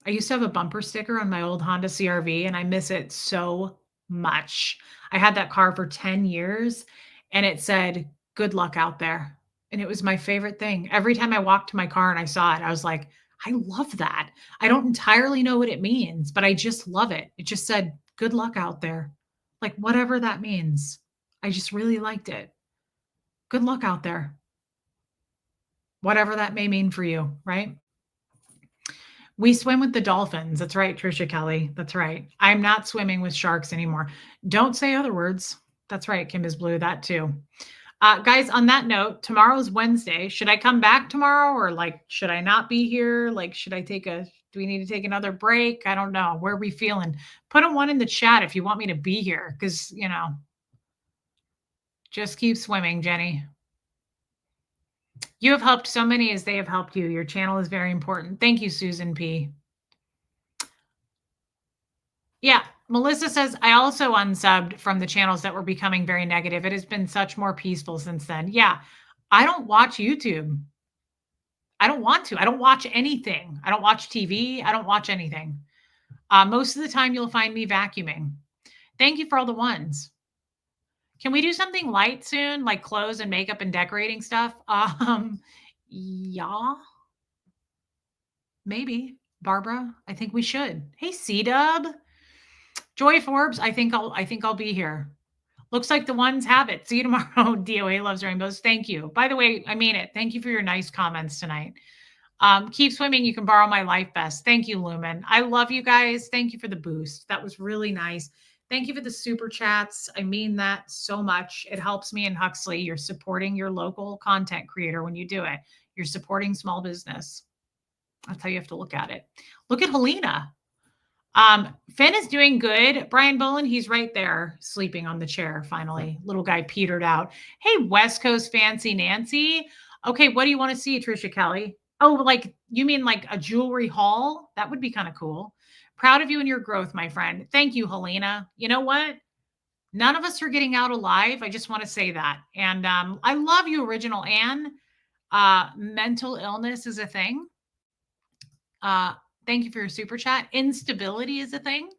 I used to have a bumper sticker on my old Honda CRV, and I miss it so much. I had that car for 10 years, and it said, "Good luck out there." And it was my favorite thing. Every time I walked to my car and I saw it, I was like, I love that. I don't entirely know what it means, but I just love it. It just said, "Good luck out there." Like, whatever that means. I just really liked it. Good luck out there. Whatever that may mean for you, right? We swim with the dolphins. That's right, Trisha Kelly. That's right. I'm not swimming with sharks anymore. Don't say other words. That's right, Kim is Blue. That too. Guys, on that note, tomorrow's Wednesday. Should I come back tomorrow, or like, should I not be here? Like, do we need to take another break? I don't know. Where are we feeling? Put a 1 in the chat if you want me to be here, because, just keep swimming, Jenny. You have helped so many as they have helped you. Your channel is very important. Thank you, Susan P. Yeah, Melissa says, I also unsubbed from the channels that were becoming very negative. It has been such more peaceful since then. Yeah, I don't watch YouTube. I don't want to. I don't watch anything. I don't watch TV. I don't watch anything. Most of the time, you'll find me vacuuming. Thank you for all the ones. Can we do something light soon, like clothes and makeup and decorating stuff? Yeah, maybe. Barbara, I think we should. Hey, C-Dub. Joy Forbes, I think I'll be here. Looks like the ones have it. See you tomorrow. DOA loves rainbows. Thank you. By the way, I mean it. Thank you for your nice comments tonight. Keep swimming. You can borrow my life vest. Thank you, Lumen. I love you guys. Thank you for the boost. That was really nice. Thank you for the super chats. I mean that so much. It helps me and Huxley. You're supporting your local content creator when you do it. You're supporting small business. That's how you have to look at it. Look at Helena. Finn is doing good. Brian Bolin, he's right there sleeping on the chair. Finally, little guy petered out. Hey, West Coast Fancy Nancy. Okay, what do you want to see, Trisha Kelly? Oh, like you mean like a jewelry haul? That would be kind of cool. Proud of you and your growth, my friend. Thank you, Helena. You know what? None of us are getting out alive. I just want to say that. And I love you, Original Anne. Mental illness is a thing. Thank you for your super chat. Instability is a thing.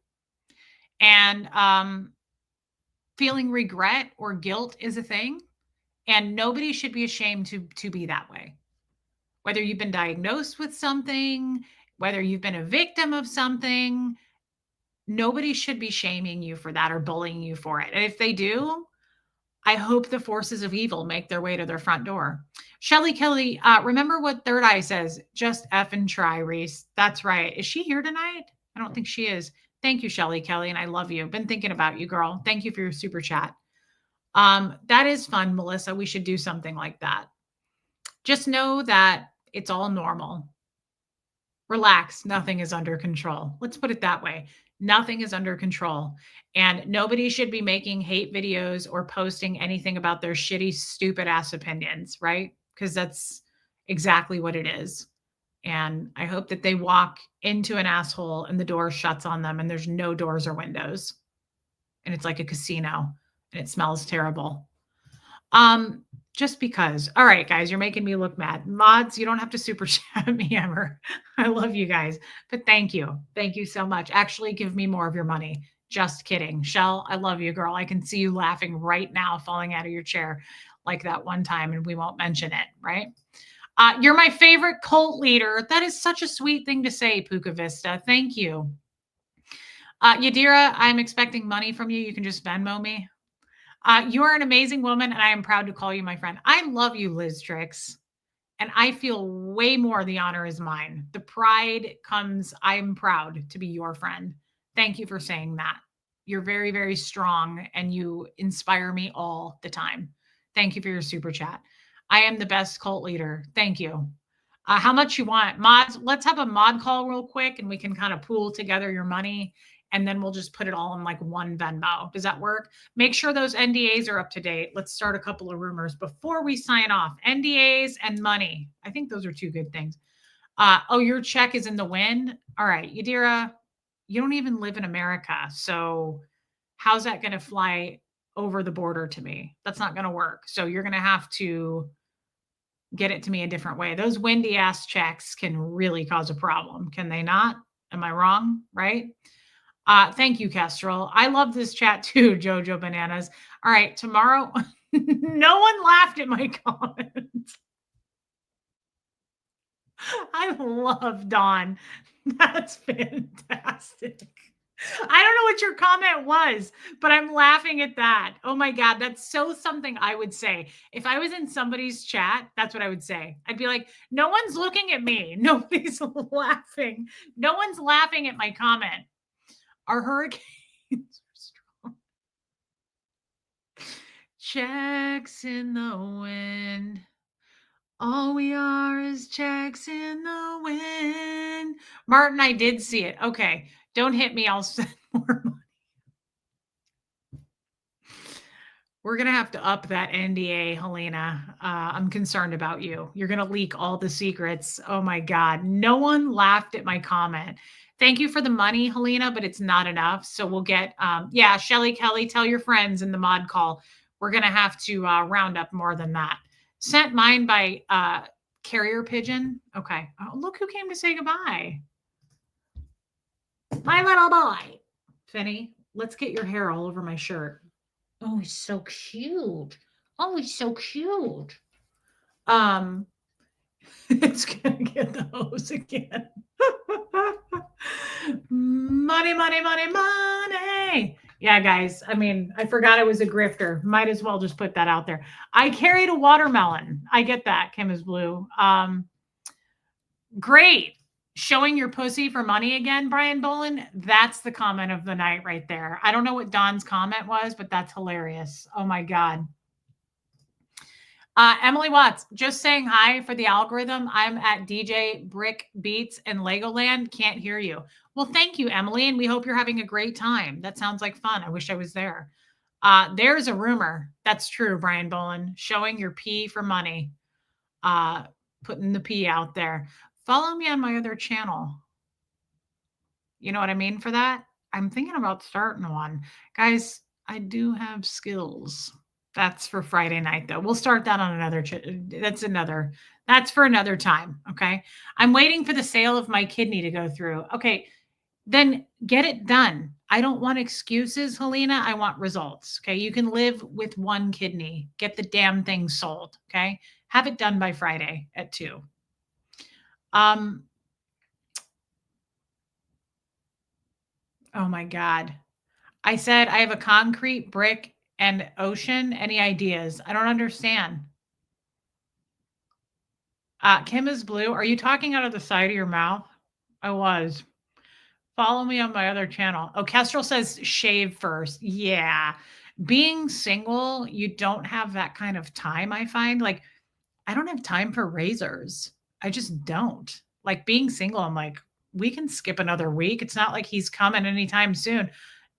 And feeling regret or guilt is a thing. And nobody should be ashamed to be that way. Whether you've been diagnosed with something, whether you've been a victim of something, nobody should be shaming you for that or bullying you for it. And if they do, I hope the forces of evil make their way to their front door. Shelly Kelly, remember what Third Eye says, just effing try, Reese. That's right. Is she here tonight? I don't think she is. Thank you, Shelly Kelly, and I love you. Been thinking about you, girl. Thank you for your super chat. That is fun, Melissa. We should do something like that. Just know that it's all normal. Relax. Nothing is under control. Let's put it that way. Nothing is under control. And nobody should be making hate videos or posting anything about their shitty, stupid ass opinions, right? Because that's exactly what it is. And I hope that they walk into an asshole and the door shuts on them and there's no doors or windows. And it's like a casino and it smells terrible. Just because. All right, guys, you're making me look mad. Mods, you don't have to super chat me ever. I love you guys, but thank you. Thank you so much. Actually, give me more of your money. Just kidding. Shell, I love you, girl. I can see you laughing right now, falling out of your chair like that one time, and we won't mention it, right? You're my favorite cult leader. That is such a sweet thing to say, Puka Vista. Thank you. Yadira, I'm expecting money from you. You can just Venmo me. You are an amazing woman, and I am proud to call you my friend. I love you, Liz Tricks. And I feel way more the honor is mine. The pride comes, I'm proud to be your friend. Thank you for saying that. You're very, very strong and you inspire me all the time. Thank you for your super chat. I am the best cult leader. Thank you. How much you want? Mods, let's have a mod call real quick and we can kind of pool together your money and then we'll just put it all in like one Venmo. Does that work? Make sure those NDAs are up to date. Let's start a couple of rumors before we sign off. NDAs and money. I think those are two good things. Oh, your check is in the wind. All right, Yadira, you don't even live in America. So how's that going to fly over the border to me? That's not going to work. So you're going to have to get it to me a different way. Those windy ass checks can really cause a problem. Can they not? Am I wrong? Right? Thank you, Kestrel. I love this chat too, Jojo Bananas. All right, tomorrow, no one laughed at my comment. I love Dawn. That's fantastic. I don't know what your comment was, but I'm laughing at that. Oh my God, that's so something I would say. If I was in somebody's chat, that's what I would say. I'd be like, no one's looking at me. Nobody's laughing. No one's laughing at my comment. Our hurricanes are strong. Checks in the wind. All we are is checks in the wind. Martin, I did see it. Okay. Don't hit me. I'll send more money. We're going to have to up that NDA, Helena. I'm concerned about you. You're going to leak all the secrets. Oh my God. No one laughed at my comment. Thank you for the money, Helena, but it's not enough. So we'll get, yeah, Shelly Kelly, tell your friends in the mod call. We're going to have to round up more than that. Sent mine by carrier pigeon. Okay. Oh, look who came to say goodbye. My little boy. Finny, let's get your hair all over my shirt. Oh, he's so cute. Oh, he's so cute. It's gonna get the hose again. Money, money, money, money. Yeah, guys. I mean, I forgot I was a grifter. Might as well just put that out there. I carried a watermelon. I get that. Kim is blue. Great. Showing your pussy for money again, Brian Boland. That's the comment of the night right there. I don't know what Don's comment was, but that's hilarious. Oh my God. Emily Watts, just saying hi for the algorithm. I'm at DJ Brick Beats in Legoland. Can't hear you. Well, thank you, Emily, and we hope you're having a great time. That sounds like fun. I wish I was there. There's a rumor. That's true, Brian Boland. Showing your pee for money. Putting the pee out there. Follow me on my other channel. You know what I mean for that? I'm thinking about starting one. Guys, I do have skills. That's for Friday night, though. We'll start that on another. That's for another time. Okay. I'm waiting for the sale of my kidney to go through. Okay. Then get it done. I don't want excuses, Helena. I want results. Okay. You can live with one kidney. Get the damn thing sold. Okay. Have it done by Friday at 2. Oh my God. I said I have a concrete, brick, and ocean. Any ideas? I don't understand. Kim is blue. Are you talking out of the side of your mouth? I was. Follow me on my other channel. Oh, Kestrel says shave first. Yeah. Being single, you don't have that kind of time, I find. Like, I don't have time for razors. I just don't. Like being single, I'm like, we can skip another week. It's not like he's coming anytime soon.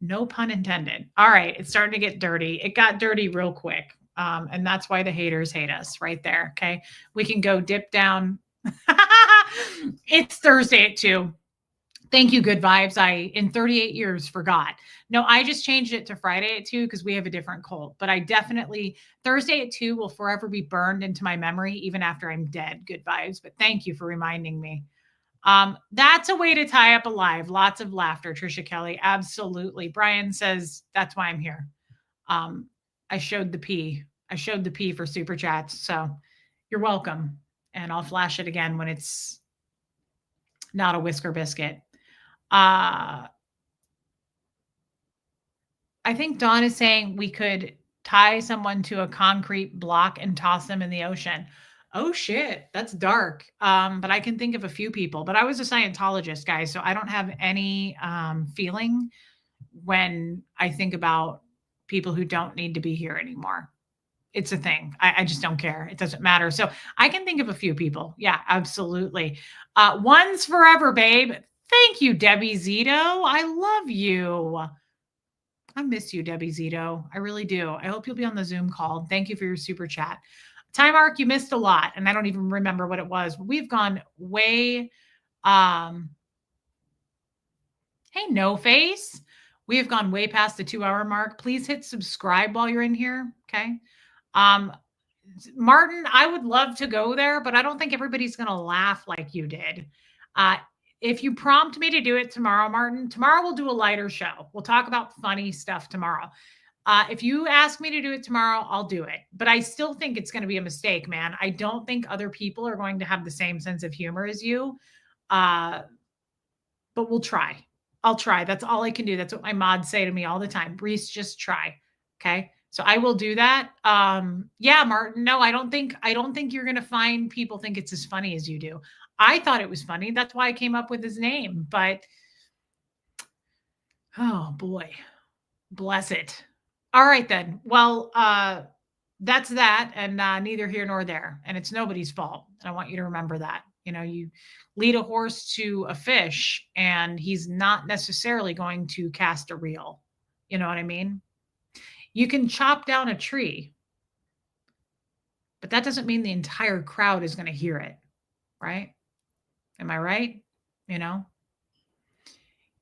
No pun intended. All right, it's starting to get dirty. It got dirty real quick. And that's why the haters hate us right there. Okay. We can go dip down. It's Thursday at 2. Thank you, good vibes. I, in 38 years, forgot. No, I just changed it to Friday at 2 because we have a different cult. But I definitely, Thursday at 2 will forever be burned into my memory, even after I'm dead. Good vibes. But thank you for reminding me. That's a way to tie up a live. Lots of laughter, Trisha Kelly. Absolutely. Brian says, that's why I'm here. I showed the P. I showed the P for super chats. So you're welcome. And I'll flash it again when it's not a whisker biscuit. I think Dawn is saying we could tie someone to a concrete block and toss them in the ocean. Oh shit, that's dark. But I can think of a few people. But I was a Scientologist, guys, so I don't have any feeling when I think about people who don't need to be here anymore. It's a thing. I just don't care. It doesn't matter. So I can think of a few people. Yeah, absolutely. One's forever, babe. Thank you, Debbie Zito. I love you. I miss you, Debbie Zito. I really do. I hope you'll be on the Zoom call. Thank you for your super chat. Time Arc, you missed a lot, and I don't even remember what it was. But we've gone way. Hey, No Face. We have gone way past the 2-hour mark. Please hit subscribe while you're in here. Okay. Martin, I would love to go there, but I don't think everybody's going to laugh like you did. If you prompt me to do it tomorrow, Martin, tomorrow we'll do a lighter show. We'll talk about funny stuff tomorrow. If you ask me to do it tomorrow, I'll do it. But I still think it's going to be a mistake, man. I don't think other people are going to have the same sense of humor as you. But we'll try. I'll try. That's all I can do. That's what my mods say to me all the time. Reese, just try. Okay. So I will do that. Yeah, Martin. No, I don't think you're going to find people think it's as funny as you do. I thought it was funny. That's why I came up with his name. But oh boy, bless it. All right then. Well, that's that, and neither here nor there. And it's nobody's fault. And I want you to remember that. You know, you lead a horse to a fish, and he's not necessarily going to cast a reel. You know what I mean? You can chop down a tree, but that doesn't mean the entire crowd is going to hear it, right? Am I right? You know,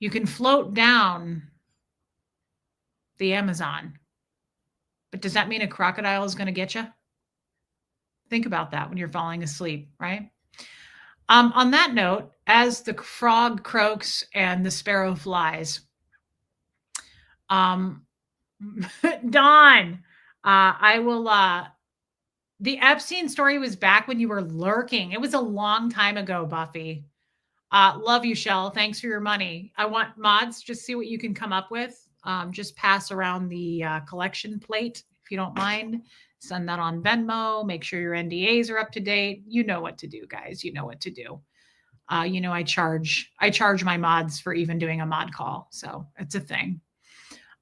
you can float down the Amazon, but does that mean a crocodile is going to get you? Think about that when you're falling asleep, right? On that note, as the frog croaks and the sparrow flies, Dawn, I will, the Epstein story was back when you were lurking. It was a long time ago, Buffy. Love you, Shell. Thanks for your money. I want mods, just see what you can come up with. Just pass around the collection plate, if you don't mind. Send that on Venmo. Make sure your NDAs are up to date. You know what to do, guys. You know what to do. You know, I charge my mods for even doing a mod call. So it's a thing.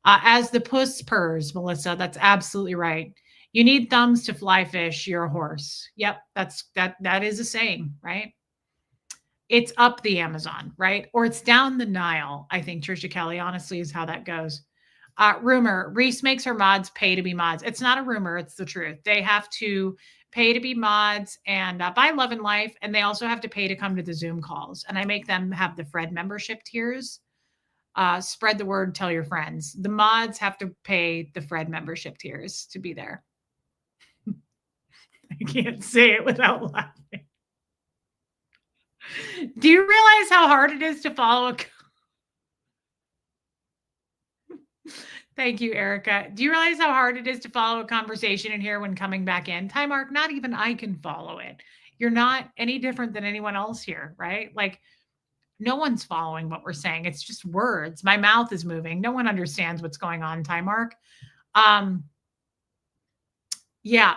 As the puss purrs, Melissa, that's absolutely right. You need thumbs to fly fish. You're a horse. Yep. That is a saying, right? It's up the Amazon, right? Or it's down the Nile. I think Trisha Kelly, honestly, is how that goes. Rumor, Reese makes her mods pay to be mods. It's not a rumor. It's the truth. They have to pay to be mods and buy Love and Life. And they also have to pay to come to the Zoom calls. And I make them have the Fred membership tiers. Spread the word, tell your friends. The mods have to pay the Fred membership tiers to be there. I can't say it without laughing. Do you realize how hard it is to follow a... Thank you, Erica. Do you realize how hard it is to follow a conversation in here when coming back in? Time Arc, not even I can follow it. You're not any different than anyone else here, right? Like, no one's following what we're saying. It's just words. My mouth is moving. No one understands what's going on, Time Arc. Yeah.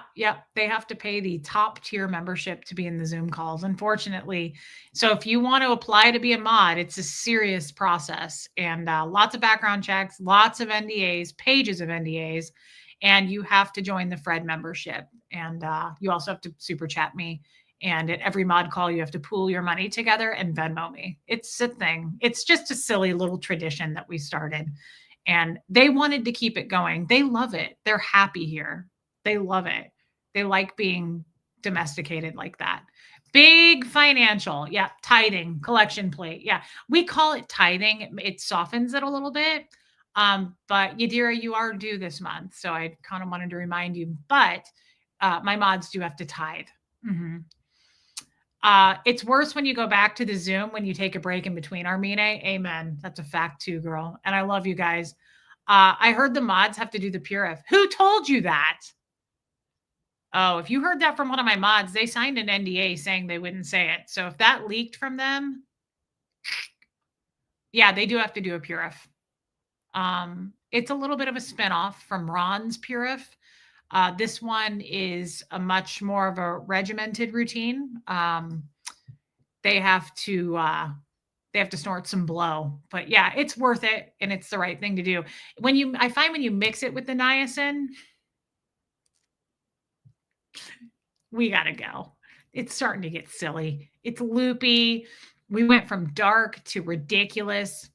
They have to pay the top tier membership to be in the Zoom calls, unfortunately. So if you want to apply to be a mod, it's a serious process and lots of background checks, lots of NDAs, pages of NDAs, and you have to join the Fred membership. And you also have to super chat me And at every mod call, you have to pool your money together and Venmo me. It's a thing. It's just a silly little tradition that we started. And they wanted to keep it going. They love it. They're happy here. They love it. They like being domesticated like that. Big financial. Yeah. Tithing, collection plate. Yeah. We call it tithing. It softens it a little bit. But Yadira, you are due this month. So I kind of wanted to remind you, but my mods do have to tithe. Mm-hmm. It's worse when you go back to the Zoom when you take a break in between, Armine. Amen. That's a fact too, girl. And I love you guys. I heard the mods have to do the Purif. Who told you that? Oh, if you heard that from one of my mods, they signed an NDA saying they wouldn't say it. So if that leaked from them, yeah, they do have to do a Purif. It's a little bit of a spinoff from Ron's Purif. This one is a much more of a regimented routine. They have to snort some blow, but yeah, it's worth it and it's the right thing to do. I find when you mix it with the niacin, we gotta go. It's starting to get silly. It's loopy. We went from dark to ridiculous.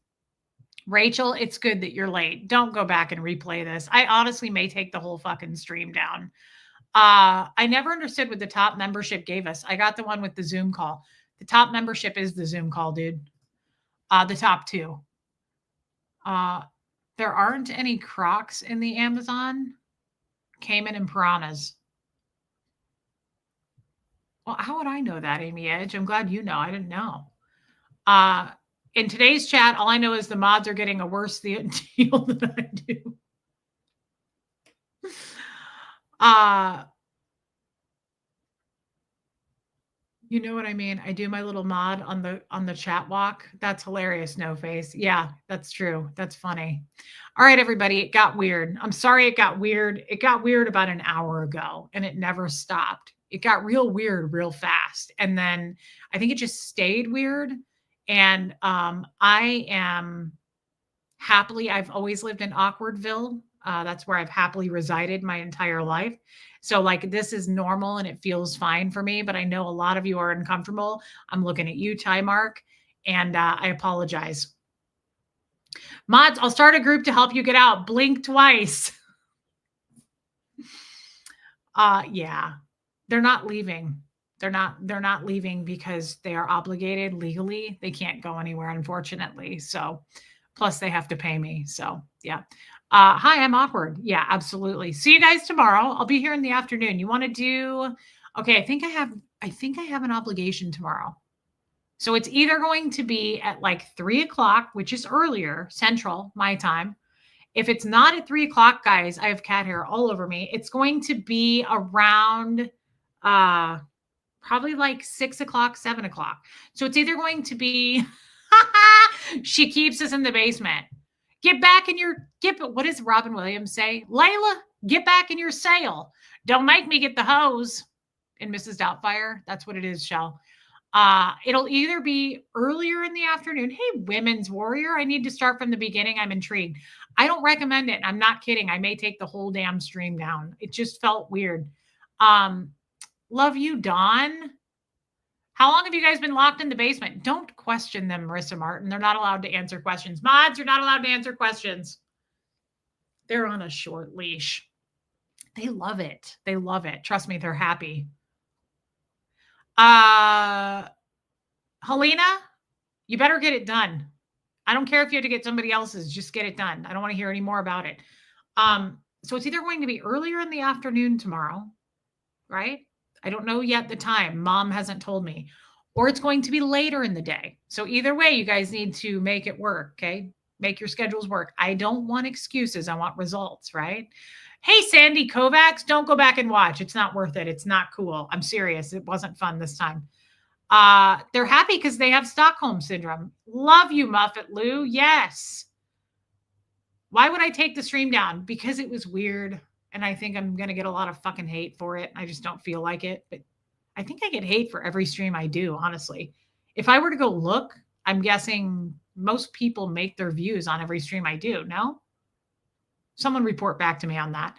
Rachel, it's good that you're late. Don't go back and replay this. I honestly may take the whole fucking stream down. I never understood what the top membership gave us. I got the one with the Zoom call. The top membership is the Zoom call, dude. The top two. There aren't any Crocs in the Amazon. Cayman and piranhas. Well, how would I know that, Amy Edge? I'm glad you know. I didn't know. In today's chat, all I know is the mods are getting a worse deal than I do. You know what I mean? I do my little mod on the chat walk. That's hilarious, No Face. Yeah, that's true. That's funny. All right, everybody, it got weird. I'm sorry it got weird. It got weird about an hour ago and it never stopped. It got real weird real fast. And then I think it just stayed weird. And I am happily, I've always lived in Awkwardville. That's where I've happily resided my entire life. So like this is normal and it feels fine for me, but I know a lot of you are uncomfortable. I'm looking at you, Ty Mark, and I apologize. Mods, I'll start a group to help you get out. Blink twice. Yeah, they're not leaving. They're not leaving because they are obligated legally. They can't go anywhere, unfortunately. So plus they have to pay me. So yeah. Hi, I'm awkward. Yeah, absolutely. See you guys tomorrow. I'll be here in the afternoon. You want to do, okay. I think I have an obligation tomorrow. So it's either going to be at like 3:00, which is earlier Central, my time. If it's not at 3:00, guys, I have cat hair all over me. It's going to be around, probably like 6:00, 7:00. So it's either going to be, she keeps us in the basement. What does Robin Williams say? Layla, get back in your sail. Don't make me get the hose. In Mrs. Doubtfire, that's what it is, Shell. It'll either be earlier in the afternoon. Hey, Women's Warrior, I need to start from the beginning. I'm intrigued. I don't recommend it. I'm not kidding. I may take the whole damn stream down. It just felt weird. Love you, Dawn. How long have you guys been locked in the basement? Don't question them, Marissa Martin. They're not allowed to answer questions. Mods, you're not allowed to answer questions. They're on a short leash. They love it. They love it. Trust me, they're happy. Helena, you better get it done. I don't care if you have to get somebody else's, just get it done. I don't want to hear any more about it. So it's either going to be earlier in the afternoon tomorrow, right? I don't know yet the time. Mom hasn't told me. Or it's going to be later in the day. So either way, you guys need to make it work, okay? Make your schedules work. I don't want excuses. I want results, right? Hey, Sandy Kovacs, don't go back and watch. It's not worth it. It's not cool. I'm serious. It wasn't fun this time. They're happy because they have Stockholm Syndrome. Love you, Muffet Lou. Yes. Why would I take the stream down? Because it was weird. And I think I'm going to get a lot of fucking hate for it. I just don't feel like it. But I think I get hate for every stream I do, honestly. If I were to go look, I'm guessing most people make their views on every stream I do. No? Someone report back to me on that.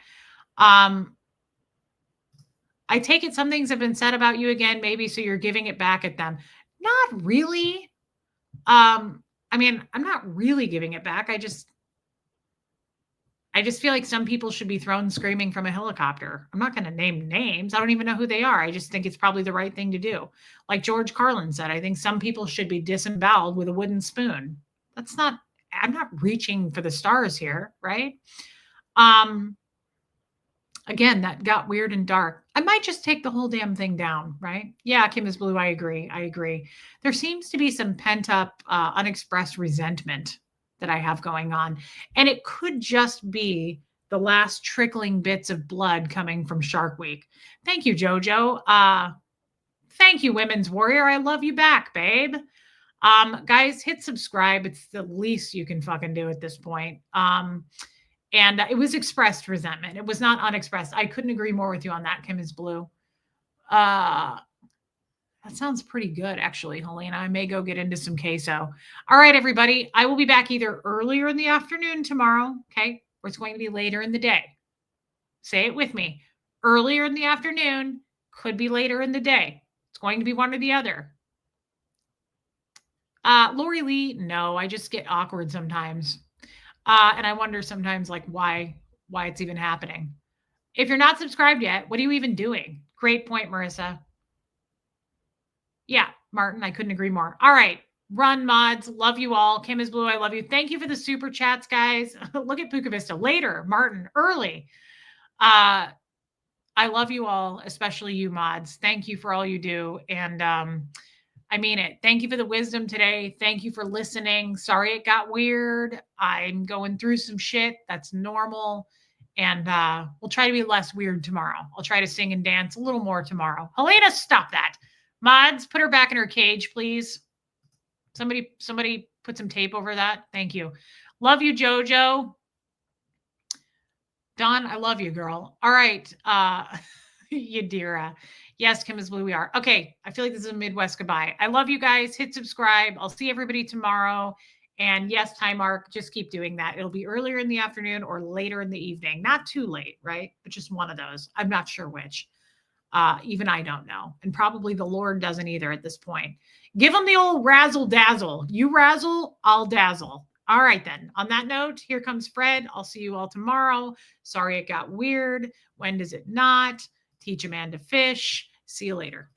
I take it some things have been said about you again, maybe, so you're giving it back at them. Not really. I mean, I'm not really giving it back. I just feel like some people should be thrown screaming from a helicopter. I'm not going to name names. I don't even know who they are. I just think it's probably the right thing to do. Like George Carlin said, I think some people should be disemboweled with a wooden spoon. I'm not reaching for the stars here, right? Again, that got weird and dark. I might just take the whole damn thing down, right? Yeah, Kim is blue. I agree. There seems to be some pent up, unexpressed resentment that I have going on. And it could just be the last trickling bits of blood coming from Shark Week. Thank you, JoJo. Thank you, Women's Warrior. I love you back, babe. Guys, hit subscribe. It's the least you can fucking do at this point. And it was expressed resentment. It was not unexpressed. I couldn't agree more with you on that, Kim is blue. That sounds pretty good, actually, Helena. I may go get into some queso. All right, everybody. I will be back either earlier in the afternoon tomorrow, okay? Or it's going to be later in the day. Say it with me. Earlier in the afternoon, could be later in the day. It's going to be one or the other. Lori Lee, no, I just get awkward sometimes. And I wonder sometimes like why it's even happening. If you're not subscribed yet, what are you even doing? Great point, Marissa. Yeah, Martin, I couldn't agree more. All right. Run mods. Love you all. Kim is blue. I love you. Thank you for the super chats, guys. Look at Puka Vista later. Martin, early. I love you all, especially you mods. Thank you for all you do. And I mean it. Thank you for the wisdom today. Thank you for listening. Sorry it got weird. I'm going through some shit. That's normal. And we'll try to be less weird tomorrow. I'll try to sing and dance a little more tomorrow. Helena, stop that. Mods, put her back in her cage, please. Somebody put some tape over that. Thank you. Love you, JoJo. Dawn, I love you, girl. All right. Yadira. Yes, Kim is blue. We are. Okay. I feel like this is a Midwest goodbye. I love you guys. Hit subscribe. I'll see everybody tomorrow. And yes, time mark, just keep doing that. It'll be earlier in the afternoon or later in the evening. Not too late, right? But just one of those. I'm not sure which. Even I don't know. And probably the Lord doesn't either at this point. Give them the old razzle dazzle. You razzle, I'll dazzle. All right, then. On that note, here comes Fred. I'll see you all tomorrow. Sorry it got weird. When does it not? Teach a man to fish. See you later.